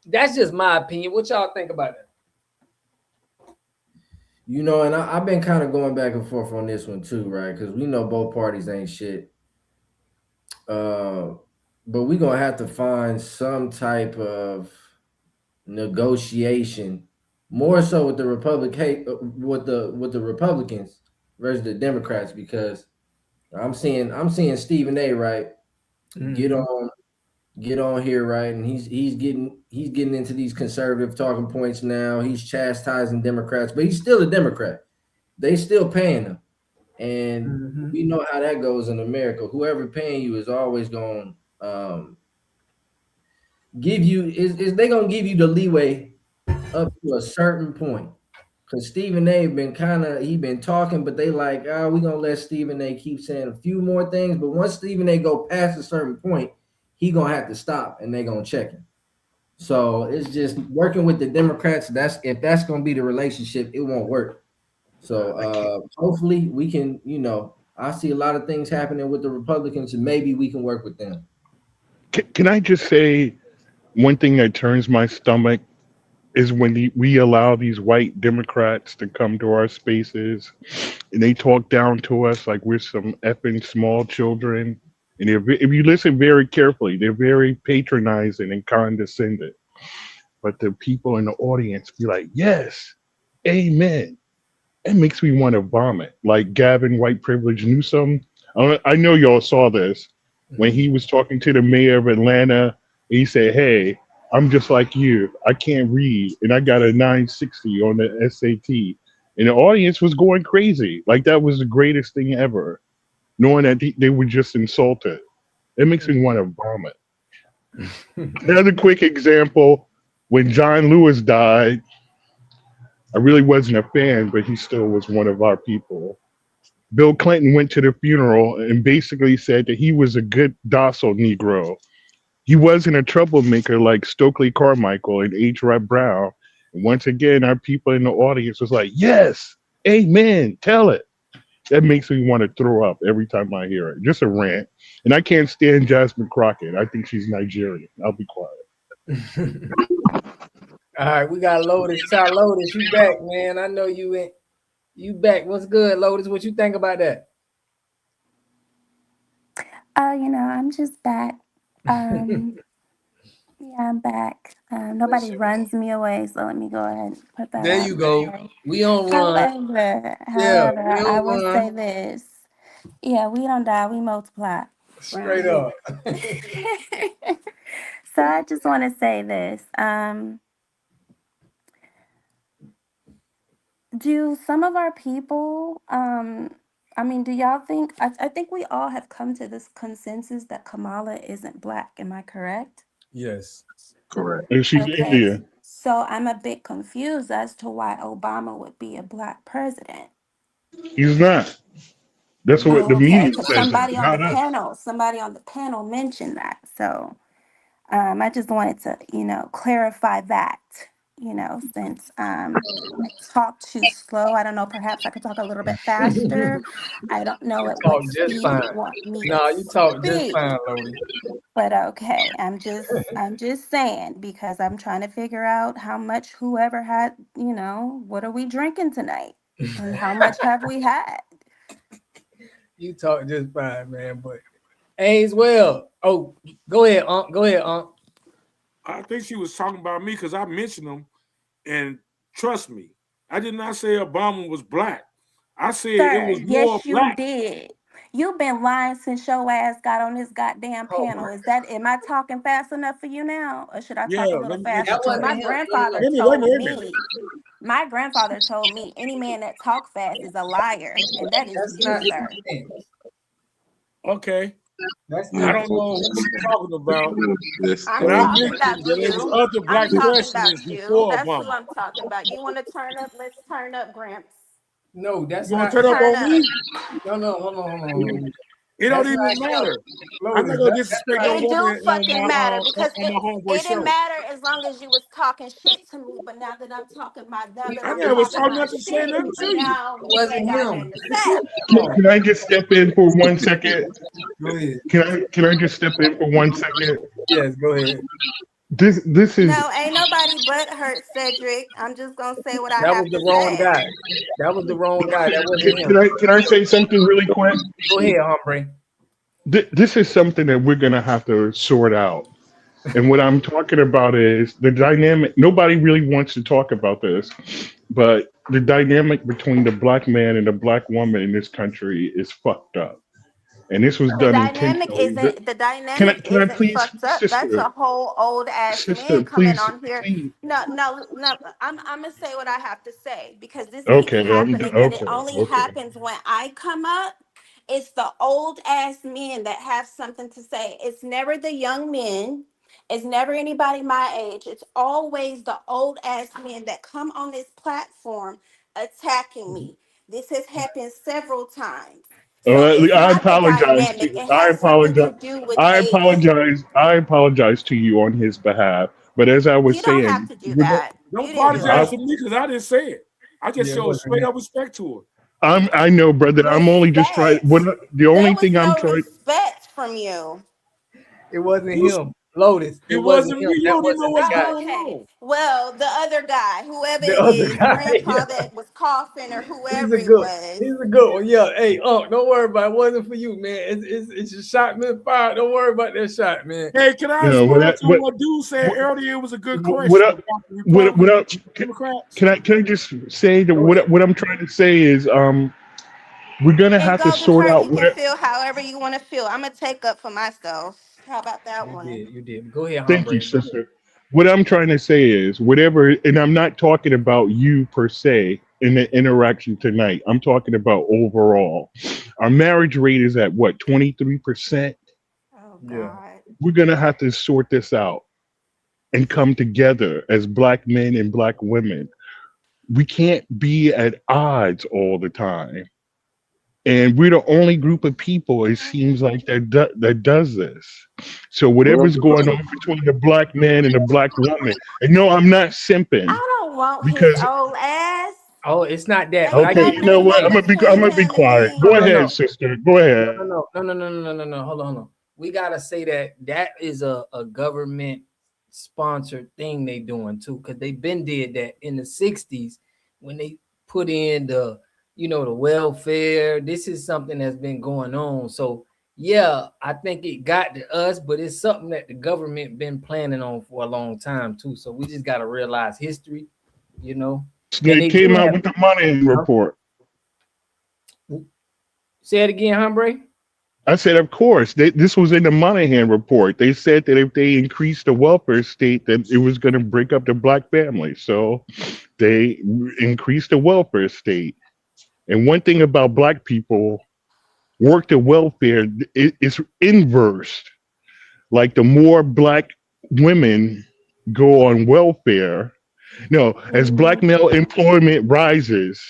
that's just my opinion. What y'all think about that? And I've been kind of going back and forth on this one too, right? Because we know both parties ain't shit. But we're gonna have to find some type of negotiation, more so with the with the Republicans versus the Democrats, because I'm seeing Stephen A. right get on here, right, and he's getting into these conservative talking points now. He's chastising Democrats, but he's still a Democrat. They still paying him, and we know how that goes in America. Whoever paying you is always going give you they gonna give you the leeway up to a certain point. Because Stephen A. been talking, but they like, we gonna let Stephen A. keep saying a few more things. But once Stephen A. go past a certain point, he gonna have to stop, and they gonna check him. So it's just working with the Democrats. If that's gonna be the relationship, it won't work. So hopefully we can. I see a lot of things happening with the Republicans, and maybe we can work with them. Can I just say one thing that turns my stomach is when we allow these white Democrats to come to our spaces and they talk down to us like we're some effing small children. And if you listen very carefully, they're very patronizing and condescending. But the people in the audience be like, yes, amen. It makes me want to vomit. Like Gavin White Privilege Newsom. I know y'all saw this when he was talking to the mayor of Atlanta. He said, hey, I'm just like you. I can't read, and I got a 960 on the SAT. And the audience was going crazy. Like that was the greatest thing ever, knowing that they were just insulted. It makes me want to vomit. Another quick example, when John Lewis died, I really wasn't a fan, but he still was one of our people. Bill Clinton went to the funeral and basically said that he was a good, docile Negro. He wasn't a troublemaker like Stokely Carmichael and H. Rap Brown. And once again, our people in the audience was like, yes, amen, tell it. That makes me want to throw up every time I hear it. Just a rant. And I can't stand Jasmine Crockett. I think she's Nigerian. I'll be quiet. All right, we got Lotus. Child Lotus, you back, man. I know you ain't. You back. What's good, Lotus? What you think about that? I'm just back. Yeah, I'm back. Nobody runs me away, so let me go ahead and put that There out you go. there. We on run. Yeah, However, we I on will run. say this. Yeah, we don't die, we multiply around Straight here. up. So I just want to say this. Do some of our people, do y'all think, I think we all have come to this consensus that Kamala isn't black. Am I correct? Yes. Correct. And she's Okay. Indian. So I'm a bit confused as to why Obama would be a black president. He's not. That's what the Oh, okay. media Because says that, not us. somebody on the panel mentioned that. So I just wanted to, clarify that, since I talk too slow. I don't know, perhaps I could talk a little bit faster. I don't know at what Talk just speed fine. you want me No, to you talk just speak. fine, Lotus. But okay, I'm just saying, because I'm trying to figure out how much whoever had, what are we drinking tonight? And how much have we had? You talk just fine, man. But A's well. Oh, go ahead, Unc. Go ahead, Unc. I think she was talking about me because I mentioned him, and trust me, I did not say Obama was black. I said it Sir, was more yes, you black. did. You've been lying since your ass got on this goddamn panel. Am I talking fast enough for you now? Or should I Yeah, talk a little let me faster? Because my grandfather wait a told minute. my grandfather told me any man that talk fast is a liar. And that is That's you, not sir. Okay. That's I don't know who she's talking about, I'm but I talking mentioned about that there was you. other black I'm talking presidents about you. before That's who Obama. I'm talking about. You want to turn up? Let's turn up, Gramps. No, that's You want not. to turn up Turn on up. me? No, hold on. It don't That's even not him. matter. I'm not Lotus, gonna that's disrespect not no It do woman fucking matter because on my homeboy it didn't show. matter as long as you was talking shit to me. But I never talking saw my nothing say shit, nothing to you. now it you ain't wasn't got him. nothing to say. Can I just step in for 1 second? Go ahead. Can I just step in for 1 second? Yes, go ahead. This is No, ain't nobody but hurt Cedric. I'm just gonna say what I That was have the to wrong say. guy. That was the wrong guy. That wasn't him. can I say something really quick? Go ahead, hombre. This is something that we're gonna have to sort out. And what I'm talking about is the dynamic. Nobody really wants to talk about this, but the dynamic between the black man and the black woman in this country is fucked up. And this was The done dynamic intentionally. isn't the Can I dynamic can I isn't please, fucked up. That's sister, a whole old ass sister, man coming please, on here. please. No. I'm gonna say what I have to say because this keeps Okay, happening and it okay, only okay. happens when I come up. It's the old ass men that have something to say. It's never the young men. It's never anybody my age. It's always the old ass men that come on this platform attacking me. This has happened several times. So it's I not the apologize to dynamic. you. It has something to do with age. I apologize to you on his behalf. But as I was You don't have saying, to do that. Don't You didn't do apologize that. to me because I didn't say it. I just Yeah, it showed wasn't straight him. up respect to her. I know, brother. I'm only just trying. Respect. The There only was thing I'm no trying. respect from you. It wasn't him. Lotus. It It wasn't wasn't him. me. You That don't even know wasn't the what's guy. going Okay. on. Well, the other guy, whoever The it other is, guy. grandpa Yeah. that was coughing or He's whoever a he good. was. He's a good one. Yeah. Hey, don't worry about it. It wasn't for you, man. It's a shot misfired. Don't worry about that shot, man. Hey, can I You know respond to what dude said earlier? It was a good what question up? about the What Republicans, up? Democrats. Can I just say that Go ahead. what I'm trying to say is we're gonna And have to Golden sort Heart, out you can what. feel however you want to feel. I'm gonna take up for myself. How about that You one? did. You did. Go ahead, Thank you, hombre. sister. What I'm trying to say is whatever, and I'm not talking about you per se in the interaction tonight. I'm talking about overall. Our marriage rate is at what, 23%? Oh Yeah. God. We're gonna have to sort this out and come together as black men and black women. We can't be at odds all the time. And we're the only group of people, it seems like, that does this. So Well, whatever's going on between the black man and the black woman, and no, I'm not simping I don't want his because old ass. Oh, it's not that. But I Okay, get you know what? I'm gonna be quiet. Go no, ahead, no, sister. Go ahead. no. Hold on. We gotta say that is a government sponsored thing they doing too, because they been did that in the 60s when they put in the welfare. This is something that's been going on. So yeah, I think it got to us, but it's something that the government been planning on for a long time too. So we just gotta realize history, you know. And They they do came out have. with the money Huh? report. Say it again, Humbre. I said, of course. This was in the Monahan report. They said that if they increased the welfare state, that it was going to break up the black family. So they increased the welfare state. And one thing about black people, work the welfare is inverse. Like the more black women go on welfare, no, as black male employment rises,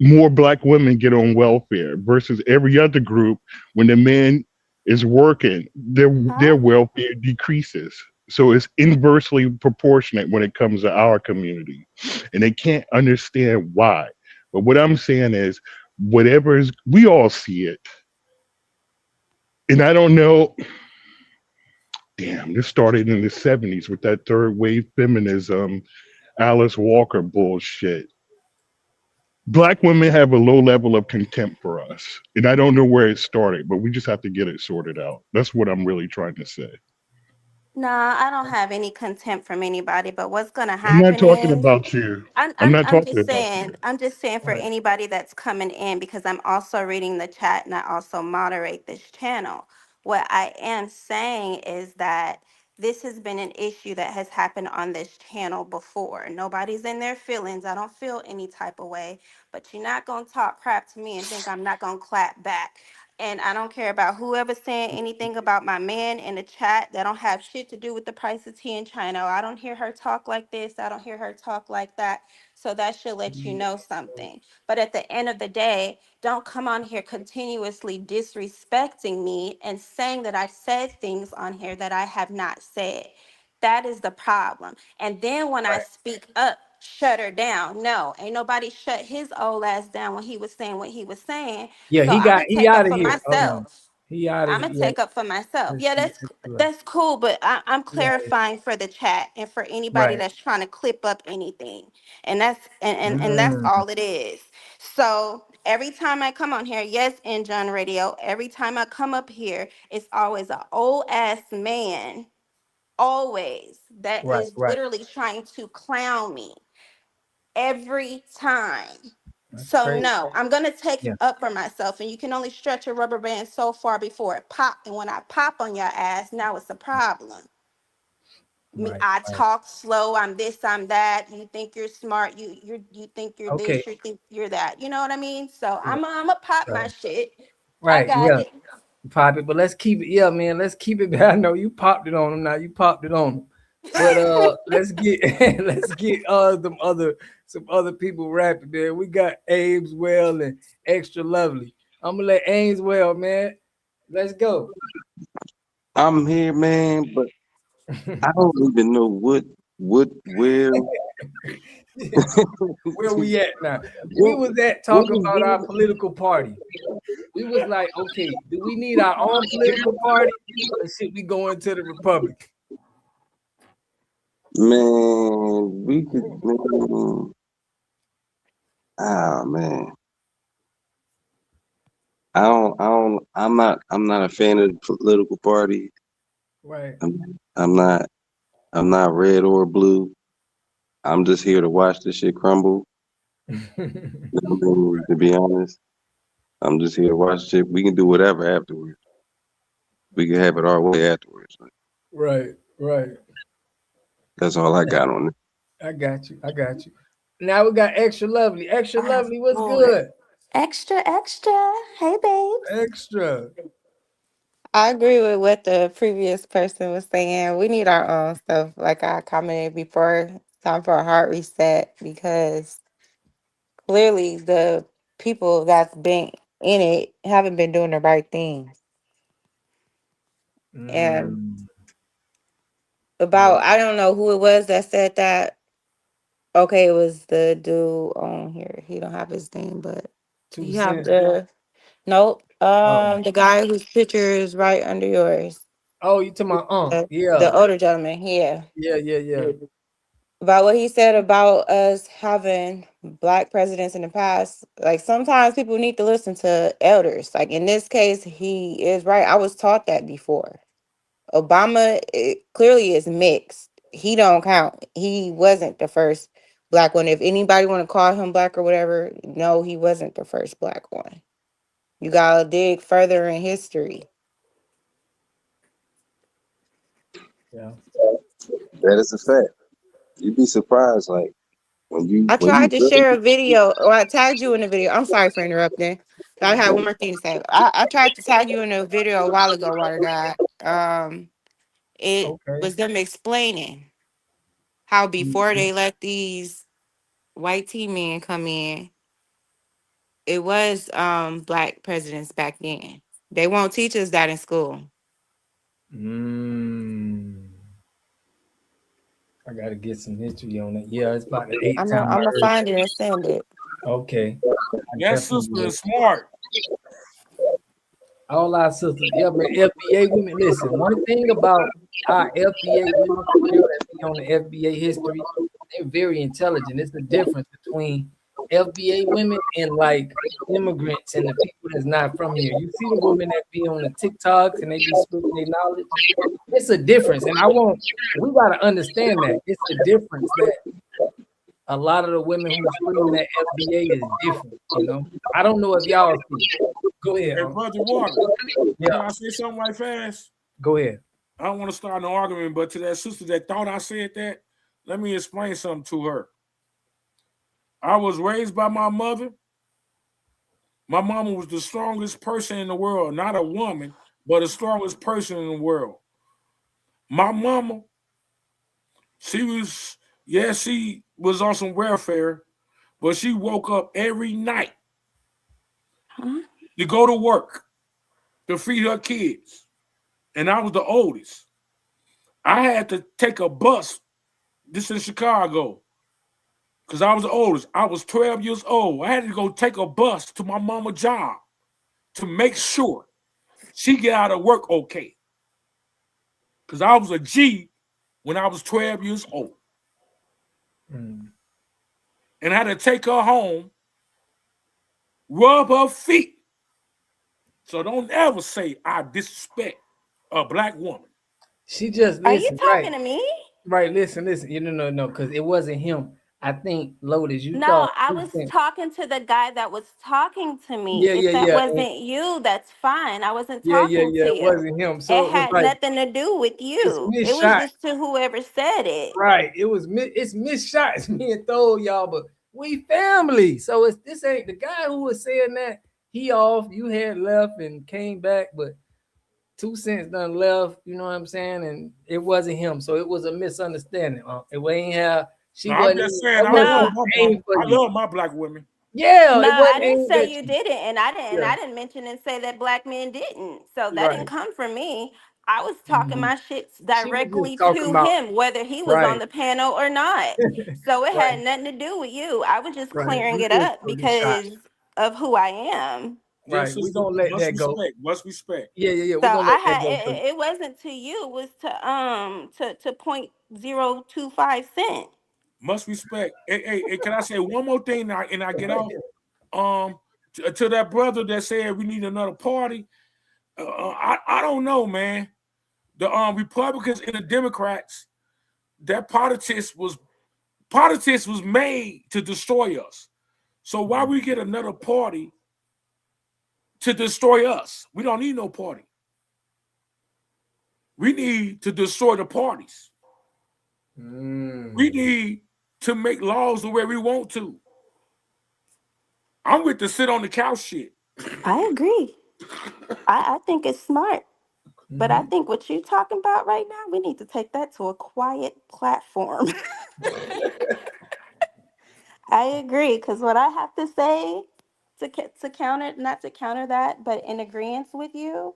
more black women get on welfare versus every other group. When the man is working, their welfare decreases. So it's inversely proportionate when it comes to our community, and they can't understand why. But what I'm saying is, whatever is, we all see it, and I don't know. Damn, this started in the '70s with that third wave feminism, Alice Walker bullshit. Black women have a low level of contempt for us. And I don't know where it started, but we just have to get it sorted out. That's what I'm really trying to say. Nah, I don't have any contempt from anybody, but what's gonna I'm not happen talking is about you. I'm I'm I'm not I'm talking just about saying, you. for anybody that's coming in, because I'm also reading the chat and I also moderate this channel. What I am saying is that this has been an issue that has happened on this channel before. Nobody's in their feelings. I don't feel any type of way, but you're not gonna talk crap to me and think I'm not gonna clap back. And I don't care about whoever saying anything about my man in the chat. That don't have shit to do with the price of tea in China. I don't hear her talk like this. I don't hear her talk like that. So that should let you know something. But at the end of the day, don't come on here continuously disrespecting me and saying that I said things on here that I have not said. That is the problem. And then when I speak up, shut her down. No, ain't nobody shut his old ass down when he was saying what he was saying. Yeah, So I'm gonna he take out up of for here. Hold on. myself. He out of I'm gonna here. take up for myself. Let's Yeah, see. that's cool, but I'm Right. clarifying for the chat and for anybody Right. that's trying to clip up anything, and that's Mm. all it is. So every time I come on here, yes, in John Radio, every time I come up here, it's always an old ass man, always that Right. is Right. literally trying to clown me every time. That's So crazy. no, I'm gonna take Yeah. up for myself, and you can only stretch a rubber band so far before it pop. And when I pop on your ass, now it's a problem. Me, Right. I Right. talk slow. I'm this. I'm that. You think you're smart. You think you're Okay. this. You think you're that. You know what I mean? So Right. I'm a pop my Right. shit. I Right. got Yeah. it. Pop it, but let's keep it. Yeah, man. Let's keep it. I know you popped it on him. Now you popped it on him. But let's get let's get some other people rapping there. We got Ames Well and Extra Lovely. I'm gonna let Ames Well, man. Let's go. I'm here, man, but I don't even know where. Where we at now? We what, was at what talking is about our political party. We was like, okay, do we need our own political party, or should we go into the Republic? man? We could, man. Ah, man. I'm not a fan of the political party. Right. I'm not. I'm not red or blue. I'm just here to watch this shit crumble. You know what I mean? To be honest, I'm just here to watch shit. We can do whatever afterwards. We can have it our way afterwards. Right. Right. That's all I got on it. I got you. I got you. Now we got Extra Lovely. Extra Of Lovely, what's course. good? Extra, extra. Hey, babes. Extra. I agree with what the previous person was saying. We need our own stuff. Like I commented before, time for a hard reset because clearly the people that's been in it haven't been doing the right things. And Mm, about, yeah. I don't know who it was that said that Okay, it was the dude on here. He don't have his name, but 2 he have Cent. the nope. Oh. The guy whose picture is right under yours. Oh, you talking about yeah. The older gentleman, yeah. Yeah. About what he said about us having black presidents in the past. Like sometimes people need to listen to elders. Like in this case, he is right. I was taught that before. Obama clearly is mixed. He don't count. He wasn't the first black one. If anybody want to call him black or whatever, no, he wasn't the first black one. You gotta dig further in history. Yeah. That is a fact. You'd be surprised, like I when you tried to really share a video, or I tagged you in the video. I'm sorry for interrupting. I had one more thing to say. I tried to tag you in a video a while ago, Water God. It Okay. was them explaining how before they let these white tea men come in, it was black presidents back then. They won't teach us that in school. I gotta get some history on it. Yeah, it's about the 8th I'm time I gonna heard. find it and send it. Okay. I That definitely sister will. is smart. All our sisters. Yeah, man, FBA women. Listen, one thing about our FBA women for real that be on the FBA history, they're very intelligent. It's the difference between FBA women and like immigrants and the people that's not from here. You see the women that be on the TikToks and they be spitting their knowledge. It's a difference. And we gotta understand that. It's a difference that a lot of the women who scream that FBA is different, you know. I don't know if y'all see. Go ahead. Hey, Brother Water, Yeah. can I say something right fast? Go ahead. I don't want to start an argument, but to that sister that thought I said that, let me explain something to her. I was raised by my mother. My mama was the strongest person in the world, not a woman, but the strongest person in the world. My mama, she was on some welfare, but she woke up every night to go to work to feed her kids. And I was the oldest. I had to take a bus, this in Chicago, because I was the oldest. I was 12 years old. I had to go take a bus to my mama's job to make sure she get out of work okay. Because I was a G when I was 12 years old. And I had to take her home, rub her feet. So don't ever say I disrespect a black woman. She just Are you listen, talking right? to me? Right, listen. You no, because it wasn't him. I think Lotus, you No, thought I 2 was Cent. talking to the guy that was talking to me. Yeah, If that and wasn't you, that's fine. I wasn't yeah, talking to it you. wasn't him. It So it was had like nothing to do with it's you. It was misshot. just to whoever said it. Right. It's misshot. It's me and Throw y'all, but we family. So this ain't the guy who was saying that. He off, you had left and came back, but 2 Cents done left, you know what I'm saying? And it wasn't him. So it was a misunderstanding. It ain't how she No, I'm wasn't just even, saying that I wasn't love No, even my aimed mama. for I you. love my black women. Yeah, no, it I wasn't didn't aimed say at you you. didn't, and Yeah, I didn't mention and say that black men didn't. So that didn't right. come from me. I was talking my shit She was just directly talking to about him, whether he was on right, the panel or not. So it right, had nothing to do with you. I was just right. clearing We it just up gonna be shot. because of who I am. Yeah, Right. We sister, gonna let must that go. respect. Must respect. Yeah. So We're gonna I let that had go. 'Cause it wasn't to you, it was to 0.025 cent. Must respect. Hey, can I say one more thing and I get off? To that brother that said we need another party. I don't know, man. The Republicans and the Democrats, that politics was made to destroy us. So why we get another party to destroy us? We don't need no party. We need to destroy the parties. We need to make laws the way we want to. I'm with the sit on the couch shit. I agree. I think it's smart. But I think what you're talking about right now, we need to take that to a quiet platform. I agree, because what I have to say to counter, not to counter that, but in agreement with you,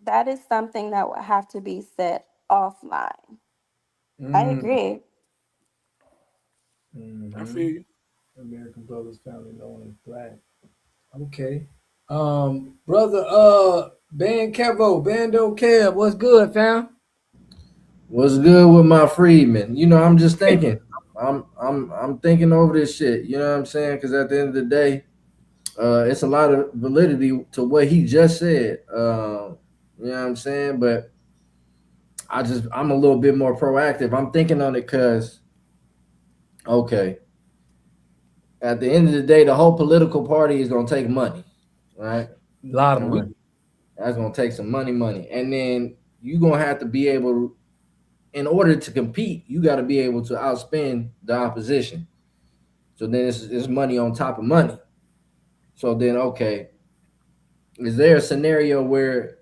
that is something that would have to be said offline. I agree. I feel you. American Brothers family known as Black. Okay. Brother Ben Kevo, Bando Kev, what's good, fam? What's good with my freedmen? You know, I'm just thinking. I'm thinking over this shit. You know what I'm saying? Because at the end of the day, it's a lot of validity to what he just said. You know what I'm saying? But I'm a little bit more proactive. I'm thinking on it because, okay, at the end of the day, the whole political party is gonna take money, right? A lot of money. That's gonna take some money, and then you're gonna have to be able to, in order to compete, you got to be able to outspend the opposition. So then it's money on top of money. So then, okay, is there a scenario where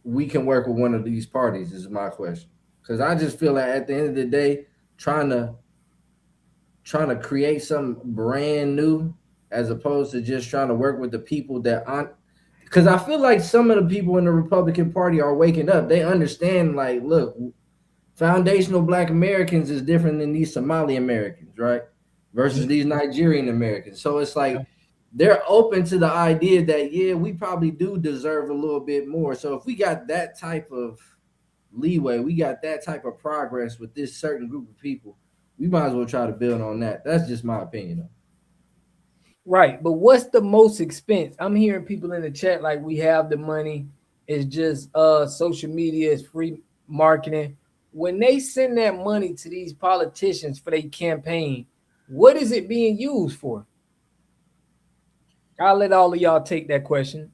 we can work with one of these parties? Is my question. Because I just feel like at the end of the day, trying to create something brand new as opposed to just trying to work with the people that aren't. Because I feel like some of the people in the Republican Party are waking up. They understand, like, look, foundational Black Americans is different than these Somali Americans, right? Versus these Nigerian Americans. So it's like they're open to the idea that, yeah, we probably do deserve a little bit more. So if we got that type of leeway, we got that type of progress with this certain group of people, we might as well try to build on that. That's just my opinion, though. Right, but what's the most expense? I'm hearing people in the chat like we have the money. It's just social media is free marketing. When they send that money to these politicians for their campaign, what is it being used for? I'll let all of y'all take that question.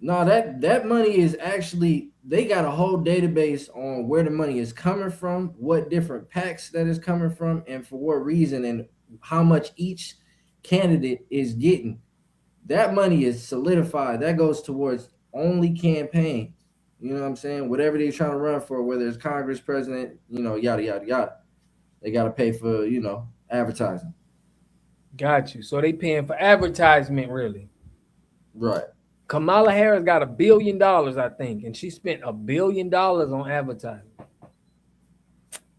No, that money is actually, they got a whole database on where the money is coming from, what different PACs that is coming from, and for what reason, and how much each candidate is getting. That money is solidified. That goes towards only campaigns. You know what I'm saying? Whatever they're trying to run for, whether it's Congress, president, yada, yada, yada. They got to pay for, advertising. Got you. So they paying for advertisement, really. Right. Kamala Harris got $1 billion, I think, and she spent $1 billion on advertising.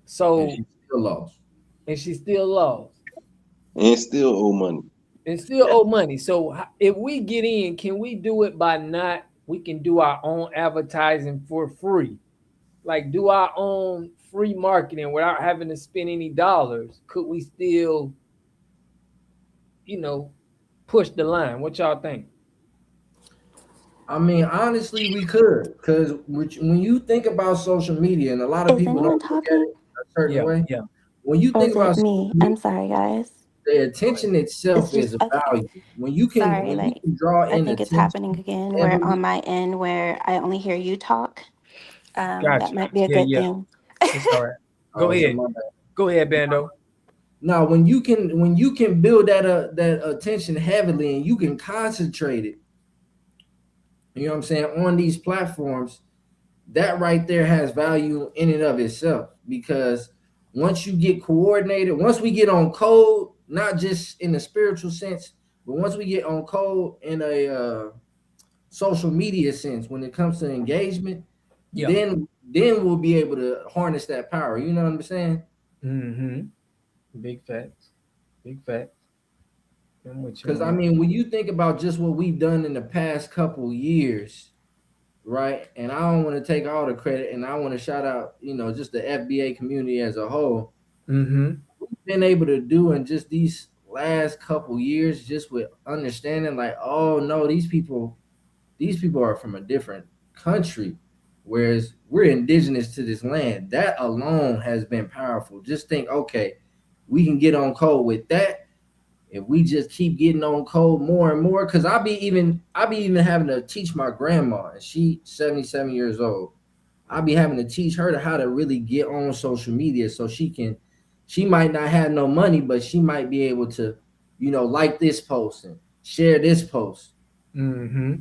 So and she still lost. And she still lost. And still owe money. And still owe money. So if we get in, can we do it by we can do our own advertising for free? Like do our own free marketing without having to spend any dollars. Could we still, push the line? What y'all think? I mean, honestly, we could, because when you think about social media, and a lot of people don't look at it a certain way. Yeah. When you think about me? I'm sorry, guys. The attention itself is a value. When you can, you can draw in. I think it's happening again. Where on my end, where I only hear you talk. That might be a good thing. It's all right. Go ahead. Go ahead, Bando. Now, when you can build that attention heavily, and you can concentrate it, you know what I'm saying, on these platforms, that right there has value in and of itself. Because once you get coordinated, once we get on code, not just in the spiritual sense, but once we get on code in a social media sense, when it comes to engagement, then we'll be able to harness that power. You know what I'm saying? Mm-hmm. Big facts. Because I mean, when you think about just what we've done in the past couple years, right? And I don't want to take all the credit, and I want to shout out, just the FBA community as a whole. Mm-hmm. We've been able to do in just these last couple years, just with understanding, like, oh no, these people are from a different country, whereas we're indigenous to this land. That alone has been powerful. Just think, okay, we can get on code with that. If we just keep getting on code more and more, because I be even having to teach my grandma, and she's 77 years old. I'll be having to teach her how to really get on social media, so she might not have no money, but she might be able to, like this post and share this post. Mm-hmm.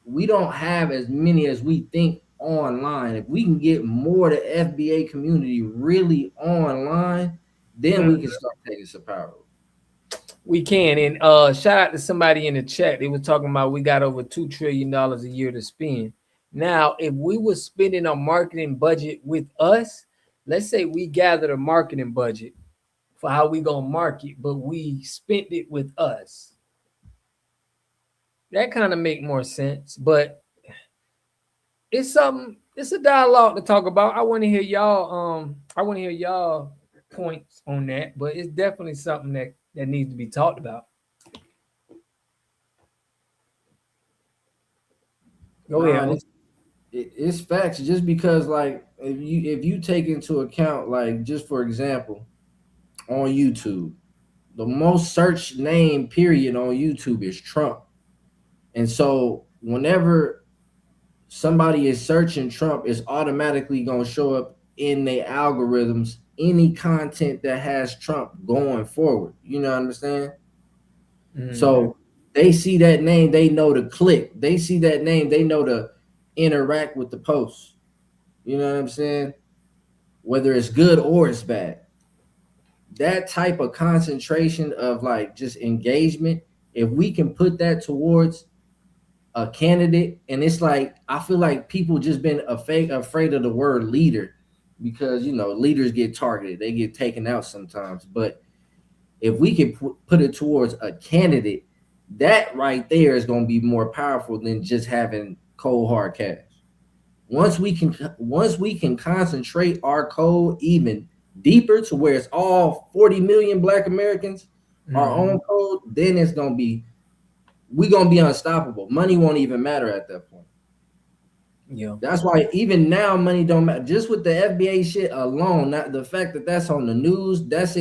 We don't have as many as we think online. If we can get more of the FBA community really online, then we can start taking some power. We can. And shout out to somebody in the chat. They were talking about we got over $2 trillion a year to spend. Now, if we were spending a marketing budget with us, let's say we gathered a marketing budget for how we gonna market, but we spent it with us. That kind of make more sense, but it's something. It's a dialogue to talk about. I want to hear y'all. I want to hear y'all points on that, but it's definitely something that needs to be talked about. Go ahead. It's facts. Just because, like, if you take into account, like, just for example, on YouTube, the most searched name period on YouTube is Trump, and so whenever somebody is searching Trump, it's automatically gonna show up in their algorithms any content that has Trump going forward. You know what I'm saying? So they see that name, they know to click. They see that name, they know to interact with the post. You know what I'm saying? Whether it's good or it's bad. That type of concentration of like just engagement, if we can put that towards a candidate, and it's like I feel like people just been afraid of the word leader because leaders get targeted, they get taken out sometimes. But if we can put it towards a candidate, that right there is going to be more powerful than just having cold hard cash. Once we can concentrate our code even deeper to where it's all 40 million Black Americans, our own code, then we're gonna be unstoppable. Money won't even matter at that point. Yeah, that's why even now money don't matter. Just with the FBA shit alone, not the fact that that's on the news, that's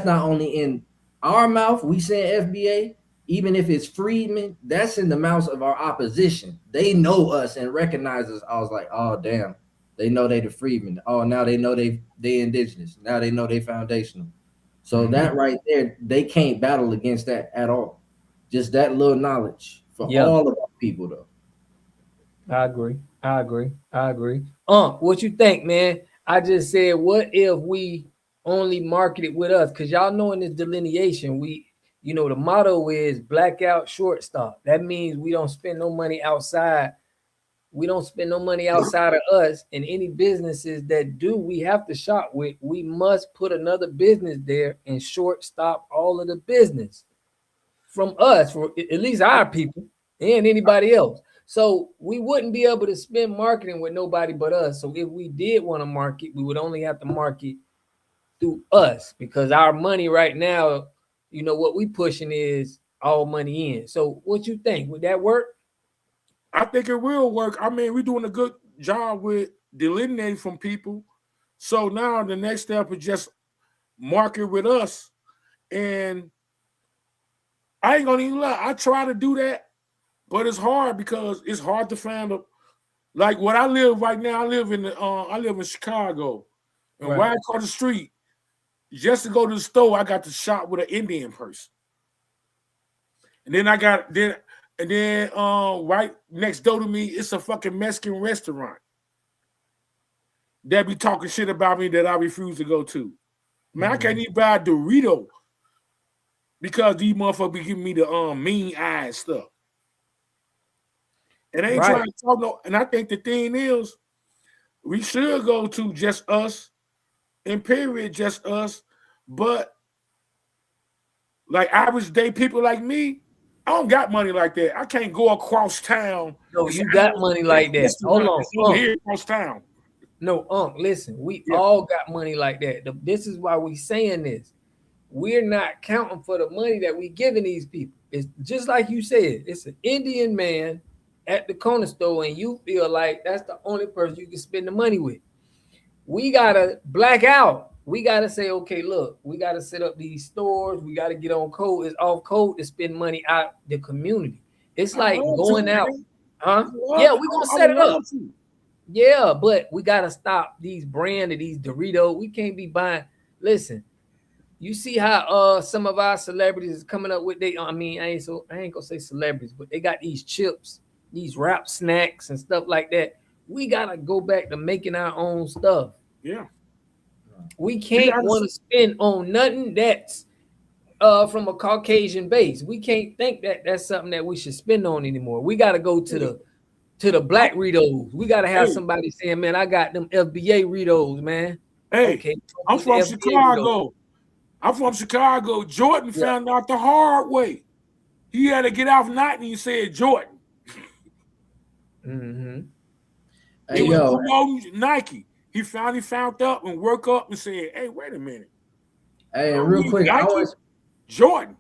not only in our mouth. We saying FBA, even if it's freedmen, that's in the mouths of our opposition. They know us and recognize us. I was like, oh damn, they know they the freedmen. Oh, now they know they indigenous. Now they know they foundational. So that right there, they can't battle against that at all. Just that little knowledge for all of our people, though. I agree. What you think, man? I just said, what if we only market it with us? Because y'all know in this delineation, the motto is blackout shortstop. That means we don't spend no money outside. We don't spend no money outside of us. And any businesses that do, we have to shop with. We must put another business there and shortstop all of the business from us, for at least our people and anybody else. So we wouldn't be able to spend marketing with nobody but us. So if we did want to market, we would only have to market through us because our money right now, what we pushing is all money in. So what you think? Would that work? I think it will work. I mean, we're doing a good job with delineating from people. So now the next step is just market with us. And I ain't gonna even lie. I try to do that, but it's hard because it's hard to find like what I live right now. I live in Chicago, and right across the street, just to go to the store, I got to shop with an Indian person, and then right next door to me, it's a fucking Mexican restaurant that be talking shit about me that I refuse to go to. Man, I can't even buy a Dorito because these motherfuckers be giving me the mean eye stuff. And they ain't trying to talk no. And I think the thing is, we should go to just us, and period, just us. But like average day people like me, I don't got money like that. I can't go across town. No, you got money like that. Hold on, here across town. No, listen, we all got money like that. This is why we saying this. We're not counting for the money that we giving these people. It's just like you said, it's an Indian man at the corner store, and you feel like that's the only person you can spend the money with. We gotta black out. We gotta say, okay, look, we gotta set up these stores. We gotta get on code. It's off code to spend money out the community. It's like going out, huh? Yeah, we're gonna set it up. Yeah, but we gotta stop these brand of these Doritos. We can't be buying. Listen, you see how some of our celebrities is coming up with I ain't gonna say celebrities, but they got these chips, these wrap snacks and stuff like that. We gotta go back to making our own stuff. Yeah. We can't want to spend on nothing that's from a Caucasian base. We can't think that that's something that we should spend on anymore. We gotta go to the black Ritos. We gotta have somebody saying, man, I got them FBA Ritos, man. Hey, okay, I'm from Chicago. I'm from Chicago. Jordan found out the hard way. He had to get off Nike and he said Jordan. Mm-hmm. He was promoting Nike. He finally found out and woke up and said, "Hey, wait a minute. Hey, and real quick, Nike, Jordan."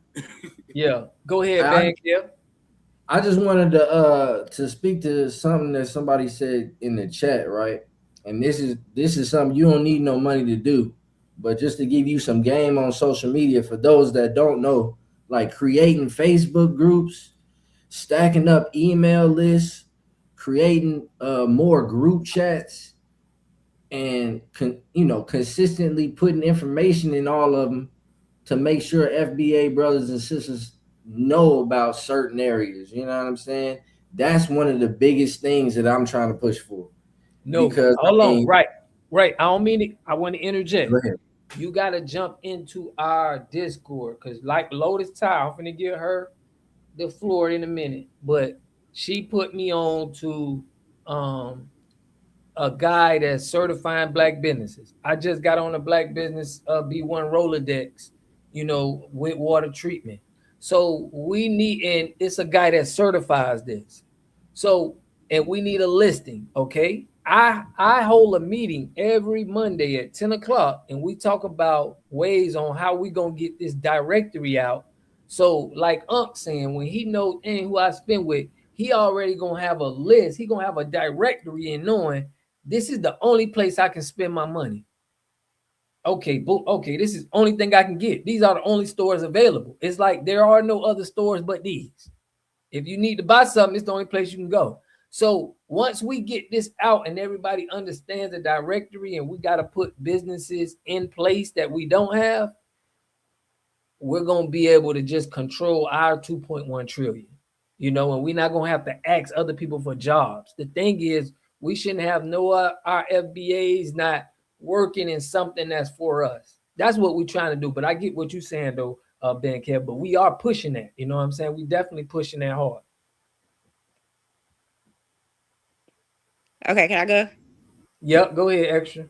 Yeah, go ahead, Van Kev. I just wanted to speak to something that somebody said in the chat, right? And this is something you don't need no money to do, but just to give you some game on social media for those that don't know, like creating Facebook groups, stacking up email lists, creating more group chats, and consistently putting information in all of them to make sure FBA brothers and sisters know about certain areas. You know what I'm saying? That's one of the biggest things that I'm trying to push for. No, because hold on. Right. I don't mean it. I want to interject. Go ahead. You got to jump into our Discord because, like Lotus Ty, I'm finna give her the floor in a minute, but she put me on to a guy that's certifying black businesses. I just got on a black business B1 Rolodex, with water treatment. So we need, and it's a guy that certifies this. So, and we need a listing, okay? I hold a meeting every Monday at 10 o'clock, and we talk about ways on how we gonna get this directory out. So, like Unc saying, when he knows and who I spend with, he already gonna have a list. He gonna have a directory and knowing this is the only place I can spend my money. Okay, this is the only thing I can get. These are the only stores available. It's like there are no other stores but these. If you need to buy something, it's the only place you can go. So once we get this out and everybody understands the directory and we got to put businesses in place that we don't have, we're going to be able to just control our 2.1 trillion, and we're not going to have to ask other people for jobs. The thing is, we shouldn't have our FBAs not working in something that's for us. That's what we're trying to do. But I get what you're saying, though, Ben Kev, but we are pushing that. You know what I'm saying? We definitely pushing that hard. Okay, can I go? Yep, go ahead, Extra.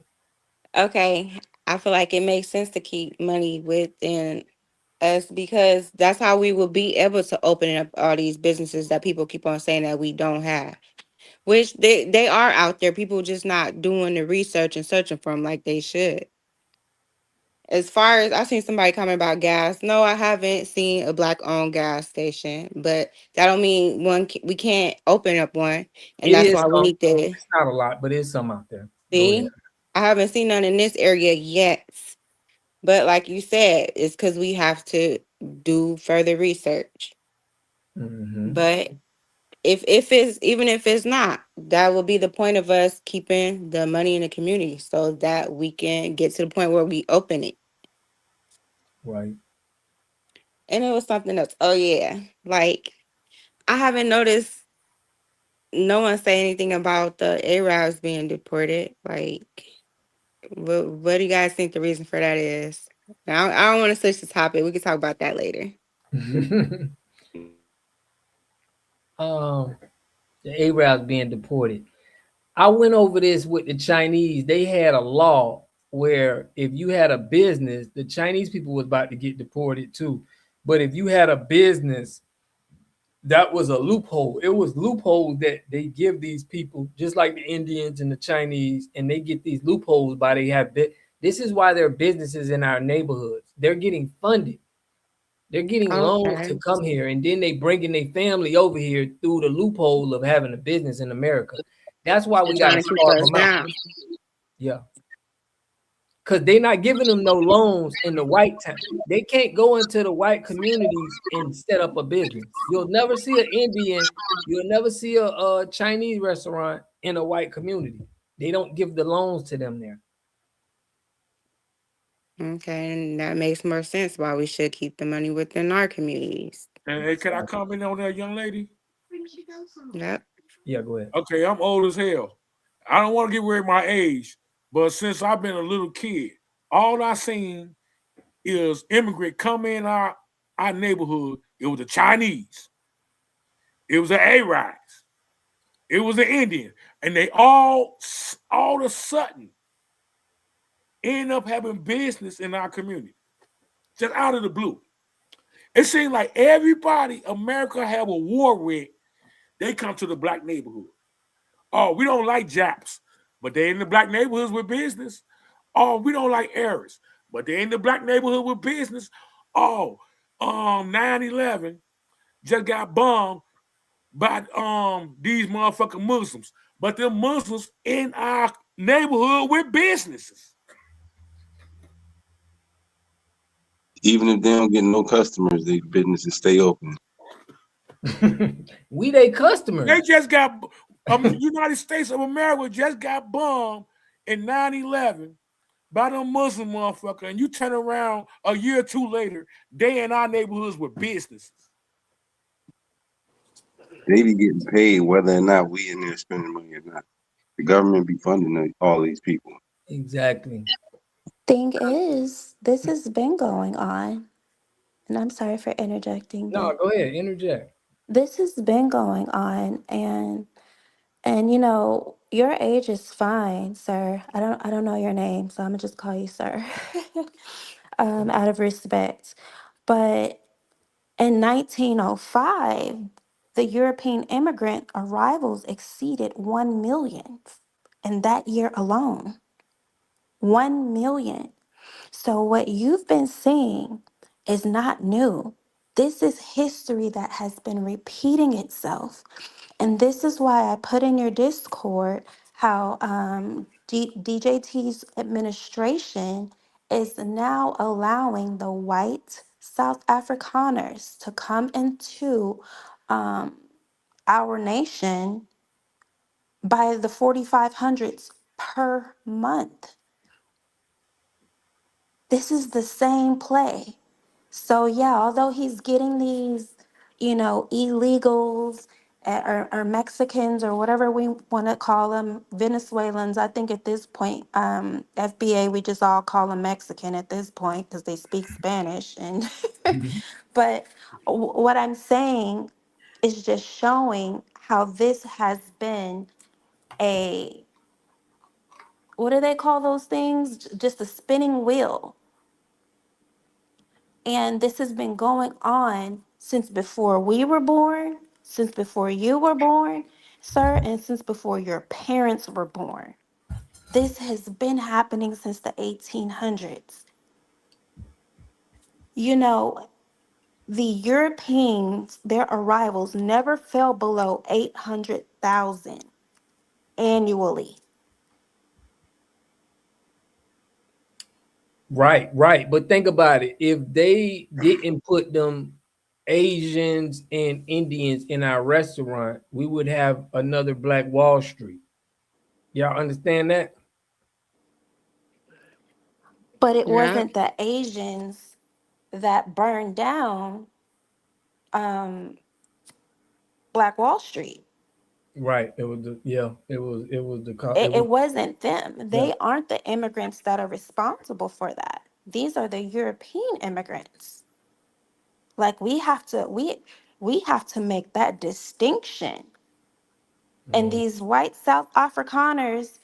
Okay, I feel like it makes sense to keep money within us because that's how we will be able to open up all these businesses that people keep on saying that we don't have. Which they are out there. People just not doing the research and searching for them like they should. As far as I've seen somebody comment about gas, no, I haven't seen a black-owned gas station, but that don't mean we can't open up one, and It that's is why we need to it's not a lot, but it's some out there. see. I haven't seen none in this area yet, but like you said, it's because we have to do further research. Mm-hmm. But if it's not, that will be the point of us keeping the money in the community so that we can get to the point where we open it. Right. And it was something else. Oh yeah. Like I haven't noticed no one say anything about the Arabs being deported. Like what do you guys think the reason for that is? I don't want to switch the topic. We can talk about that later. The Arabs being deported. I went over this with the Chinese. They had a law where if you had a business, the Chinese people was about to get deported too. But if you had a business, that was a loophole. It was loopholes that they give these people, just like the Indians and the Chinese, and they get these loopholes by they have. This is why there are businesses in our neighborhoods. They're getting funded. They're getting loans to come here, and then they bringing their family over here through the loophole of having a business in America. That's why we got to carve them out. Yeah. Because they're not giving them no loans in the white town. They can't go into the white communities and set up a business. You'll never see an Indian, you'll never see a Chinese restaurant in a white community. They don't give the loans to them there. Okay, and that makes more sense why we should keep the money within our communities. And hey, can I comment on that, young lady? Yep. Yeah, go ahead. Okay, I'm old as hell. I don't want to give away my age, but since I've been a little kid, all I seen is immigrant come in our neighborhood. It was the Chinese. It was the Arabs. It was the Indian. And they all of a sudden end up having business in our community. just out of the blue. It seems like everybody America have a war with, they come to the black neighborhood. Oh, we don't like Japs, but they in the black neighborhoods with business. Oh, we don't like Arabs, but they in the black neighborhood with business. Oh, 9/11 just got bombed by these motherfucking Muslims, but them Muslims in our neighborhood with businesses. Even if they don't get no customers, their businesses stay open. We they customers. They just got United States of America just got bombed in 9/11 by them Muslim motherfucker, and you turn around a year or two later, they in our neighborhoods with businesses. They be getting paid whether or not we in there spending money or not. The government be funding all these people. Exactly. Thing is, this has been going on, and I'm sorry for interjecting, No, but go ahead, interject. this has been going on, and you know, your age is fine, sir. I don't know your name, so I'm gonna just call you sir. Out of respect. But in 1905, the European immigrant arrivals exceeded 1 million in that year alone. 1 million. So, what you've been seeing is not new. This is history that has been repeating itself. And this is why I put in your Discord how DJT's administration is now allowing the white South Afrikaners to come into um, our nation by the 4,500s per month. This is the same play. So yeah, although he's getting these, you know, illegals or Mexicans or whatever we want to call them, Venezuelans, I think at this point, FBA, we just all call them Mexican at this point because they speak Spanish. And but what I'm saying is just showing how this has been a, what do they call those things? Just a spinning wheel. And this has been going on since before we were born, since before you were born, sir, and since before your parents were born. This has been happening since the 1800s. You know, the Europeans, their arrivals never fell below 800,000 annually. Right. But think about it. If they didn't put them Asians and Indians in our restaurant, we would have another Black Wall Street. Y'all understand that? But it Yeah. wasn't the Asians that burned down Black Wall Street. Right. It was It wasn't them. yeah. They aren't the immigrants that are responsible for that. These are the European immigrants. Like we have to make that distinction. And these white South Afrikaners,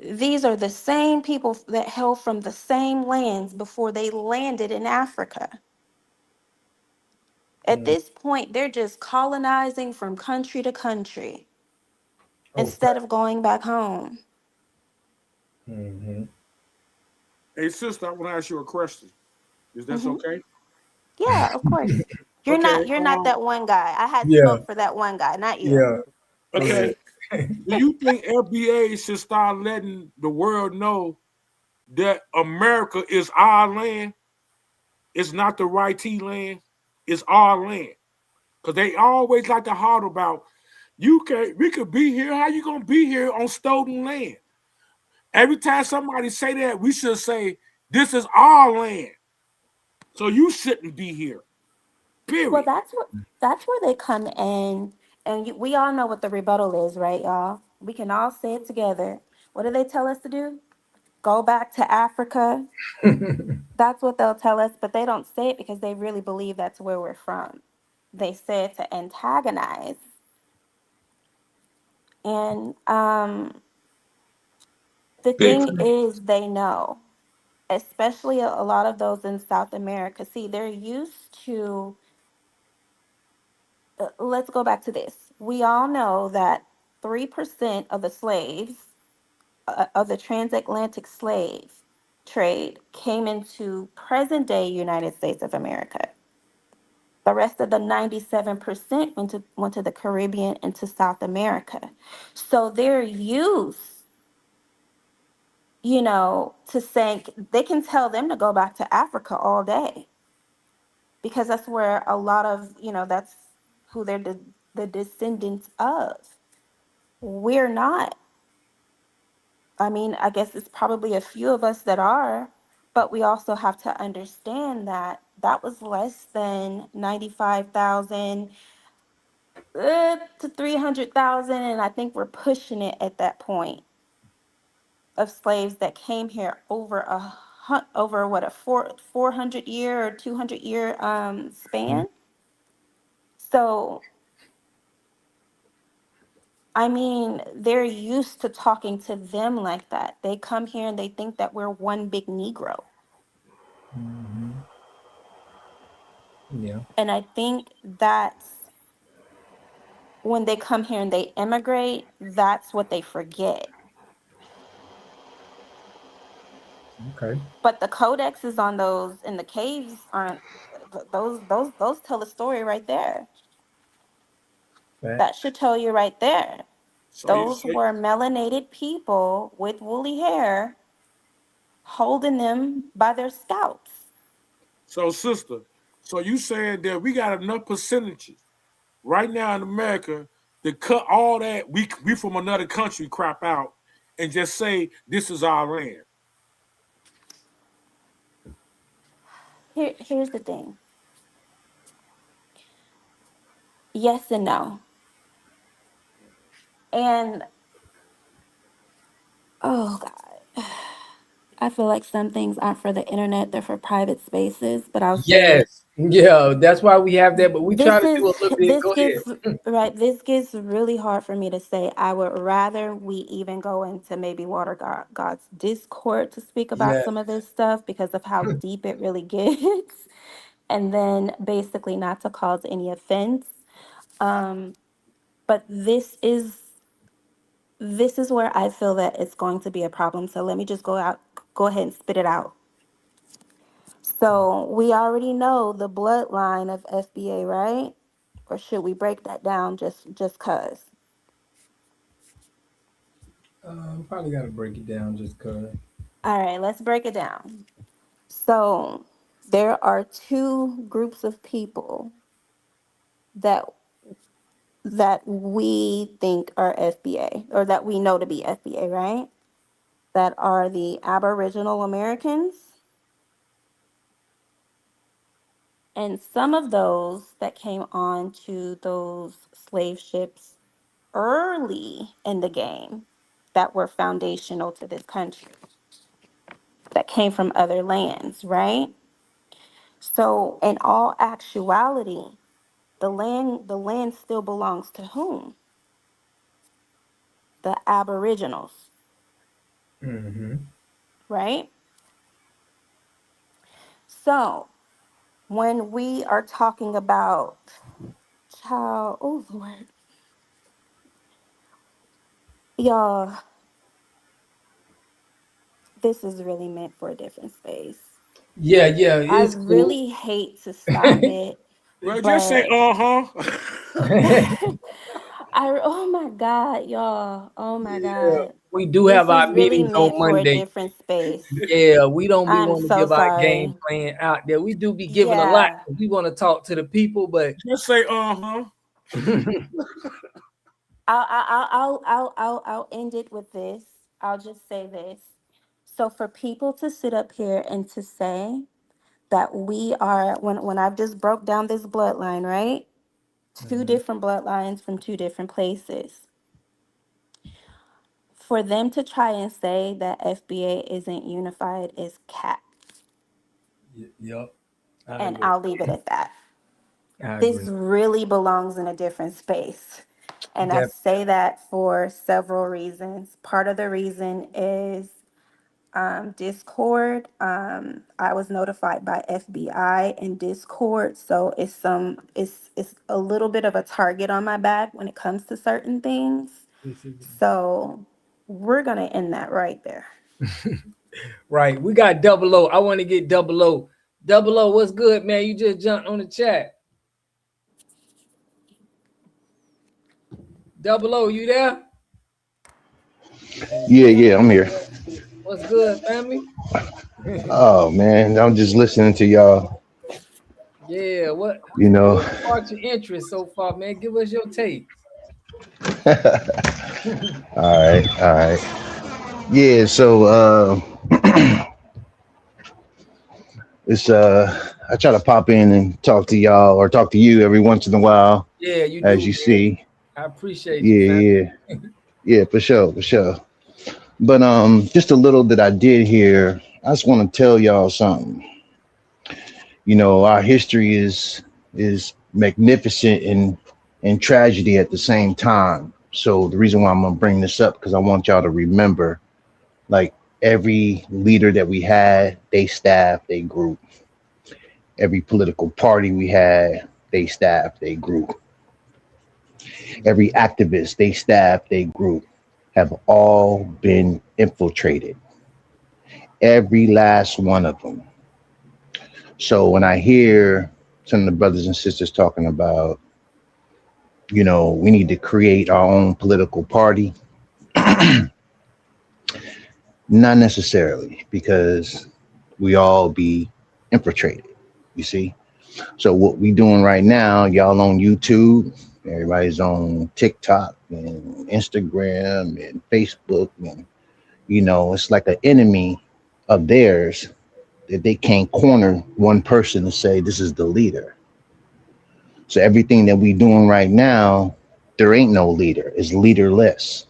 these are the same people that hail from the same lands before they landed in Africa. At this point, they're just colonizing from country to country instead of going back home. Hey, sister, I want to ask you a question. Is that okay? Yeah, of course. You're not that one guy. I had Yeah. smoke for that one guy, not you. Yeah. Okay. Do you think FBA should start letting the world know that America is our land? It's not the YT land. It's our land. Because they always like to holler about, we could be here. How you gonna be here on stolen land? Every time somebody say that, we should say, this is our land. So you shouldn't be here. Period. Well, that's where they come in, and we all know what the rebuttal is, right, y'all? We can all say it together. What do they tell us to do? Go back to Africa. That's what they'll tell us, but they don't say it because they really believe that's where we're from. They say it to antagonize. And the Big thing is, they know. especially a lot of those in South America. See, they're used to, let's go back to this. We all know that 3% of the slaves, of the transatlantic slave trade came into present day United States of America. The rest of the 97% went to the Caribbean and to South America. So they're used, to saying they can tell them to go back to Africa all day because that's where a lot of, that's who they're the descendants of. We're not. I mean, I guess it's probably a few of us that are, but we also have to understand that that was less than 95,000 to 300,000, and I think we're pushing it at that point of slaves that came here over over what, a 400 year or 200 year span. So I mean, they're used to talking to them like that. They come here and they think that we're one big Negro. Yeah. And I think that's when they come here and they immigrate, that's what they forget. Okay. But the codexes on those in the caves aren't those tell a story right there. That should tell you right there. So you Those say, were melanated people with woolly hair holding them by their scalps. so sister, so you saying that we got enough percentages right now in America to cut all that we from another country crap out and just say this is our land. Here's the thing. Yes and no. And oh God. I feel like some things aren't for the internet, they're for private spaces, but I'll say it. Yes. Yeah, that's why we have that, but we try This to is do a little bit. this Go ahead. gets right. This gets really hard for me to say. I would rather we even go into maybe God's Discord to speak about Yeah. some of this stuff because of how deep it really gets, and then basically not to cause any offense. Um, but this is where I feel that it's going to be a problem. So let me just go ahead and spit it out. So we already know the bloodline of FBA, right? Or should we break that down just cause? Probably got to break it down just cause. All right, let's break it down. So there are two groups of people that we think are FBA or that we know to be FBA, right? That are the Aboriginal Americans. And some of those that came on to those slave ships early in the game that were foundational to this country that came from other lands, right? So in all actuality, the land still belongs to whom? The Aboriginals, Mm-hmm. right? So when we are talking about child, oh Lord, y'all, this is really meant for a different space. Yeah, yeah, I it's cool. really hate to stop it, Well, just say but oh my God, y'all. Oh my Yeah, God. we do have This is our really meetings on meant for a Monday. different space. Yeah, we don't be I'm wanting to so give our game sorry. plan out there. We do be giving a lot. Yeah. uh-huh. We want to talk to the people, but Just say uh-huh. I'll end it with this. I'll just say this. So for people to sit up here and to say that we are when I've just broke down this bloodline, right? Two different bloodlines from two different places. For them to try and say that FBA isn't unified is cap. Yep, I And agree. I'll leave it at that. I This agree. really belongs in a different space. And I Def- say that for several reasons. Part of the reason is Discord. I was notified by FBI and Discord, so it's a little bit of a target on my back when it comes to certain things. So we're gonna end that right there. Right. We got 00. I want to get 00. 00, what's good, man? You just jumped on the chat. 00, you there? Yeah, I'm here. What's good, family? Oh man, I'm just listening to y'all. Yeah, what sparked your interest so far, man? Give us your take. All right. Yeah, so it's I try to pop in and talk to y'all or talk to you every once in a while. Yeah, you as do, you man. see. I appreciate you, Yeah. Yeah, for sure. But just a little that I did here, I just want to tell y'all something. Our history is magnificent and tragedy at the same time. So the reason why I'm gonna bring this up, because I want y'all to remember, like every leader that we had, they staff, they group. Every political party we had, they staff, they group. Every activist, they staff, they group, have all been infiltrated. Every last one of them. So when I hear some of the brothers and sisters talking about, we need to create our own political party, not necessarily, because we all be infiltrated, you see? So what we doing right now, y'all on YouTube, everybody's on TikTok and Instagram and Facebook, and it's like an enemy of theirs that they can't corner one person to say this is the leader. So everything that we doing right now, there ain't no leader. It's leaderless.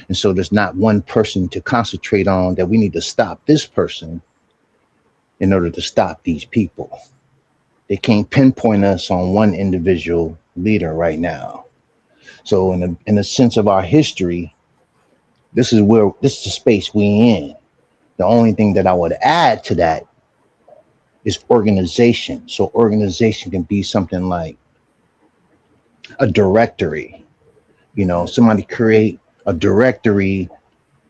And so there's not one person to concentrate on that we need to stop this person in order to stop these people. They can't pinpoint us on one individual leader right now. So in a sense of our history, this is the space we in. The only thing that I would add to that is organization. So organization can be something like a directory. Somebody create a directory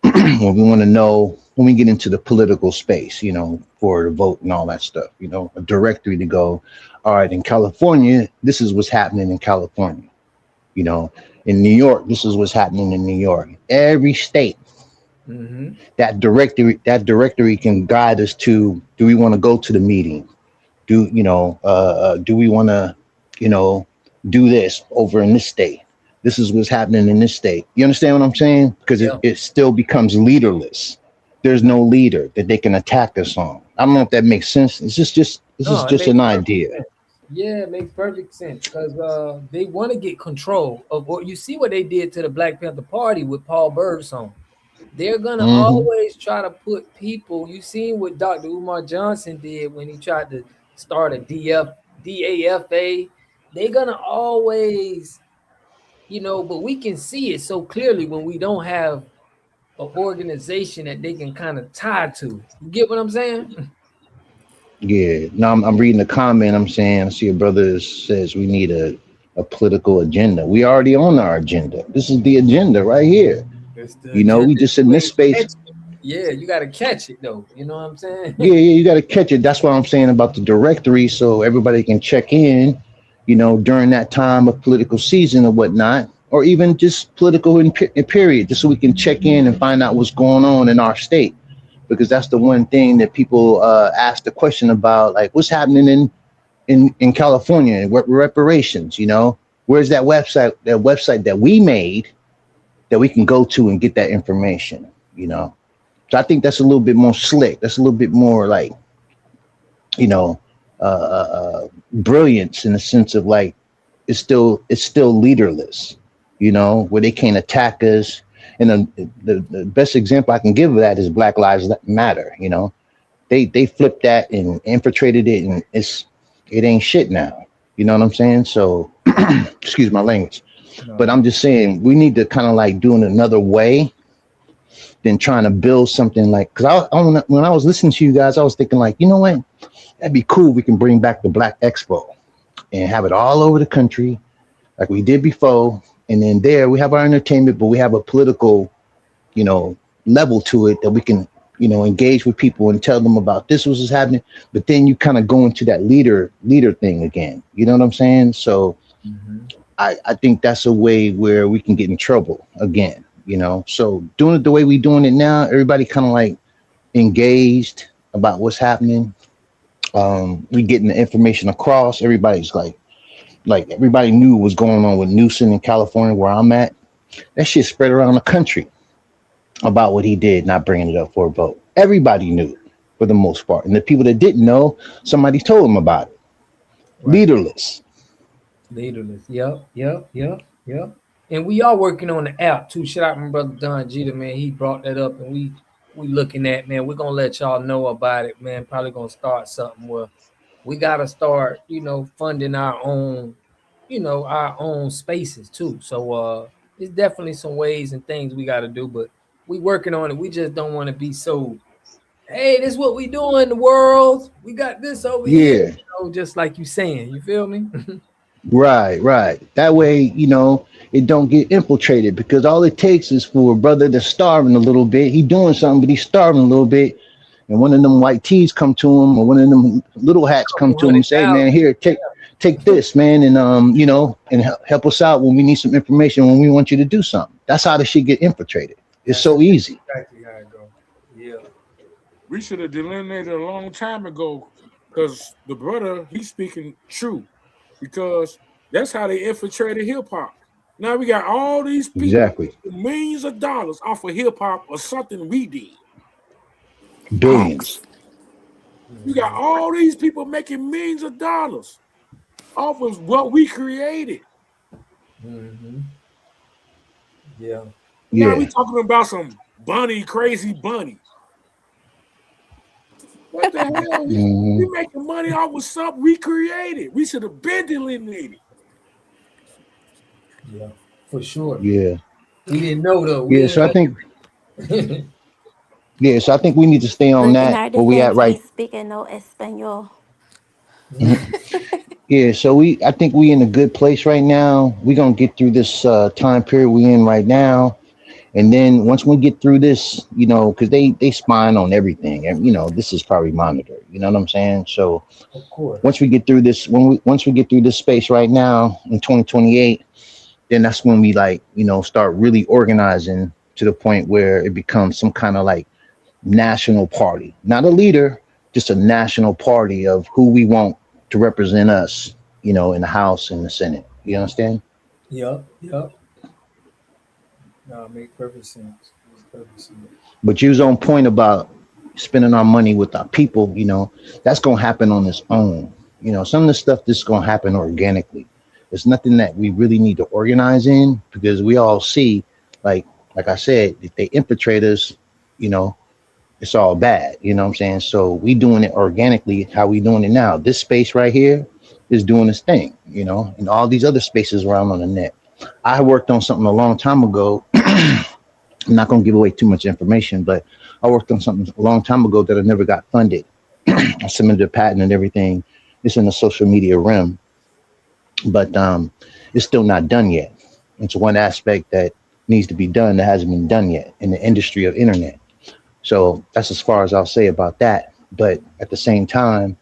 when we want to know, when we get into the political space, for the vote and all that stuff, a directory to go, all right, in California, this is what's happening in California. In New York, this is what's happening in New York. Every state, that directory can guide us to, do we want to go to the meeting? Do we want to, do this over in this state? This is what's happening in this state. You understand what I'm saying? Because it still becomes leaderless. There's no leader that they can attack us on. I don't know if that makes sense. This is just an idea. Sense. Yeah, it makes perfect sense, because they want to get control of what you see what they did to the Black Panther Party with Paul Birdsong. They're gonna always try to put people. You seen what Dr. Umar Johnson did when he tried to start a DAFA. They're gonna always, but we can see it so clearly when we don't have an organization that they can kind of tie to. You get what I'm saying? Yeah. Now I'm reading the comment. I'm saying, I see a brother says we need a political agenda. We already on our agenda. This is the agenda right here. We just in this space. Yeah, you got to catch it though. You know what I'm saying? Yeah, you got to catch it. That's what I'm saying about the directory, so everybody can check in, during that time of political season or whatnot, or even just political in period, just so we can check in and find out what's going on in our state. Because that's the one thing that people ask the question about, like what's happening in California, reparations, where's that website that we made that we can go to and get that information, So I think that's a little bit more slick. That's a little bit more like, brilliance in the sense of like, it's still leaderless, where they can't attack us. And the best example I can give of that is Black Lives Matter. They flipped that and infiltrated it, and it ain't shit now. You know what I'm saying? So excuse my language. But I'm just saying we need to kind of like do it another way than trying to build something like, because when I was listening to you guys, I was thinking like, you know what, that'd be cool. We can bring back the Black Expo and have it all over the country like we did before. And then there we have our entertainment, but we have a political, level to it that we can, engage with people and tell them about this was happening. But then you kind of go into that leader thing again. You know what I'm saying? So I think that's a way where we can get in trouble again, So doing it the way we're doing it now, everybody kind of like engaged about what's happening. We getting the information across. Everybody's like everybody knew what was going on with Newsom in California, where I'm at. That shit spread around the country about what he did, not bringing it up for a vote. Everybody knew for the most part. And the people that didn't know, somebody told them about it. Right. Leaderless. Yep. And we are working on the app too. Shout out my brother Don Jeter, man. He brought that up, and we looking at, man. We're gonna let y'all know about it, man. Probably gonna start something where we gotta start, funding our own, our own spaces too. So there's definitely some ways and things we gotta do, but we working on it. We just don't want to be so, hey, this is what we do in the world. We got this over here. Just like you saying, you feel me? Right. That way, it don't get infiltrated, because all it takes is for a brother that's starving a little bit. He doing something, but he's starving a little bit. And one of them white tees come to him, or one of them little hats come to him and say, man, here, take this, man. And, and help us out when we need some information, when we want you to do something. That's how the shit get infiltrated. It's so easy. Exactly how it go. Yeah. We should have delineated a long time ago, because the brother, he's speaking true, because that's how they infiltrated hip hop. Now we got all these people with millions of dollars off of hip hop or something we did. Billions. You got all these people making millions of dollars off of what we created. Yeah. Now we talking about some crazy bunny. What the hell? We making money off of something we created. We should have been delineated. Yeah, for sure. Yeah. We didn't know though. So I think so I think we need to stay on that where we at right. Speaking no Espanol. So I think we in a good place right now. We're gonna get through this time period we in right now. And then once we get through this, because they spying on everything, and this is probably monitored. You know what I'm saying? So of course, once we get through this, once we get through this space right now in 2028, then that's when we start really organizing to the point where it becomes some kind of like national party, not a leader, just a national party of who we want to represent us, in the House and the Senate. You understand? Yep. No, it makes perfect sense. But you was on point about spending our money with our people. That's gonna happen on its own. Some of the stuff that's gonna happen organically. It's nothing that we really need to organize in, because we all see, like I said, if they infiltrate us, it's all bad. You know what I'm saying? So we doing it organically. How we doing it now? This space right here is doing its thing. And all these other spaces around on the net. I worked on something a long time ago. I'm not going to give away too much information, but I worked on something a long time ago that I never got funded. I submitted a patent and everything. It's in the social media realm, but it's still not done yet. It's one aspect that needs to be done that hasn't been done yet in the industry of internet. So that's as far as I'll say about that. But at the same time,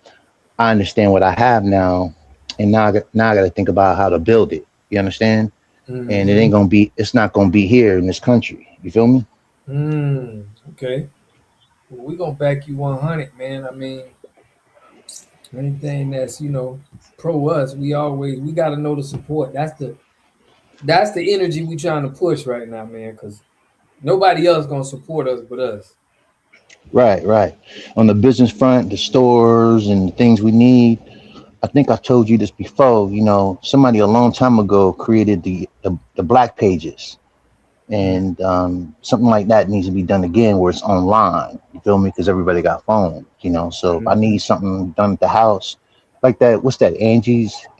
I understand what I have now, and now I got to think about how to build it. You understand? And it's not going to be here in this country. You feel me? Okay. Well, we're going to back you 100, man. I mean, anything that's, pro us, we got to know the support. That's the energy we trying to push right now, man, because nobody else going to support us but us. Right. On the business front, the stores and the things we need. I think I told you this before, somebody a long time ago created the black pages, and something like that needs to be done again where it's online. You feel me? Because everybody got phones, So if I need something done at the house like that, what's that?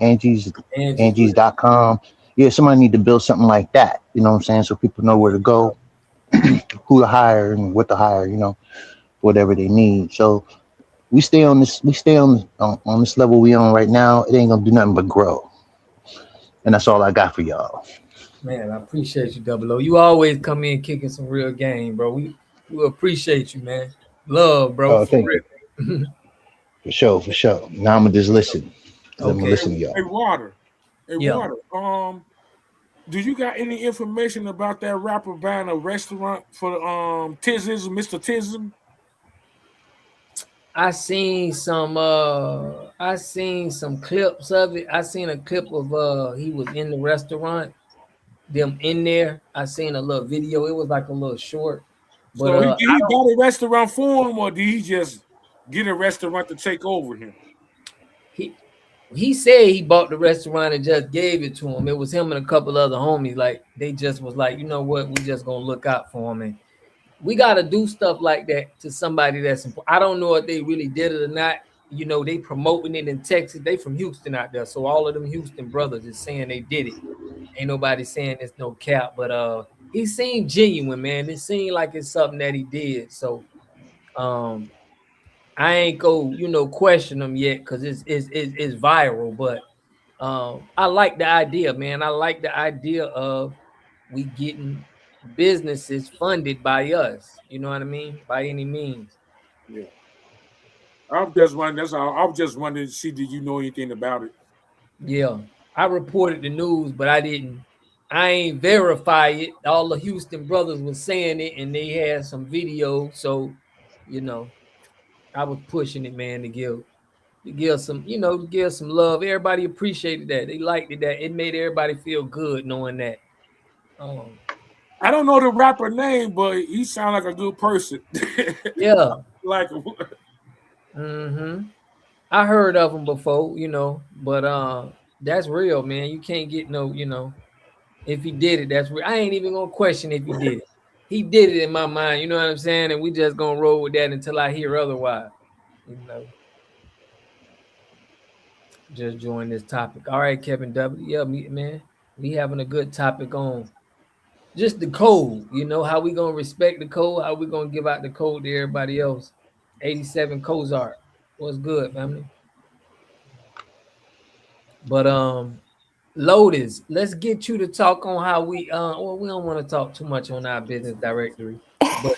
Angie's.com. Yeah, somebody need to build something like that. You know what I'm saying? So people know where to go. who to hire and what to hire, whatever they need. So we stay on this, on this level we on right now. It ain't gonna do nothing but grow. And that's all I got for y'all. Man, I appreciate you, Double O. You always come in kicking some real game, bro. We appreciate you, man. Love, bro, Oh, for thank you. real. For sure, for sure. Now I'm gonna just listen. I'm gonna Okay. listen to y'all. Hey, Water. Hey, Yeah. Water. Do you got any information about that rapper buying a restaurant for Tism, Mr. Tism? I seen some clips of it. I seen a clip of he was in the restaurant, them in there. I seen a little video. It was like a little short. But So I did he don't buy a restaurant for him, or did he just get a restaurant to take over him? he said he bought the restaurant and just gave it to him. It was him and a couple other homies. Like they just was like, you know what, we just gonna look out for him. And we gotta do stuff like that to somebody that's important. I don't know if they really did it or not. They promoting it in Texas. They from Houston out there. So all of them Houston brothers is saying they did it. Ain't nobody saying it's no cap, but he seemed genuine, man. It seemed like it's something that he did. So I ain't go, question them yet because it's viral. But I like the idea, man. I like the idea of we getting businesses funded by us. You know what I mean? By any means. Yeah. I'm just wondering. That's all. I was just wondering to see, did you know anything about it? Yeah. I reported the news, but I ain't verify it. All the Houston brothers was saying it and they had some video. So, I was pushing it, man, to give some love. Everybody appreciated that. They liked it. That it made everybody feel good knowing that. I don't know the rapper name, but he sound like a good person. Yeah. Like. I heard of him before, but that's real, man. You can't get no, if he did it, that's real. I ain't even gonna question if he did it. He did it in my mind, you know what I'm saying? And we just gonna roll with that until I hear otherwise. Just join this topic. All right, Kevin W. Yeah, man. We having a good topic on just the code, how we gonna respect the code, how we gonna give out the code to everybody else. 87 Cozart. What's good, family? But Lotus, let's get you to talk on how we we don't want to talk too much on our business directory, but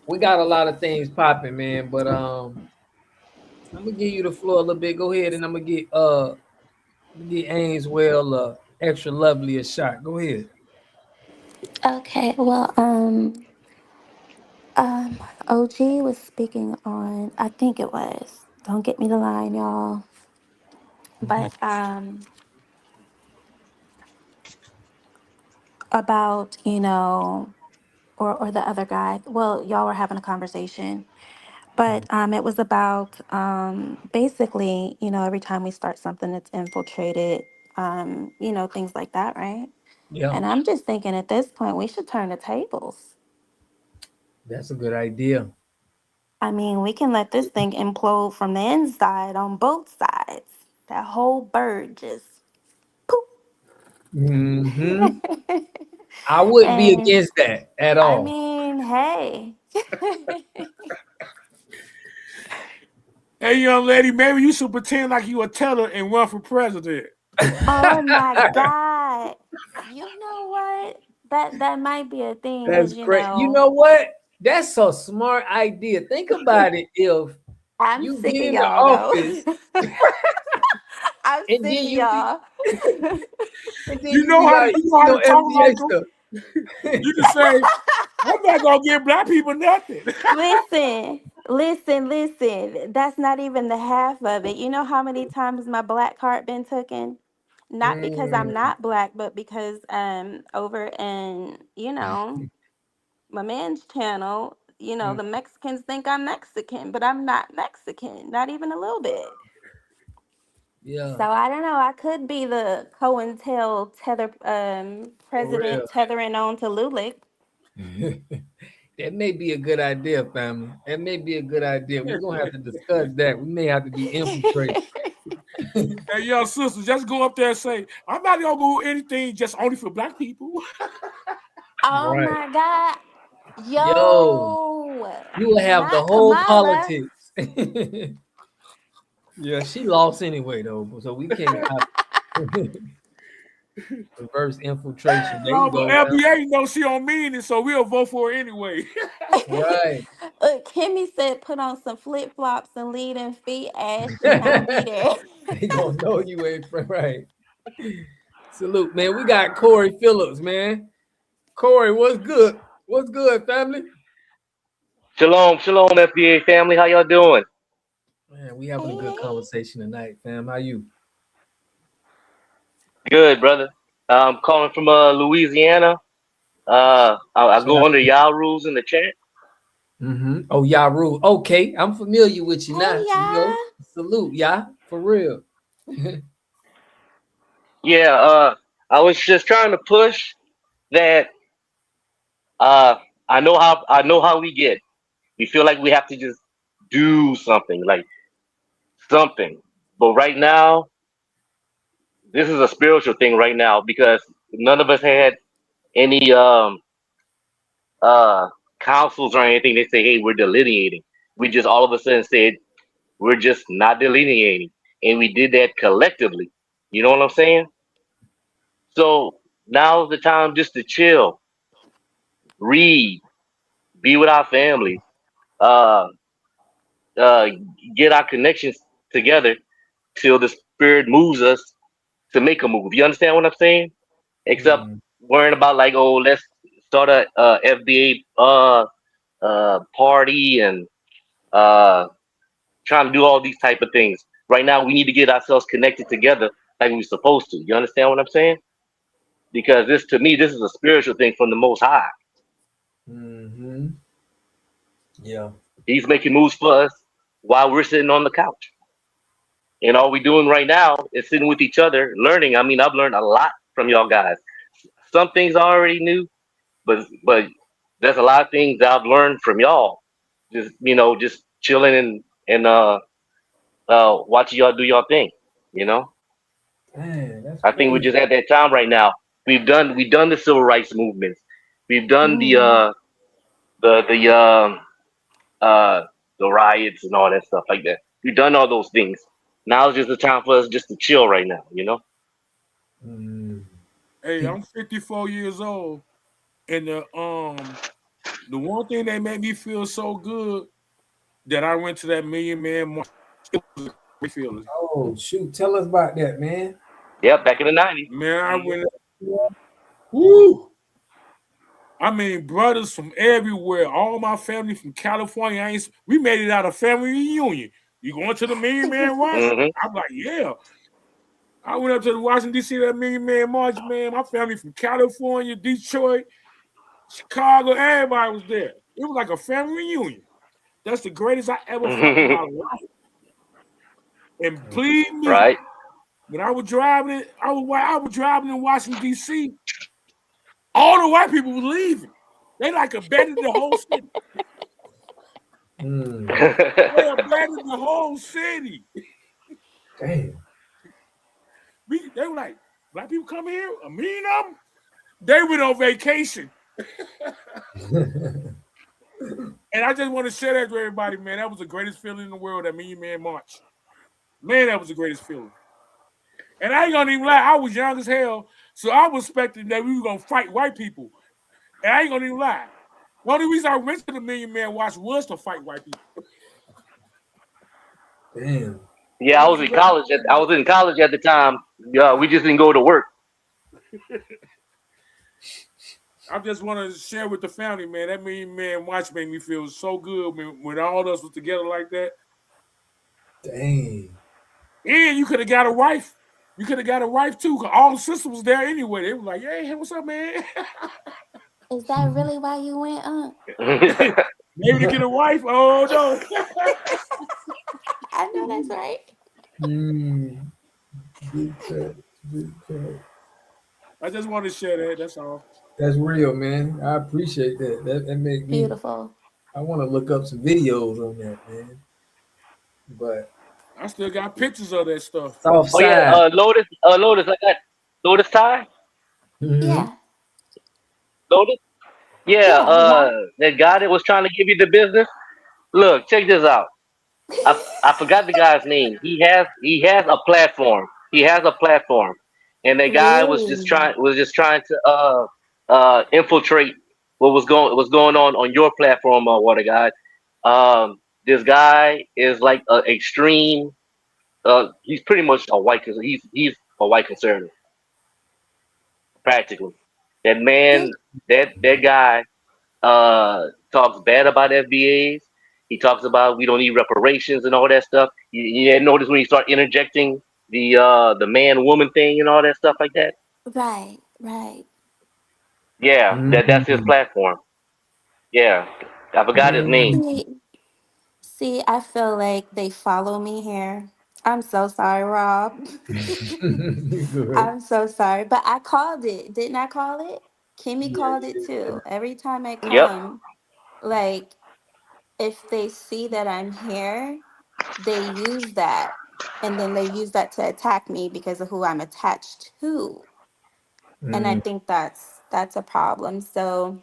we got a lot of things popping, man. But I'm gonna give you the floor a little bit. Go ahead, and I'm gonna get Ainswell extra lovely a shot. Go ahead. Okay, well, OG was speaking on, I think it was, don't get me the line, y'all, but about, or the other guy, well, y'all were having a conversation, but it was about basically, every time we start something that's infiltrated, things like that, right? Yeah, And I'm just thinking at this point, we should turn the tables. that's a good idea. I mean, we can let this thing implode from the inside on both sides. That whole bird just poof. I wouldn't be And against that at I all. mean, hey. Hey, young lady, maybe you should pretend like you a teller and run for president. Oh my God. You know what? That might be a thing That's because great. You know what? That's a smart idea. Think about it. If I'm you sick get of in the y'all office though. I'm and sick then of you be y'all. and then You you know be how to like, you know how to talk FBA like them. stuff. You can say, "I'm not gonna give black people nothing." Listen. That's not even the half of it. You know how many times my black card been taken? Not because I'm not black, but because over in, my man's channel, the Mexicans think I'm Mexican, but I'm not Mexican, not even a little bit. Yeah, So I don't know. I could be the COINTEL for real. president tethering on to Lulick. That may be a good idea, family. That may be a good idea. We're gonna have to discuss that. We may have to be infiltrated. Hey, young sister, just go up there and say, "I'm not gonna move anything just only for black people." Oh Right. my God. Yo, Yo. you will have the Not whole Kamala. politics. Yeah, she lost anyway though, so we can't reverse infiltration. There you No, but go. FBA knows she don't mean it, so we'll vote for her anyway. Right. Look, Kimmy said put on some flip flops and leading feet. Ashton, I'll be there. They gonna know you ain't right. Salute, man. We got Corey Phillips, man. Corey, what's good? What's good, family? Shalom, shalom, FBA family. How y'all doing? Man, we having a good conversation tonight, fam. How you? Good, brother. I'm calling from Louisiana. I Shout go out under to y'all rules in the chat. Mm-hmm. Oh, y'all rule. Okay, I'm familiar with you now. Hey, You know, y'all. salute, y'all, for real. Yeah, I was just trying to push that. I know how we get. We feel like we have to just do something, like something. But right now, this is a spiritual thing right now because none of us had any uh councils or anything. They say, hey, we're delineating. We just all of a sudden said we're just not delineating, and we did that collectively. You know what I'm saying? So now's the time just to chill, read, be with our families, uh, uh, get our connections together till the spirit moves us to make a move. You understand what I'm saying? Except worrying about like, oh, let's start a FBA party and uh, trying to do all these type of things. Right now, we need to get ourselves connected together like we're supposed to. You understand what I'm saying? Because this, to me, this is a spiritual thing from the Most High. Mm-hmm. Yeah. He's making moves for us while we're sitting on the couch. And all we're doing right now is sitting with each other, learning. I mean, I've learned a lot from y'all guys. Some things I already knew, but there's a lot of things that I've learned from y'all. Just chilling and watching y'all do y'all thing. You know. Man, that's I think we're crazy. just at that time right now. We've done the civil rights movements. We've done the uh the riots and all that stuff like that. We've done all those things. Now it's just the time for us just to chill right now, you know? Hey, I'm 54 years old, and the one thing that made me feel so good that I went to that Million Man March. It was a great feeling. Oh shoot, tell us about that, man. Yeah, back in the 90s. Man, I went. Woo! I mean, brothers from everywhere. All my family from California. We made it out of family reunion. You going to the Million Man March? I'm like, yeah. I went up to the Washington, D.C. that Million Man March, man. My family from California, Detroit, Chicago, everybody was there. It was like a family reunion. That's the greatest I ever felt in my life. And believe me, right? When I was driving, I was driving in Washington, D.C., all the white people were leaving. They like abandoned the whole city. They abandoned the whole city. Damn. They were like, black people come here, a million of them. They went on vacation. And I just want to share that to everybody, man. That was the greatest feeling in the world, that Million Man March. Man, that was the greatest feeling. And I ain't gonna even lie, I was young as hell, so I was expecting that we were gonna fight white people. And I ain't gonna even lie. The only reason I went to the Million Man Watch was to fight white people. Damn. Yeah, I was in college at the time. Yeah, we just didn't go to work. I just want to share with the family, man. That Million Man Watch made me feel so good when all of us was together like that. Dang. And you could have got a wife. You could have got a wife too, because all the sisters was there anyway. They were like, hey, what's up, man? Is that really why you went, Maybe to get a wife? Oh, no. I know that's right. Big cut. I just want to share that. That's all. That's real, man. I appreciate that. That make me Beautiful. I want to look up some videos on that, man. But I still got pictures of that stuff. South Oh yeah, side. Lotus, I got Lotus Ty. Yeah. Lotus. Yeah, that guy that was trying to give you the business. Look, check this out. I forgot the guy's name. He has a platform. He has a platform, and the guy Really? was just trying to infiltrate what was going on your platform, Water God. This guy is like an extreme. He's pretty much a white. He's a white conservative, practically. That man, that guy, talks bad about FBAs. He talks about we don't need reparations and all that stuff. You notice when you start interjecting the man woman thing and all that stuff like that. Right, right. Yeah, that's his Mm. platform. Yeah, I forgot his name. Mm. See, I feel like they follow me here. I'm so sorry, Rob. Good. I'm so sorry, but I called it. Didn't I call it? Kimmy Yeah, called it yeah. too. Every time I Yep. come, like if they see that I'm here, they use that, and then they use that to attack me because of who I'm attached to. And I Mm. think that's a problem. So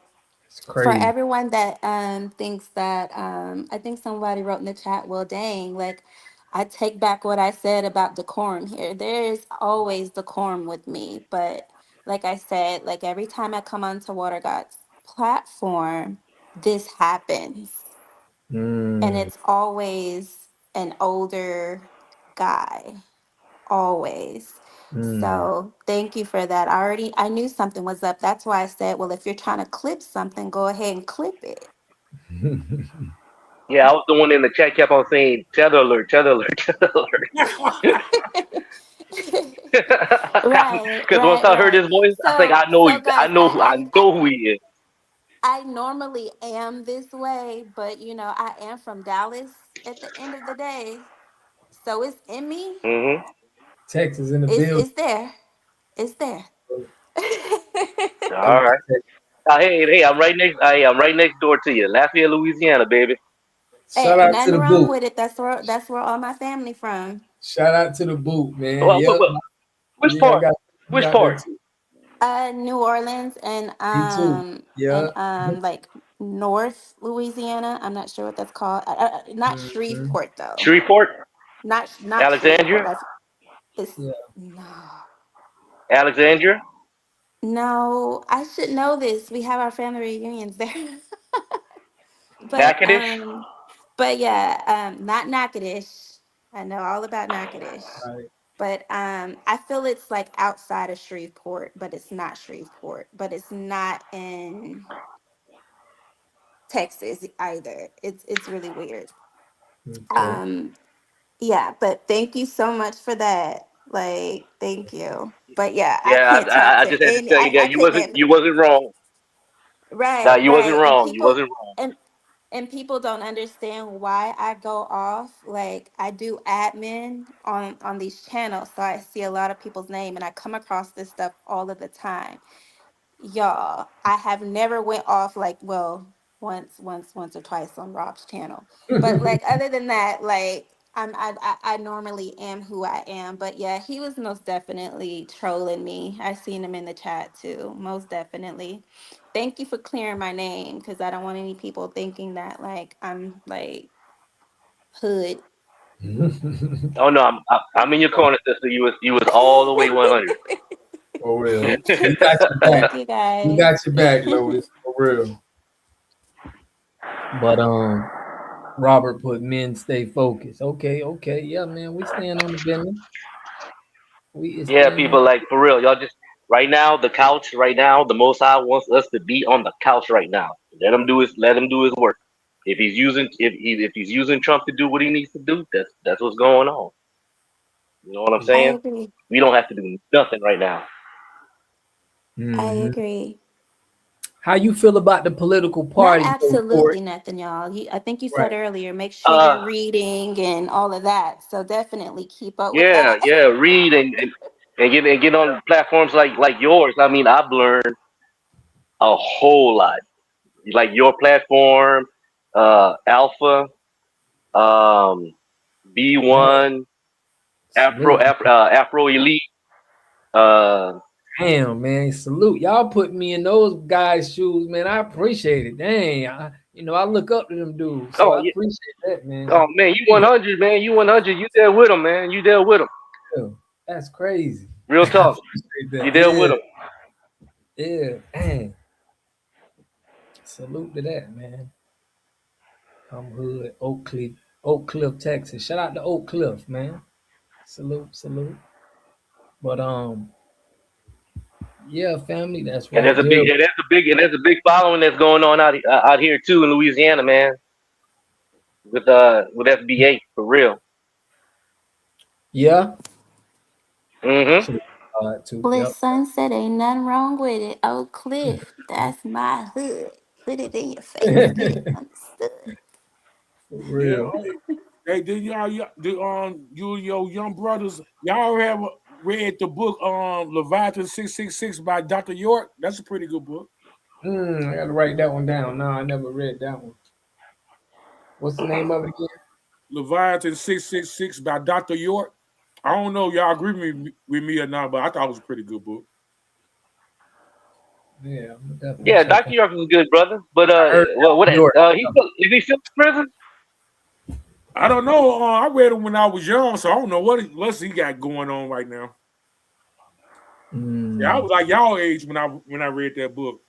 It's for crazy. everyone that thinks that I think somebody wrote in the chat, well dang, like I take back what I said about decorum here. There's always decorum with me, but like I said, like every time I come onto Water God's platform, this happens. And Mm. it's always an older guy. Always. Mm. So thank you for that. I knew something was up. That's why I said, well, if you're trying to clip something, go ahead and clip it. Yeah, I was the one in the chat kept on saying tether alert, tether alert, tether alert. Right, Because once right, I heard right. his voice, I think So so I guys, know who he is. I normally am this way, but I am from Dallas at the end of the day. So it's in me. Hmm. Texas in the It's building. it's there. It's there. All right. Hey, I'm right next door to you, Lafayette, Louisiana, baby. Shout Hey, ain't out to nothing the wrong boot. with it. That's where all my family from. Shout out to the boot, man. Well, Yep. which Yeah, I part? got you Which got there part? too. New Orleans Me too. Yeah. like North Louisiana. I'm not sure what that's called. Not Mm-hmm. Shreveport though. Shreveport, Not Shreveport. Alexandria, It's Yeah. no. Alexandria. No, I should know this. We have our family reunions there. but Natchitoches. not Natchitoches. I know all about Natchitoches. Right. But I feel it's like outside of Shreveport, but it's not Shreveport, but it's not in Texas either. It's really weird. Okay. Um yeah, but thank you so much for that. Like, thank you. But yeah, I Yeah, can't talk I to just had to any tell you I that couldn't you wasn't wrong. Nah, right, you wasn't right. wrong. You wasn't wrong. And people don't understand why I go off. Like I do admin on these channels, so I see a lot of people's name and I come across this stuff all of the time. Y'all, I have never went off like, well, once or twice on Rob's channel. But like other than that, like I normally am who I am. But yeah, he was most definitely trolling me. I seen him in the chat too. Most definitely. Thank you for clearing my name because I don't want any people thinking that like I'm like hood. Oh no, I'm in your corner, sister. You was all the way 100. For real. We got your back. Thank you We guys. got your back, Lotus. For real. But Robert put men stay focused. Okay, okay. Yeah, man. We stand on the business. We is Yeah, stand on people, like, for real, y'all just right now the couch right now. The Most High wants us to be on the couch right now. Let him do his work. If he's using Trump to do what he needs to do, that's what's going on. You know what I'm I saying? agree. We don't have to do nothing right now. I hmm agree. How you feel about the political Not parties though, Corey? absolutely nothing, y'all. I think you said Right. earlier, make sure you're Uh, reading and all of that. So definitely keep up with yeah, that. yeah. Read and get on platforms like yours. I mean, I've learned a whole lot. Like your platform, Alpha, um, Man, B1, Afro salute. Afro, Afro Elite, uh, Damn, man, salute. Y'all put me in those guys' shoes, man. I appreciate it. Dang, I look up to them dudes, so Oh I yeah. appreciate that, man. Oh man, you 100, man. You 100. You there with them, man. You there with them. Yeah, that's crazy. Real I talk. appreciate You that. there with them. Yeah, dang. Salute to that, man. I'm hood, Oak Cliff, Texas. Shout out to Oak Cliff, man. Salute. But yeah, family, that's And right there's a there. big, and there's a big following that's going on out here too in Louisiana, man. With FBA for real. Yeah. Mm-hmm. Too. Bliss Yep. Sunset, ain't nothing wrong with it. Oak Cliff, that's my hood. Put it in your face. Get it understood. For Yeah. real. Hey, did you and your young brothers, y'all have read the book Leviathan 666 by Dr. York? That's a pretty good book. I gotta write that one down. No, I never read that one. What's the name of it again? Leviathan 666 by Dr. York. I don't know if y'all agree with me or not, but I thought it was a pretty good book. Yeah, I'm definitely Yeah, check Dr. York is a good brother, but I heard what? York. Is he still in prison? I don't know. I read him when I was young, so I don't know what's he got going on right now. Yeah, I was like y'all age when I read that book.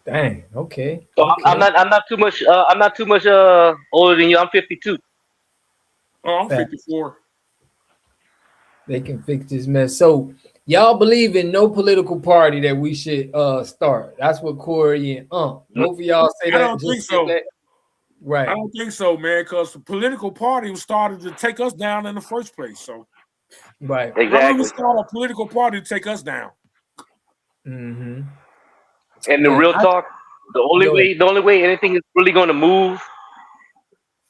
Dang. Okay. So I'm not too much. I'm not too much older than you. I'm 52. Oh, I'm Fact. 54. They can fix this mess. So y'all believe in no political party that we should start. That's what Corey and both of y'all say I that. don't think Just so. that. Right. I don't think so, man, because the political party started to take us down in the first place. So right. Why don't we start a political party to take us down? Mm-hmm. And the real talk, the only way anything is really going to move,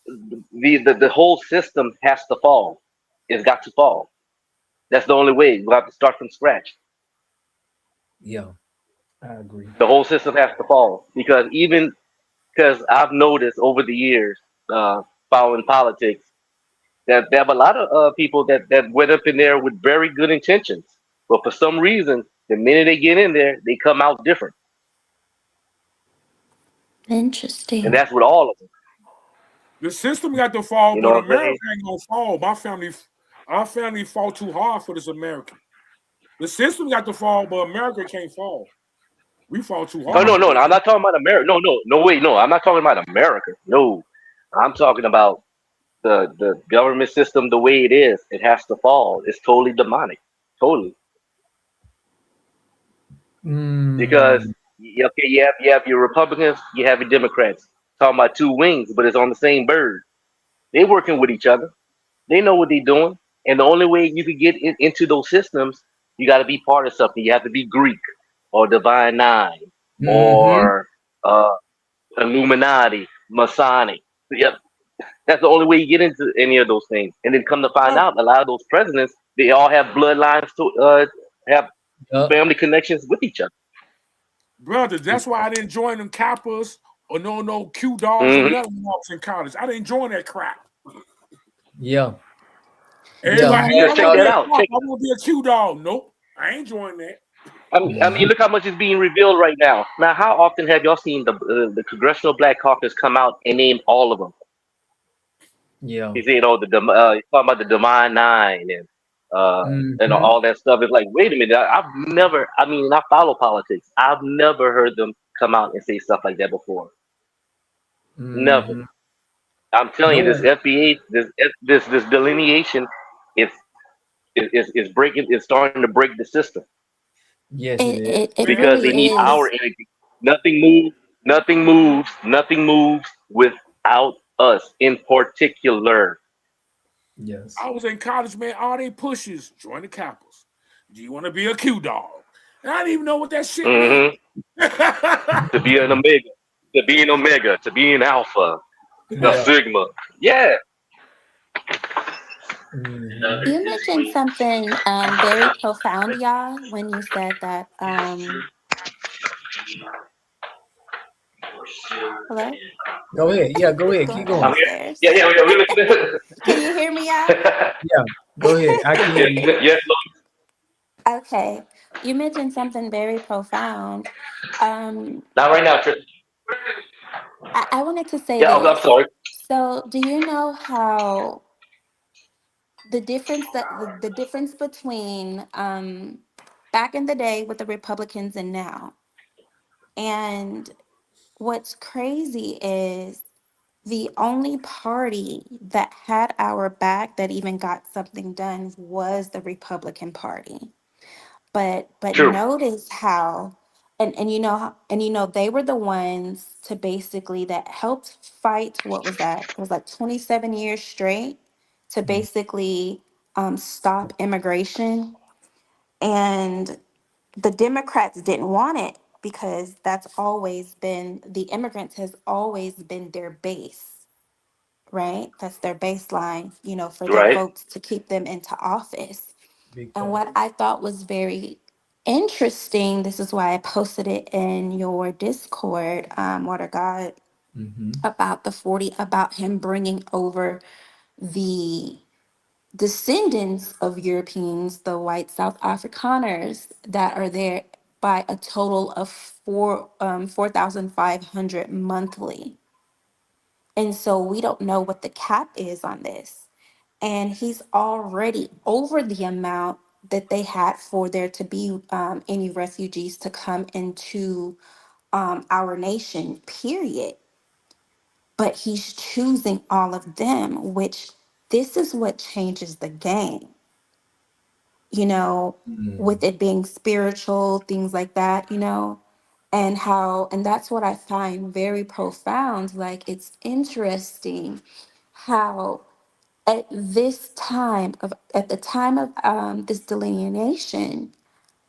the whole system has to fall. It's got to fall. That's the only way. We have to start from scratch. Yeah, I agree. The whole system has to fall because I've noticed over the years, following politics, that there have a lot of people that went up in there with very good intentions, but for some reason, the minute they get in there, they come out different. Interesting. And that's with all of them. The system got to fall, You know but what I'm America saying? ain't gonna fall. Our family fought too hard for this American. The system got to fall, but America can't fall. We fought too hard. No. I'm not talking about America. No. Wait, no. I'm not talking about America. No, I'm talking about the government system the way it is. It has to fall. It's totally demonic. Totally. Because okay, you have your Republicans, you have your Democrats. Talking about two wings, but it's on the same bird. They working with each other. They know what they're doing, and the only way you can get into those systems, you got to be part of something. You have to be Greek or Divine Nine or Illuminati, Masonic. Yep, that's the only way you get into any of those things. And then come to find out, a lot of those presidents, they all have bloodlines to have family connections with each other. Brother, that's why I didn't join them Kappas or no Q dogs or nothing when I was in college. I didn't join that crap. Yeah. Everybody, Just check that out. I want to be a Q dog. Nope, I ain't joining that. I mean, look how much is being revealed right now. Now, how often have y'all seen the Congressional Black Caucus come out and name all of them? Yeah. He's saying, talking about the Divine Nine and all that stuff. It's like, wait a minute, I've never. I mean, I follow politics. I've never heard them come out and say stuff like that before. Never. I'm telling you, this FBA, this delineation, is breaking. It's starting to break the system. Yes, it is. Because they need our energy. Nothing moves without us in particular. Yes. I was in college, man. All they pushes join the Kappas. Do you want to be a Q dog? And I didn't even know what that shit meant. To be an omega, to be an alpha, a sigma. Yeah. You mentioned something very profound, y'all, when you said that. Hello? Go ahead. Yeah, go ahead. Going Keep going. downstairs. Yeah. We're listening. Can you hear me, y'all? Yeah, go ahead. I can hear you. Yes, Lord. Okay, you mentioned something very profound. Not right now, Tristan. I wanted to say Yeah, I'm this. sorry. So, do you know how the difference between back in the day with the Republicans and now? And what's crazy is the only party that had our back that even got something done was the Republican Party. But True. notice how and they were the ones to basically that helped fight what was that? It was like 27 years straight to basically stop immigration. And the Democrats didn't want it because that's always been the immigrants has always been their base, right? That's their baseline, for their Right. votes to keep them into office. Big And time. what I thought was very interesting, this is why I posted it in your Discord, Water God, about about him bringing over the descendants of Europeans, the white South Afrikaners that are there by a total of 4,500 monthly. And so we don't know what the cap is on this. And he's already over the amount that they had for there to be any refugees to come into our nation, period. But he's choosing all of them, which this is what changes the game, you know, with it being spiritual, things like that, and that's what I find very profound. Like, it's interesting how at the time of this delineation,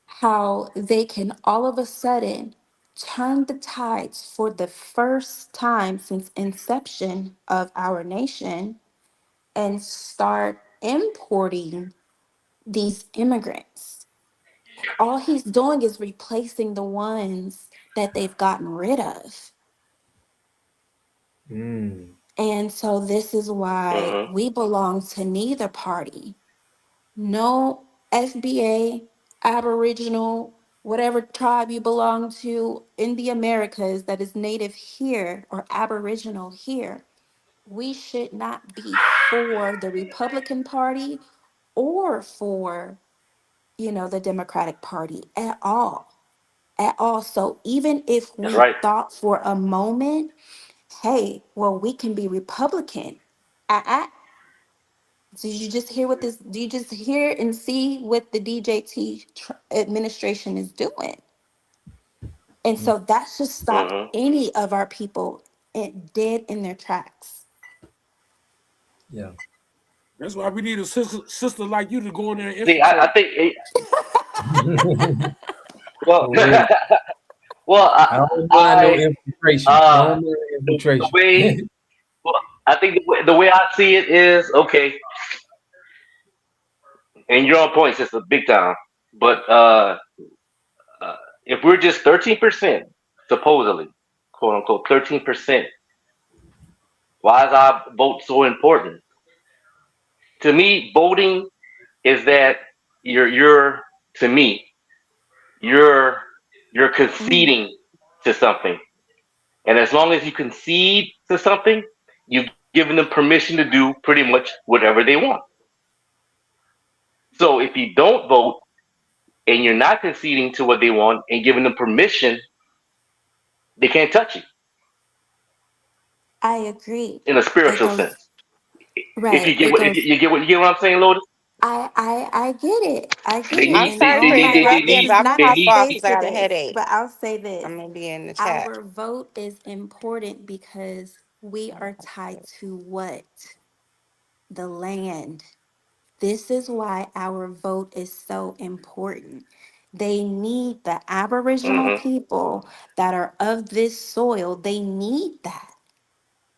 how they can all of a sudden turn the tides for the first time since inception of our nation and start importing these immigrants. All he's doing is replacing the ones that they've gotten rid of. And so this is why Mm-hmm. we belong to neither party. No FBA, Aboriginal, whatever tribe you belong to in the Americas that is native here or Aboriginal here, we should not be for the Republican Party or for, the Democratic Party at all. At all. So even if That's we right. thought for a moment, hey, well, we can be Republican. Uh-uh. Do you just hear and see what the administration is doing? And so that should stop Mm-hmm. any of our people dead in their tracks. Yeah. That's why we need a sister like you to go in there and See, I infiltrate. think. Well, For real. well, I don't mind no I infiltration. uh, Don't mind the infiltration. way. Well, I think the way I see it is okay, and you're on point. It's a big time, but uh, if we're just 13%, supposedly, quote unquote, 13%, why is our vote so important? To me, voting is that you're to me you're you're Mhm. conceding to something, and as long as you concede to something, you've given them permission to do pretty much whatever they want. So if you don't vote and you're not conceding to what they want and giving them permission, they can't touch you I agree. in a It spiritual goes sense. If right. you get It what if goes. you get what I'm saying, Lotus, I get it. I get they it. need I'm And sorry they for they need they interrupting, need but it's I'm gonna not they to hop need off stay because I to got a this, headache. but I'll say this. I'm gonna be in the chat. Our vote is important because we are tied to what? The land. This is why our vote is so important. They need the Aboriginal hmm people that are of this soil. They need that.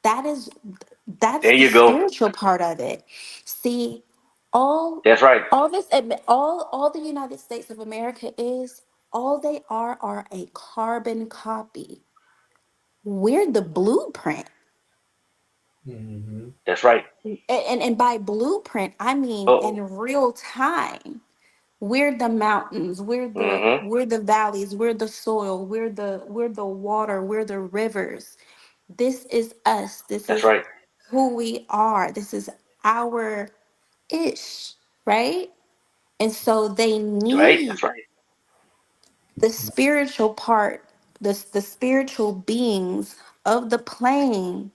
That is that's There the you go. spiritual part of it. See, all That's right. all this all the United States of America is, all they are a carbon copy. We're the blueprint. That's right. And by blueprint, I mean Oh, in real time. We're the mountains, Mm-hmm. we're the valleys, we're the soil, we're the water, we're the rivers. This is us. This That's is right. who we are. This is our ish, right? And so they Right. need That's right. the spiritual part, the spiritual beings of the plane.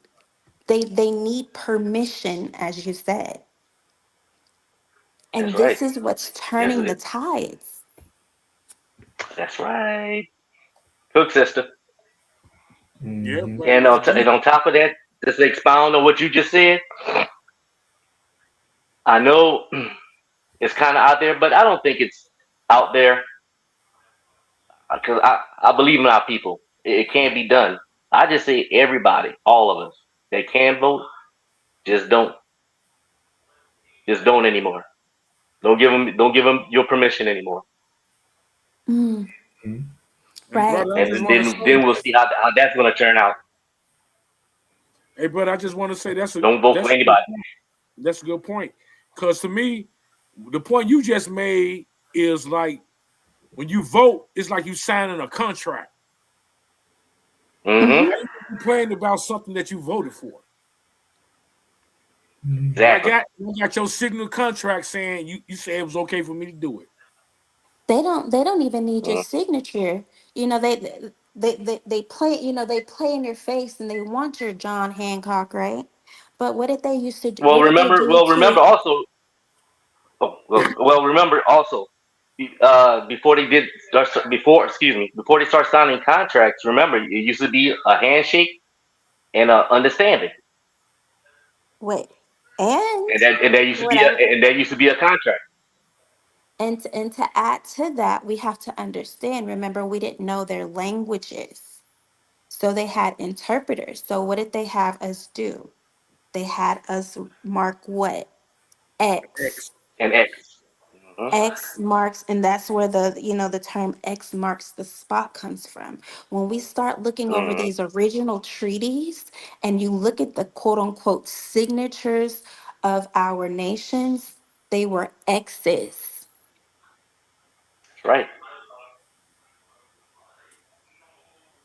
They need permission, as you said. That's And right. this is what's Yes, turning the tides. that's right. Cook sister. Yeah, Mm-hmm. but And it's and deep. on top of that, just to expound on what you just said, I know it's kind of out there, but I don't think it's out there because I believe in our people. It can be done. I just say everybody, all of us that can vote, just don't anymore. Don't give them your permission anymore. Mm, And right. brother, I just And want to say then we'll see how that's going to turn out. hey, brother, I just want to say Don't vote for anybody. that's a good point. Because to me, the point you just made is like when you vote, it's like you signing a contract. Mm-hmm. Mm-hmm. How you complaining about something that you voted for? Exactly. You got your signal contract saying you said it was okay for me to do it. They don't even need your Mm. signature. You know, they play, they play in your face and they want your John Hancock, right? But what did they used to do? Well, What did they remember. do Well, to remember also. Oh, well, remember also. Before they did start, before they start signing contracts, remember it used to be a handshake and a understanding, wait, and and that used to what be a I and that used to be a contract. and to add to that, we have to understand, remember, we didn't know their languages. So they had interpreters. So what did they have us do? They had us mark what? X. X. And X. Hmm. X marks, and that's where the term X marks the spot comes from. When we start looking over Hmm. these original treaties and you look at the quote unquote signatures of our nations, they were X's. That's right.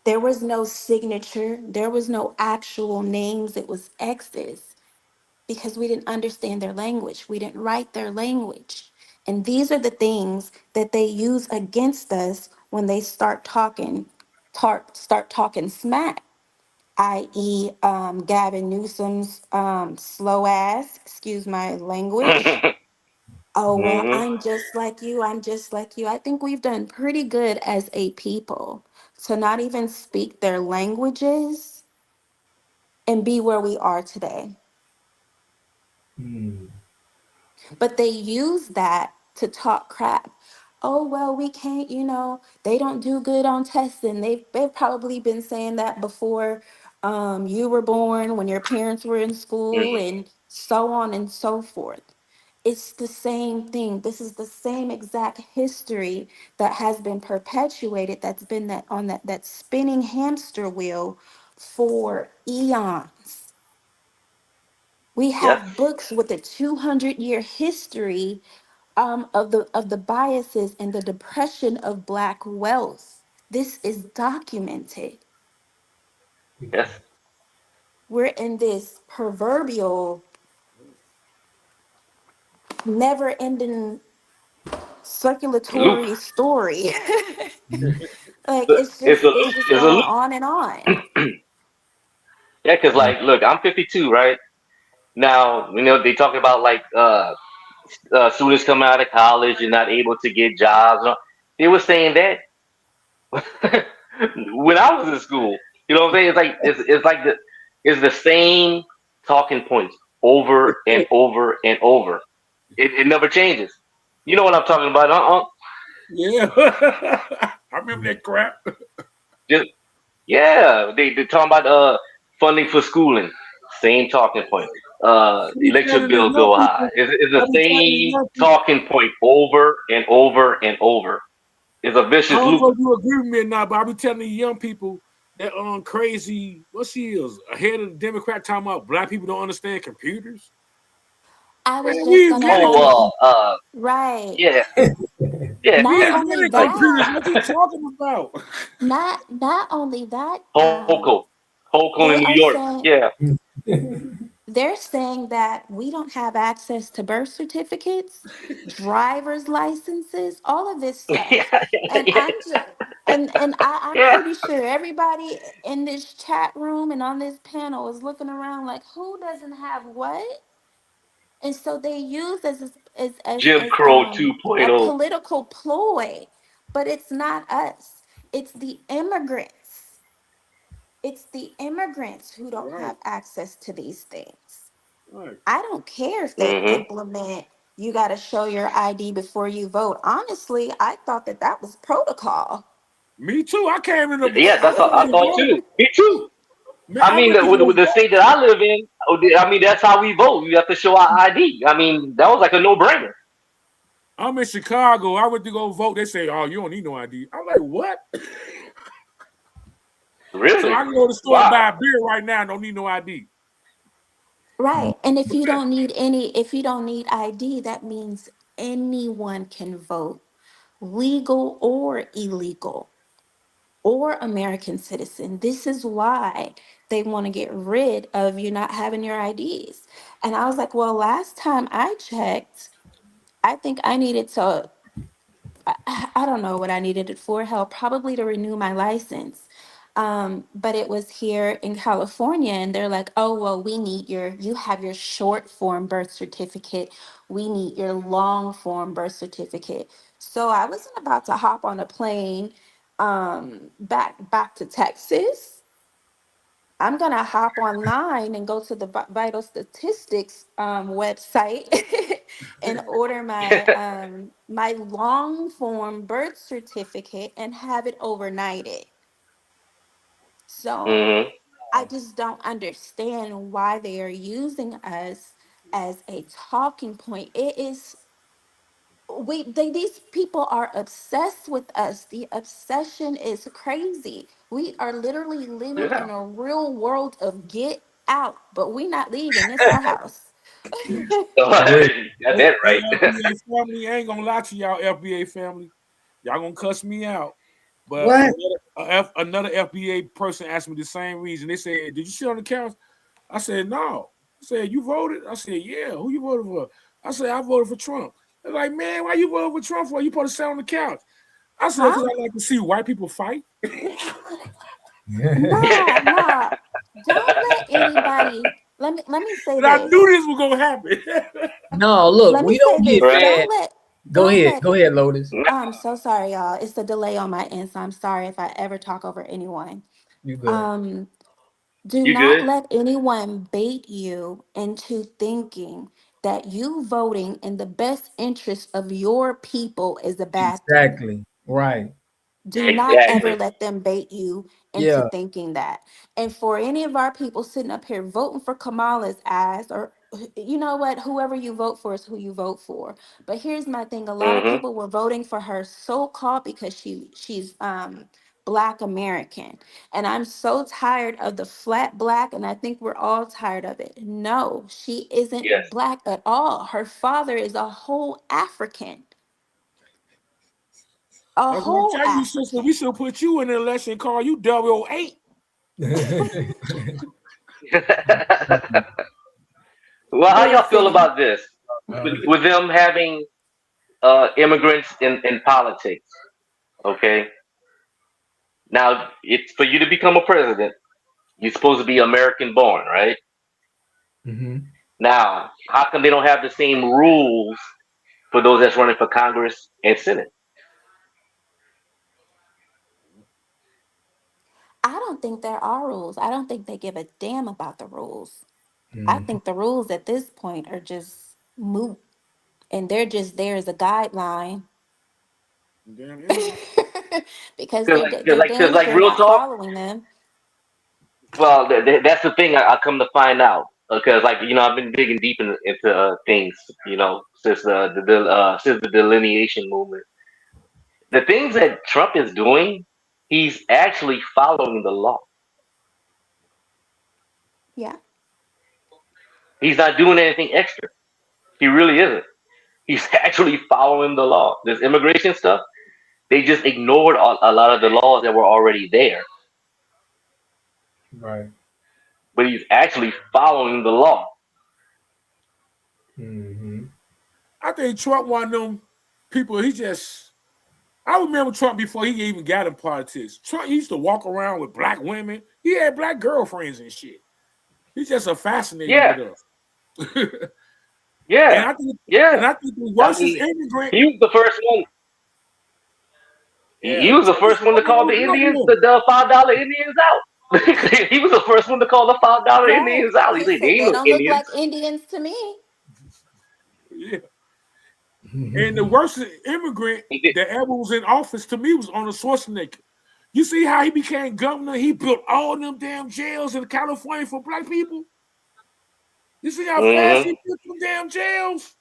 There was no signature, there was no actual names, it was X's because we didn't understand their language. We didn't write their language. And these are the things that they use against us when they start talking smack, i.e., Gavin Newsom's slow ass, excuse my language. Oh, well, Hmm. I'm just like you. I'm just like you. I think we've done pretty good as a people to not even speak their languages and be where we are today. Mm-hmm. But they use that to talk crap. Oh, well, we can't, they don't do good on testing. They've probably been saying that before you were born, when your parents were in school, and so on and so forth. It's the same thing. This is the same exact history that has been perpetuated, that's been that spinning hamster wheel for eons. We Yes. have books with a 200-year history of the biases and the depression of Black wealth. This is documented. Yes. We're in this proverbial, never-ending Loop. circulatory story. Like it's It's just a it's loop. just It's a going loop. on and on. Yeah, because like, look, I'm 52, right? Now, they talk about like students coming out of college and not able to get jobs. They were saying that when I was in school. You know what I'm saying? It's the same talking points over and over and over. It never changes. You know what I'm talking about? Yeah. I remember that crap. Just yeah, they talking about funding for schooling. Same talking point. We Electric telling these bill young go high. people, It's I the be telling these same young people, talking point over and over and over. It's a I vicious don't loop. know if you agree with me or not, but I be telling these young people that crazy, what she is, ahead of the Democrat talking about black people don't understand computers. I Man, was just we gonna literally Oh comment. well, Right. yeah. Yeah, Not We yeah. only invented Like computers. that, What you talking about? not only that, Hoco they in New are York. saying Yeah. they're saying that we don't have access to birth certificates, driver's licenses, all of this Yeah, stuff. And yeah, I'm yeah. pretty sure everybody in this chat room and on this panel is looking around like, who doesn't have what? And so they use Jim as Crow a 2.0. political ploy, but it's not us. It's the immigrants. It's the immigrants who don't Right, have access to these things. right. I don't care if they Mm-hmm. implement you got to show your ID before you vote. Honestly, I thought that that was protocol. Me too. I came in the Yeah, I that's what came I to thought vote. too. Me too. Man, I I mean, went to with go the vote. state that I live in, I mean, that's how we vote. We have to show our ID. I mean, that was like a no-brainer. I'm in Chicago. I went to go vote. They say, "Oh, you don't need no ID." I'm like, "What?" So Really? I can go to the store and Wow. buy a beer right now. Don't need no ID. Right. And if you don't need ID, that means anyone can vote, legal or illegal, or American citizen. This is why they want to get rid of you not having your IDs. And I was like, well, last time I checked, I think I needed to I don't know what I needed it for. Hell, probably to renew my license. But it was here in California, and they're like, "Oh, well, you have your short form birth certificate. We need your long form birth certificate." So I wasn't about to hop on a plane, back to Texas. I'm gonna hop online and go to the vital statistics website and order my long form birth certificate and have it overnighted. So Mm-hmm. I just don't understand why they are using us as a talking point. It is these people are obsessed with us. The obsession is crazy. We are literally living Yeah. in a real world of get out, but we not leaving. It's our house. Yeah. Got Hey, that hey, right. FBA family, I ain't gonna lie to y'all, FBA family. Y'all gonna cuss me out. But What? another FBA person asked me the same reason. They said, "Did you sit on the couch?" I said, "No." I said, "You voted?" I said, "Yeah." "Who you voted for?" I said, "I voted for Trump." They're like, "Man, why you voted for Trump for? You supposed to sit on the couch." I said, Huh? "Because I like to see white people fight." Nah, nah. Don't let anybody let me say And I knew this. this was gonna happen. No, look, Let me we say don't get this. Right. mad. Go Don't ahead. let Go ahead, Lotus. I'm so sorry, y'all. It's the delay on my end, so I'm sorry if I ever talk over anyone. You good. Um, do You not good? let anyone bait you into thinking that you voting in the best interest of your people is a bad thing. Exactly. Right. Do not ever Exactly. let them bait you into Yeah. thinking that. And for any of our people sitting up here voting for Kamala's ass, or you know what, whoever you vote for is who you vote for. But here's my thing: a lot of Mm-hmm. people were voting for her so called because she's Black American, and I'm so tired of the flat black, and I think we're all tired of it. No, she Yes. isn't Black at all. Her father is a whole African, a That's what I'm whole telling you, sister. We African. should put you in the election, call you 008. Well, how y'all feel Listen. about this? Uh, With them having immigrants in politics, okay? Now, it's for you to become a president, you're supposed to be American born, right? mhm. Now, how come they don't have the same rules for those that's running for Congress and Senate? I don't think there are rules. I don't think they give a damn about the rules. I Mhm. think the rules at this point are just moot, and they're just there as a guideline Damn immigrant. because Because they're cause damn like sure real not talk, following them. well, that's the thing I come to find out. Because like I've been digging deep into things, since since the delineation movement. The things that Trump is doing, he's actually following the law. Yeah. He's not doing anything extra. He really isn't. He's actually following the law. This immigration stuff, they just ignored a lot of the laws that were already there. Right. But he's actually following the law. Mm-hmm. I think Trump one of them people. I remember Trump before he even got in politics. Trump used to walk around with black women. He had black girlfriends and shit. He's just fascinated Yeah, with us. yeah, and I think, yeah. the I worst is mean, immigrant. he was the first one. He Yeah, was the Trump used first to one to walk call around the with black Indians, women. the $5 Indians out. He was the first one to call the $5 Right. Indians out. He He said, they said ain't they no don't look Indians. like Indians to me. Yeah. And the worst immigrant that ever was in office to me was Arnold Schwarzenegger. You see how he became governor? He built all them damn jails in California for black people. You see how fast Mm-hmm. he built them damn jails?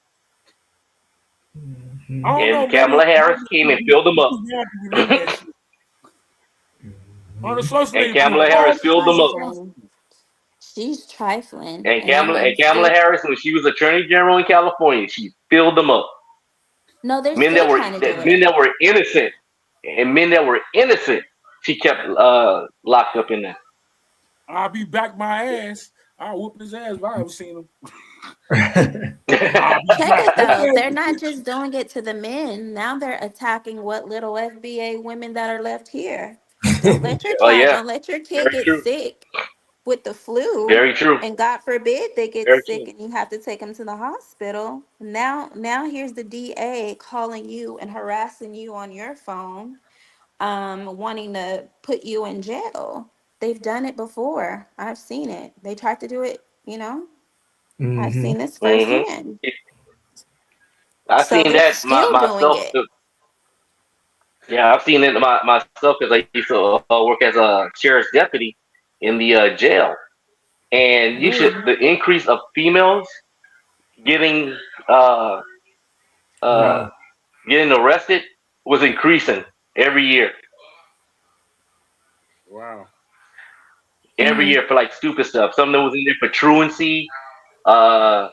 I don't know. And Maybe Kamala Harris came and filled them up. too young to remember that shit. Arnold And Schwarzenegger built Kamala all Harris them filled them jails up. for Trifling. She's trifling. And And I mean, Kamala still, Harris, when she was Attorney General in California, she filled them up. no, they're Men still that were trying to do men it. that were innocent, and men that were innocent, she kept locked up in there. I'll be back my ass. I'll whoop his ass if I ever seen him. Check it though. They're Okay. not just doing it to the men. Now they're attacking what little FBA women that are left here. Don't let your Oh child, yeah, don't let your kid very get true. sick with the flu. Very true. And God forbid they get Very sick true. and you have to take them to the hospital. Now here's the DA calling you and harassing you on your phone, wanting to put you in jail. They've done it before. I've seen it. They tried to do it, I've Mm-hmm. seen this Mm-hmm. firsthand. I So seen they're that still doing myself it. too. Yeah, I've seen it myself because I used to work as a sheriff's deputy in the jail, and Ooh. the increase of females getting uh uh Wow. getting arrested was increasing every year. Wow. Every year for like stupid stuff. Some that was in there for truancy, uh,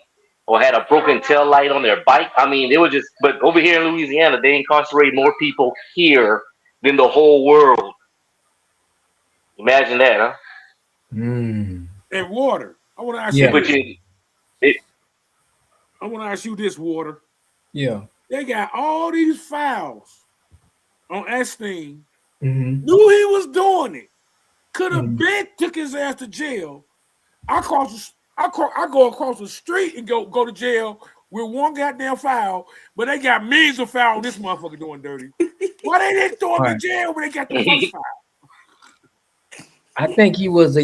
or had a broken tail light on their bike. I mean, it was just. But over here in Louisiana, they incarcerate more people here than the whole world. Imagine that, huh? Mm. And water. I want to ask They you Yeah. put this. you. It, I want to ask you this, Water. Yeah. They got all these files on Epstein. Mm-hmm. Knew he was doing it. Could have Mm-hmm. been took his ass to jail. I go across the street and go to jail with one goddamn file, but they got millions of files on this motherfucker doing dirty. Why they didn't throw him in Right. jail when they got the first file? I think he was a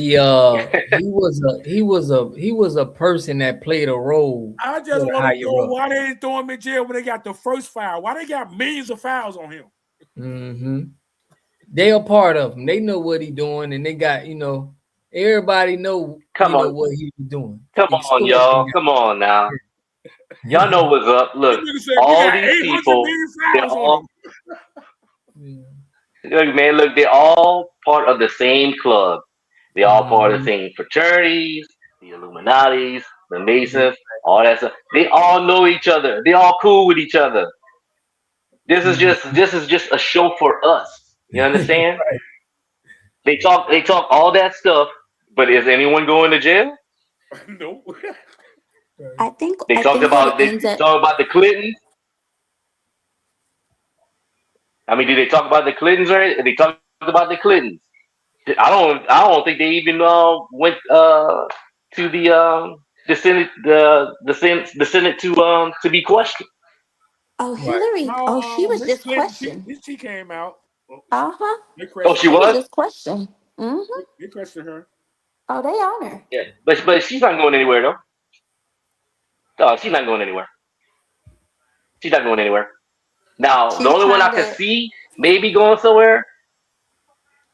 person that played a role I for just the want to higher know up. why they didn't throw him in jail when they got the first file. Why they got millions of files on him? Mm-hmm. They are part of him. They know what he doing, and they got everybody know come on, what he was doing. come on, Extortion. y'all, come on now. Y'all know what's up. This Look, nigga said we all got these 800 people, million they're files on all. him. Look, man, look, they're all part of the same club. They're all part of the Mm-hmm. same fraternities, the Illuminatis, the Yeah. Masons, all that stuff. They all know each other. They all cool with each other. Mm-hmm. This is just a show for us. You understand? Right. They talk all that stuff, but is anyone going to jail? No. I think They I talked think what it about ends up. the Clintons. I mean, did they talk about the Clintons? Right? They talked about the Clintons. I don't think they even went to the Senate the Senate to be questioned. Oh, Right. Hillary. No, Oh, she was Miss just Clinton, questioned. she came out. Well, Uh-huh. they Oh, questioned she She her. was was. just questioned. They questioned her. Oh, they on her. Yeah, but she's not going anywhere though. No, she's not going anywhere. She's not going anywhere. Now, the She's only one I trying could to. see maybe going somewhere.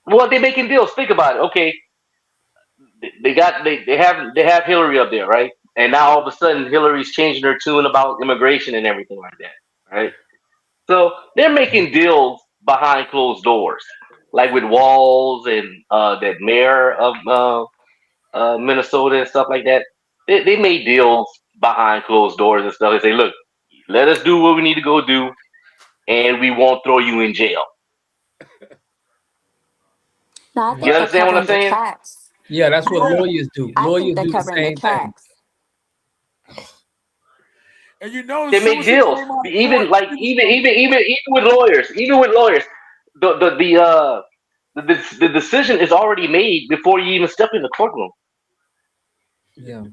Well, they're making deals. Think about it. Okay, they have Hillary up there, right? And now all of a sudden Hillary's changing her tune about immigration and everything like that, right? So they're making deals behind closed doors, like with Walls and that mayor of Minnesota and stuff like that. They made deals behind closed doors and stuff. They say, look, Let us do what we need to go do, and we won't throw you in jail. No, I You think they're understand what I'm covering their saying? tracks. Yeah, that's what lawyers do. I think Lawyers they're do the covering their same thing. tracks. And you know, They as soon make as she deals. came out of Even court, like even with lawyers, the decision is already made before you even step in the courtroom. Yeah.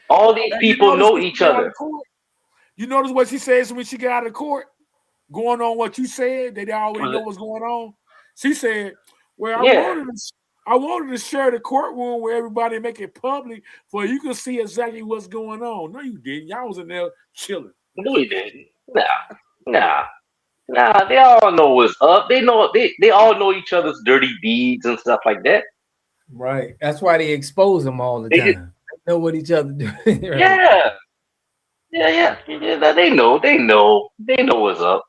All these and you people notice know when she each got out other. of court. You notice what she says when she got out of court, going on what you said. They already know what's going on. She said, "Well, Yeah. I wanted to share the courtroom where everybody make it public, for you can see exactly what's going on." No, you didn't. Y'all was in there chilling. No, we didn't. Nah. They all know what's up. They know they all know each other's dirty deeds and stuff like that. Right. That's why they expose them all the They just, time. They know what each other do. Right. yeah. They know what's up.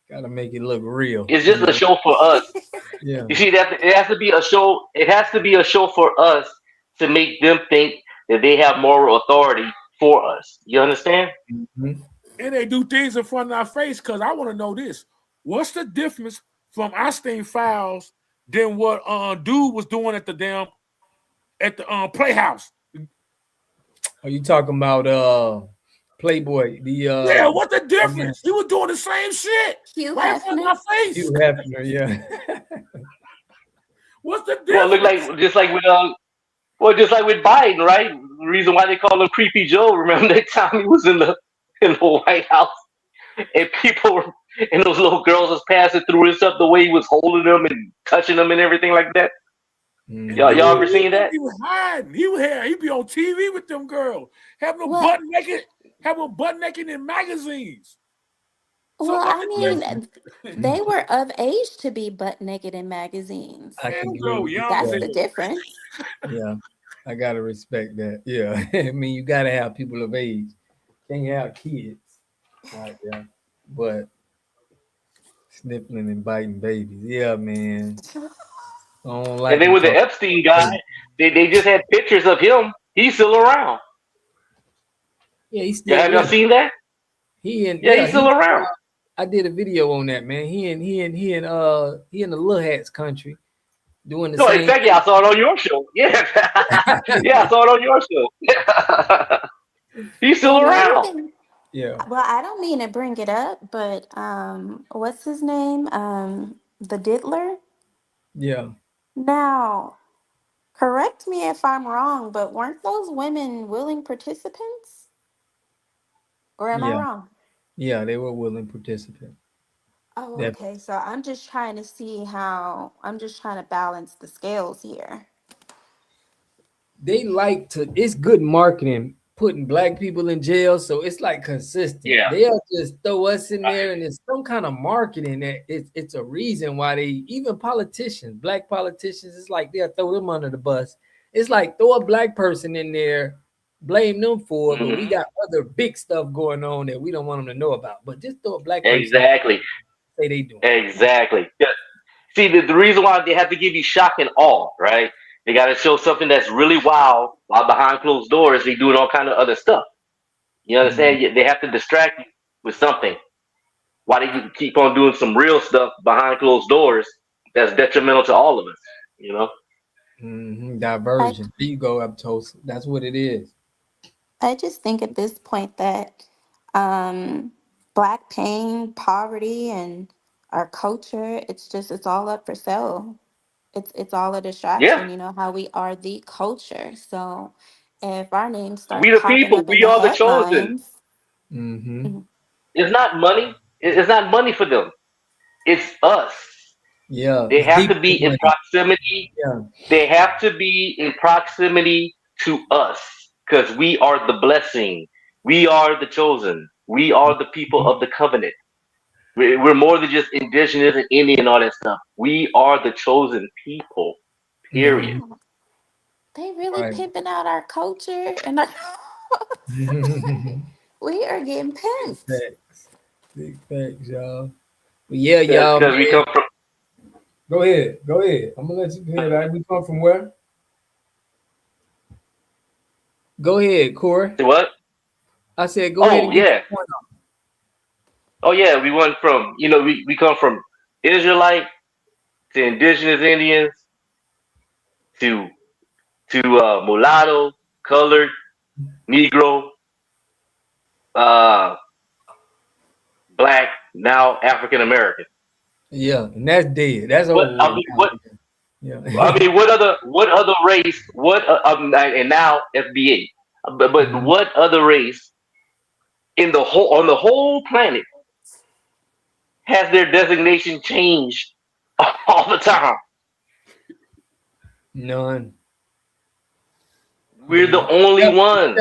Gotta make it look real. It's just a show for us. Yeah. You see that it has to be a show. It has to be a show for us to make them think that they have moral authority for us. You understand? Mm-hmm. And they do things in front of our face, because I want to know this. What's the difference from Einstein Files than what dude was doing at the Playhouse? Are you talking about Playboy? Yeah, what's the difference? He was doing the same shit Hugh right in front of Hefner. our face. Hugh Hefner, yeah. What's the difference? Well, look like just like with Biden, right? The reason why they call him Creepy Joe. Remember that time he was in the White House and people were, and those little girls was passing through and stuff, the way he was holding them and touching them and everything like that. Mm-hmm. Y'all ever seen that? He was hiding. He'd be on TV with them girls, having them butt naked in magazines. So Well, what's I the mean, they were of age to be butt naked in magazines. I can go agree with young That's that. the difference. Yeah, I gotta respect that. Yeah, I mean, you gotta have people of age. Can't have kids. Right, yeah, but sniffling and biting babies. Yeah, man. I don't like And then them with the talking. Epstein guy, they just had pictures of him. He's still around. Yeah, he's Yeah, still have y'all living. seen that? Yeah, He's still around. I did a video on that, man. He in the Little Hats country doing the No, in same fact, yeah, I saw it on your show. Yeah, yeah, I saw it on your show. He's still Well, now you around. can. Yeah. Well, I don't mean to bring it up, but what's his name? The Diddler. Yeah. Now, correct me if I'm wrong, but weren't those women willing participants? Or am I Yeah. wrong? Yeah, they were willing participants. Oh, That okay. So I'm just trying to see how I'm just trying to balance the scales here. they like to. It's good marketing putting black people in jail, so it's like consistent. Yeah. They'll just throw us in there, and it's some kind of marketing that it's a reason why they even politicians, black politicians, it's like they'll throw them under the bus. It's like throw a black person in there, blame them for it, but we got other big stuff going on that we don't want them to know about. But just throw a black person. Exactly. Say they do. Exactly. Yeah. See, the reason why they have to give you shock and awe, right? They got to show something that's really wild while behind closed doors they doing all kind of other stuff. You understand? They have to distract you with something. Why they keep on doing some real stuff behind closed doors that's detrimental to all of us, you know? Diversion. There you go, Aptos. That's what it is. I just think at this point that black pain, poverty, and our culture, it's all up for sale. It's all a Yeah. distraction, you know, how we are the culture. So if our names We start the popping people. up in We the are the chosen. headlines, It's not money. It's not money for them. It's us. Yeah. They it's have deeper to be than in money. proximity. Yeah. They have to be in proximity to us because we are the blessing. We are the chosen. We are the people of the covenant. We're more than just indigenous and Indian and all that stuff. We are the chosen people. Period. yeah, they really Right. pimping out our culture and our we are getting Big pimped. facts. Big facts, y'all. But yeah, y'all, Because we man. come from. Go ahead. Go ahead. I'm gonna let you go ahead. We come from where? Go ahead, Corey. What? I said go ahead Oh and get yeah. your point off. Oh yeah, we went from we come from Israelite to indigenous Indians to mulatto, colored, Negro, uh, black, now African American. Yeah, and that's dead. That's What over I with mean, now. what Yeah. I mean, what other race? What and now FBA, but Mhm. what other race in the whole planet has their designation changed all the time? None. We're the None. only ones.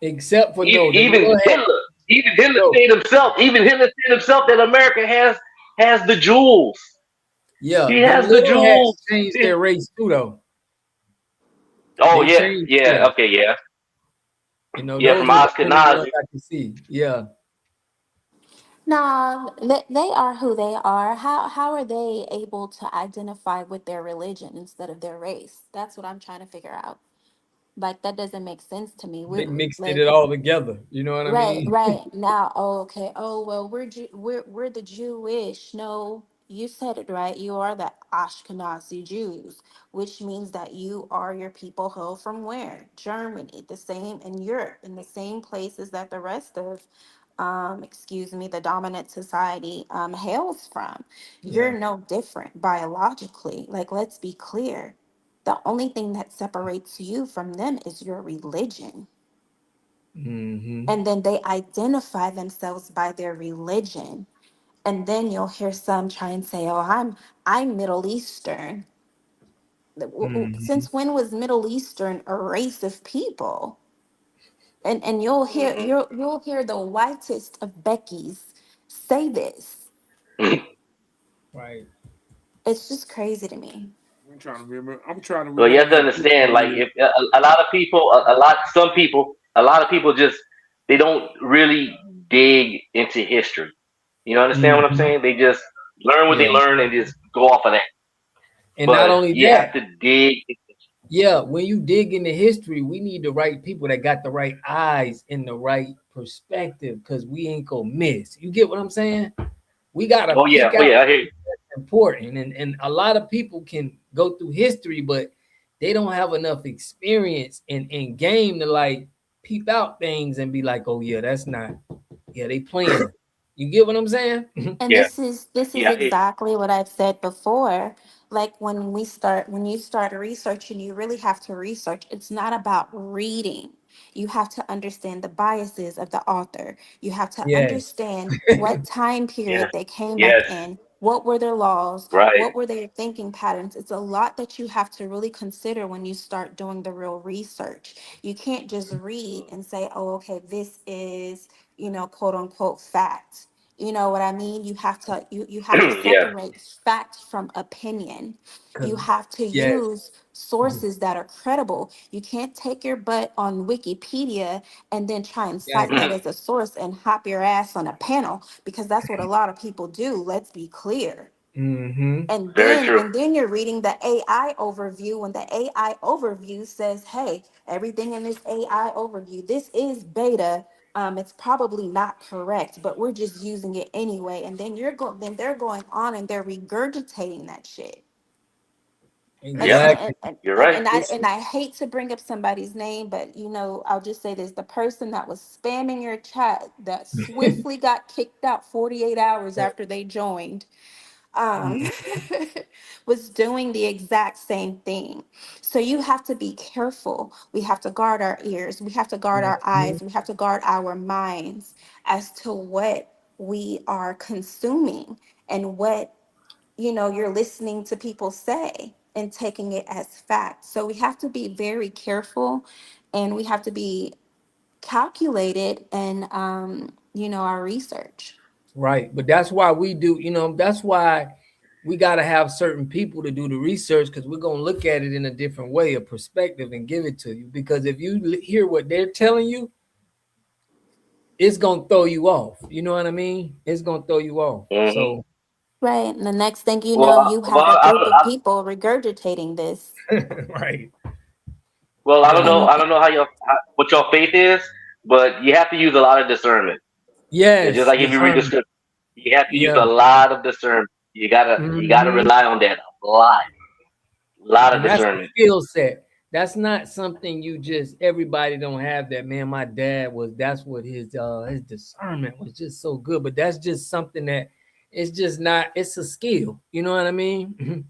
Except for Even no, the even world had Hitler, even Hitler no. said himself, that America has the jewels. Yeah, He the has the little hats jewels. changed their race too, though. Oh They yeah, changed yeah, theirs. okay, yeah, yeah. Those From were the only ones Ashkenazi. I could see. Yeah. Nah, they are who they are. How are they able to identify with their religion instead of their race? That's what I'm trying to figure out. Like that doesn't make sense to me. They We're mixed like it all together. You know what I right, mean? right. Now, oh, okay. Oh, well, we're the Jewish. No, you said it right. You are the Ashkenazi Jews, which means that you are your people hail from where? Germany, the same in Europe, in the same places that the rest of excuse me, the dominant society hails from. You're Yeah. no different biologically. Like, let's be clear. The only thing that separates you from them is your religion, Mm-hmm. and then they identify themselves by their religion, and then you'll hear some try and say, oh, I'm Middle Eastern. Mm-hmm. Since when was Middle Eastern a race of people? And you'll hear Mhm. you'll hear the whitest of Beckys say this. Right. It's just crazy to me. I'm trying to remember. I'm trying to Well, you remember have to this understand, like, video. if a lot of people, a lot of people just they don't really dig into history. You understand what I'm Mm-hmm. saying? They just learn what they Yeah. learn and just go off of that. And not But only you have that, to dig. yeah, when you dig into history, we need the right people that got the right eyes and the right perspective because we ain't gonna miss. You get what I'm saying? We gotta pick Oh out yeah, I hear you. what's important. And a lot of people can go through history, but they don't have enough experience and game to like peep out things and be like, oh yeah, that's not, yeah, they playing. You get what I'm saying? And Yeah, this is yeah, I hear exactly what I've said before. Like when you start researching, you really have to research. It's not about reading. You have to understand the biases of the author. You have to Yes. understand what time you. period they came up Yes, in. What were their laws? right. What were their thinking patterns? It's a lot that you have to really consider when you start doing the real research. You can't just read and say, "Oh, okay, this is, quote unquote fact." You know what I mean? You have to Yeah. separate fact from opinion. You 'Cause- have to yes. use sources that are credible. You can't take your butt on Wikipedia and then try and cite that Exactly. as a source and hop your ass on a panel, because that's what a lot of people do. Let's be clear. Mm-hmm. And Very then true. and then you're reading the AI overview, when the AI overview says, hey, everything in this AI overview, this is beta. It's probably not correct, but we're just using it anyway. And then then they're going on and they're regurgitating that shit. And Yep. and, Exactly. and, and, You're and right. and I and I hate to bring up somebody's name, but I'll just say this: the person that was spamming your chat that swiftly got kicked out 48 hours after they joined, um, was doing the exact same thing. So you have to be careful. We have to guard our ears. We have to guard our Mhm. eyes. We have to guard our minds as to what we are consuming and what, you're listening to people say and taking it as fact. So we have to be very careful, and we have to be calculated in, our research. Right. But that's why we do, that's why we got to have certain people to do the research because we're going to look at it in a different way, a perspective, and give it to you. Because if you hear what they're telling you, it's going to throw you off. You know what I mean? It's going to throw you off. Hmm. So, Right. And the next thing you Well, know, you have a group of people regurgitating this. right. I don't Yeah. know. And I don't know what your faith is, but you have to use a lot of discernment. It's just Yes. like if you read the Discernment. script. You have to use Yeah. a lot of discernment. You gotta Mhm. rely on that a lot of And that's a discernment. skill set. That's not something you just everybody don't have that, man. My dad that's what his discernment was just so good. But that's just something that it's just not, it's a skill. You know what I mean?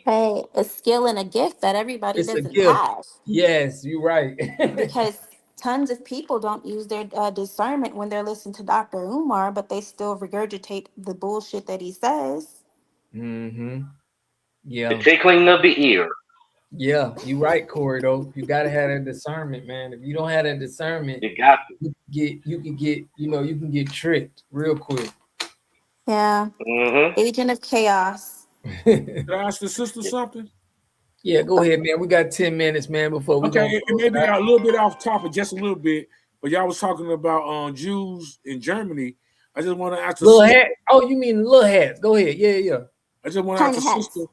Hey, a skill and a gift that everybody It's a doesn't gift. have Yes, you're right. because tons of people don't use their discernment when they're listening to Dr. Umar, but they still regurgitate the bullshit that he says. Mm-hmm. The Yeah. tickling of the ear. Yeah, you're right, Corey, though. You gotta have that discernment, man. If you don't have that discernment, You got to. you can get tricked real quick. Yeah. Mm-hmm. Agent of chaos. Can I ask the sister something? Yeah, go ahead, man. We got 10 minutes, man, before we gonna Okay, it close may it be out. a little bit off topic, just a little bit, but y'all was talking about Jews in Germany. I just want to ask the Little sister. hat. Oh, you mean little hats. Go ahead. Yeah, yeah. I just want to ask Tiny the sister. hats.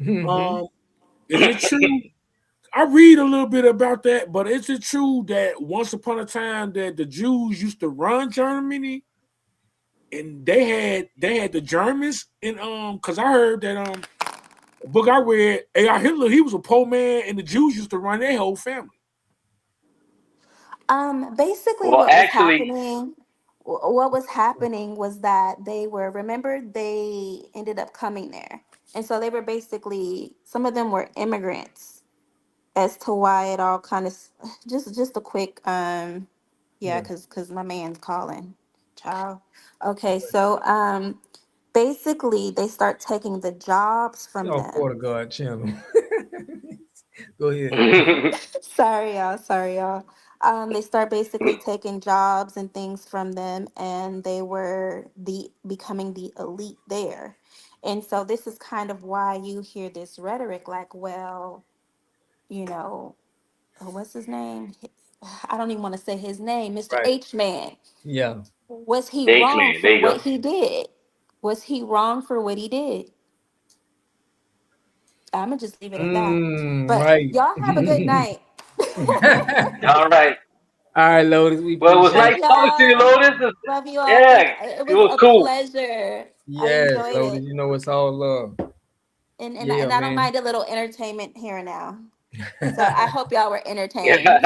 Mm-hmm. Is it true? I read a little bit about that, but is it true that once upon a time that the Jews used to run Germany, and they had the Germans in because I heard that a book I read, A.I. Hitler, he was a poor man, and the Jews used to run their whole family. Basically Well, what was actually, happening was that they ended up coming there. And so they were basically, some of them were immigrants, as to why it all kind of just a quick yeah, Yeah. because my man's calling. Child. Okay, so basically they start taking the jobs Get from off them. Porter Guard channel. Go ahead. Sorry y'all. They start basically taking jobs and things from them, and they were becoming the elite there. And so this is kind of why you hear this rhetoric like, well, you know, what's his name? I don't even want to say his name, Mr. Right. H Man. Yeah. Was he H wrong man, there for you what go. he did? Was he wrong for what he did? I'm gonna just leave it at that. But Right. y'all have a good night. All right. All right, Lotus. We Well, it was appreciate Love nice it. talking to you, y'all. Lotus. Love you all. Yeah, It it was was a cool. pleasure. I Yes, enjoyed Lotus. it. You know it's all love. Yeah, And I don't man. mind a little entertainment here and now. So I hope y'all were Yeah. entertained.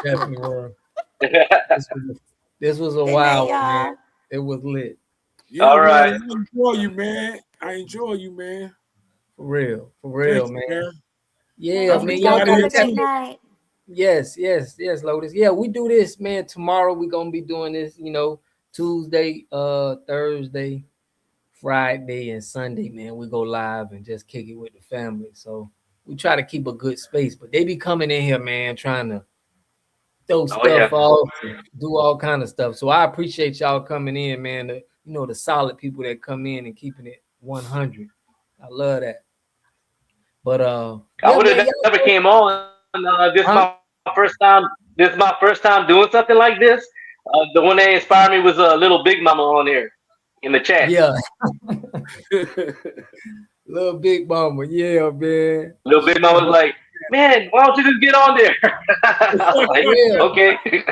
Definitely were. This was a Good night, wild one, man. y'all. It was lit. Yeah, All man, right. I enjoy you, man. I enjoy you, man. For real. For Thank real, you, man. man. Yeah, I'm Thanks. gonna man. You get Y'all guys out of do have here a this. great too. night. Yes, Lotus. Yeah, we do this, man. Tomorrow we're gonna be doing this, Tuesday, Thursday, Friday, and Sunday, man. We go live and just kick it with the family. So we try to keep a good space, but they be coming in here, man, trying to throw Oh yeah. stuff off, and do all kind of stuff. So I appreciate y'all coming in, man. The solid people that come in and keeping it 100. I love that. But I yeah, would man, have y'all never go. came on. This is Huh? my first time. This is my first time doing something like this. The one that inspired me was a little Big Mama on there in the chat. Yeah, little big mama. Yeah, man. Little Big She Mama got was like, "Man, why don't you just get on there?" I was like, yeah. "Okay."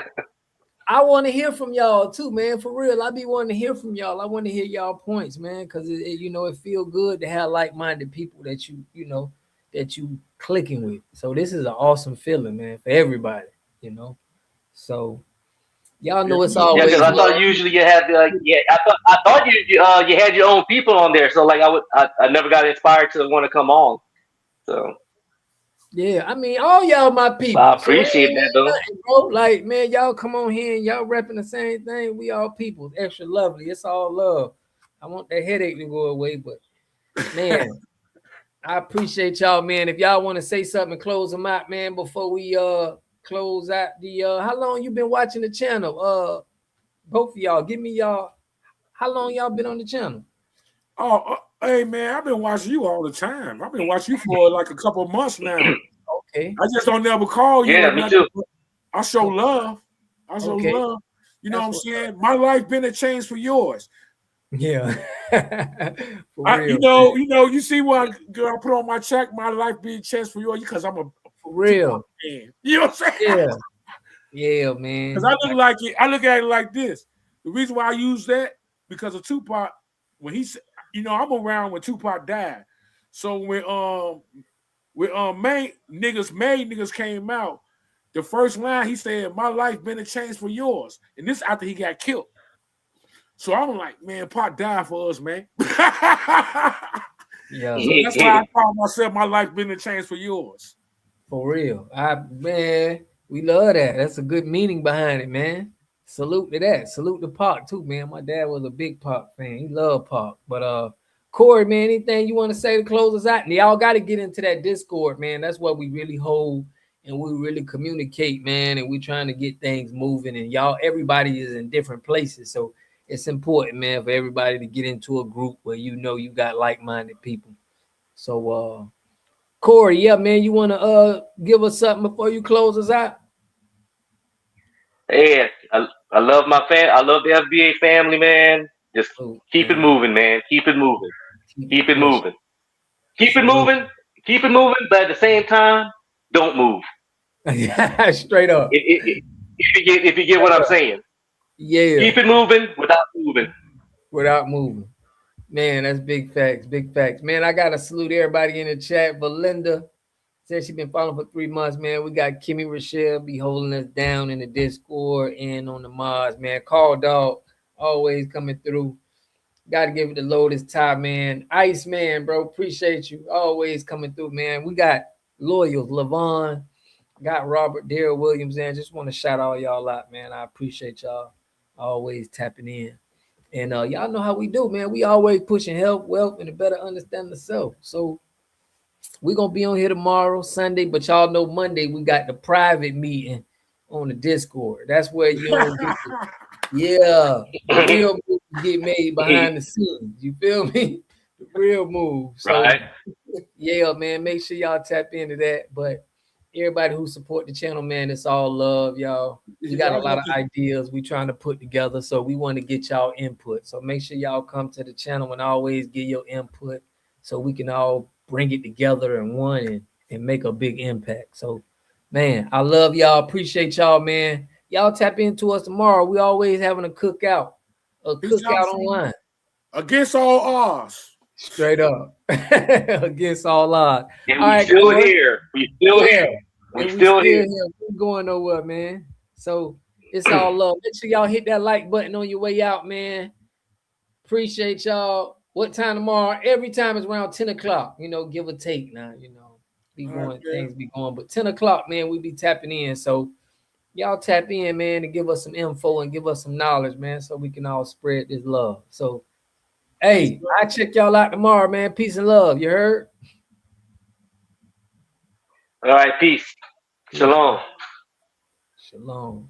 I want to hear from y'all too, man. For real, I be wanting to hear from y'all. I want to hear y'all points, man, because it feel good to have like-minded people that that you clicking with. So this is an awesome feeling, man, for everybody. You know, so y'all Yeah, know it's Yeah, because always I thought love. usually you had like, yeah, I thought you had your own people on there. So like I never got inspired to want to come on. So Yeah, I mean, all y'all my I people. So it appreciate ain't that though. nothing, bro. Like, man, y'all come on here and y'all repping the same thing. We all people. Extra lovely. It's all love. I want that headache to go away, but man, I appreciate y'all, man. If y'all want to say something and close them out, man, before we close out the how long you been watching the channel? Both of y'all, give me y'all. How long y'all been on the channel? Hey, man, I've been watching you all the time. I've been watching you for like a couple of months now. Okay. I just don't never call you Yeah, or me nothing. too. I show love. I show Okay. love. You know That's what I'm what's saying? My life been a change for yours. Yeah. For real, You see what I put on my check, my life being changed for yours, because I'm a for real. fan. You know what I'm saying? Yeah. Yeah, man. Because I look at it like this. The reason why I use that, because of Tupac. When he said, you know, I'm around when Tupac died. So when made niggas came out, the first line he said, "My life been a change for yours," and this after he got killed. So I'm like, man, Pac died for us, man. Yeah. So that's why I call myself "My life been a change for yours." For real. Man, we love that. That's a good meaning behind it, man. Salute to that. Salute to Pac too, man. My dad was a big Pac fan. He loved Pac. But Corey, man, anything you want to say to close us out? And y'all got to get into that Discord, man. That's what we really hold and we really communicate, man. And we trying to get things moving. And y'all, everybody is in different places. So it's important, man, for everybody to get into a group where you know you got like-minded people. So Corey, yeah, man, you want to give us something before you close us out? Yeah, I love my I love the FBA family, man. Just keep it moving, man. Keep it moving. Keep it moving. Keep it moving. Keep it moving. But at the same time, don't move. Straight up. If you get what I'm saying. Yeah. Keep it moving without moving. Without moving. Man, that's big facts. Big facts. Man, I got to salute everybody in the chat. Belinda said she been following for 3 months, man. We got Kimmy Rochelle be holding us down in the Discord and on the mods, man. Call Dog always coming through. Got to give it the Lotus Top, man. Ice Man, bro, appreciate you. Always coming through, man. We got Loyals, Levon, got Robert, Daryl Williams, and just want to shout all y'all out, man. I appreciate y'all always tapping in. And y'all know how we do, man. We always pushing health, wealth, and a better understanding of self. So we're going to be on here tomorrow, Sunday, but y'all know Monday we got the private meeting on the Discord. That's where you don't get the real moves get made behind the scenes. You feel me? The real move. So, right. Yeah, man, make sure y'all tap into that. But everybody who support the channel, man, it's all love, y'all. We got a lot of ideas we trying to put together, so we want to get y'all input. So make sure y'all come to the channel and always give your input so we can all bring it together in one and make a big impact. So, man, I love y'all. Appreciate y'all, man. Y'all tap into us tomorrow. We always having a cookout online. Against all odds. Straight up. Against all odds. And all we right, still Corey. here. We still here. We still here. We're going nowhere, man. So it's all love. Make sure y'all hit that like button on your way out, man. Appreciate y'all. What time tomorrow? Every time it's around 10 o'clock, you know, give or take now, you know. Things be going. But 10 o'clock, man, we be tapping in. So y'all tap in, man, and give us some info and give us some knowledge, man, so we can all spread this love. So, hey, I check y'all out tomorrow, man. Peace and love. You heard? All right, peace. Shalom. Shalom.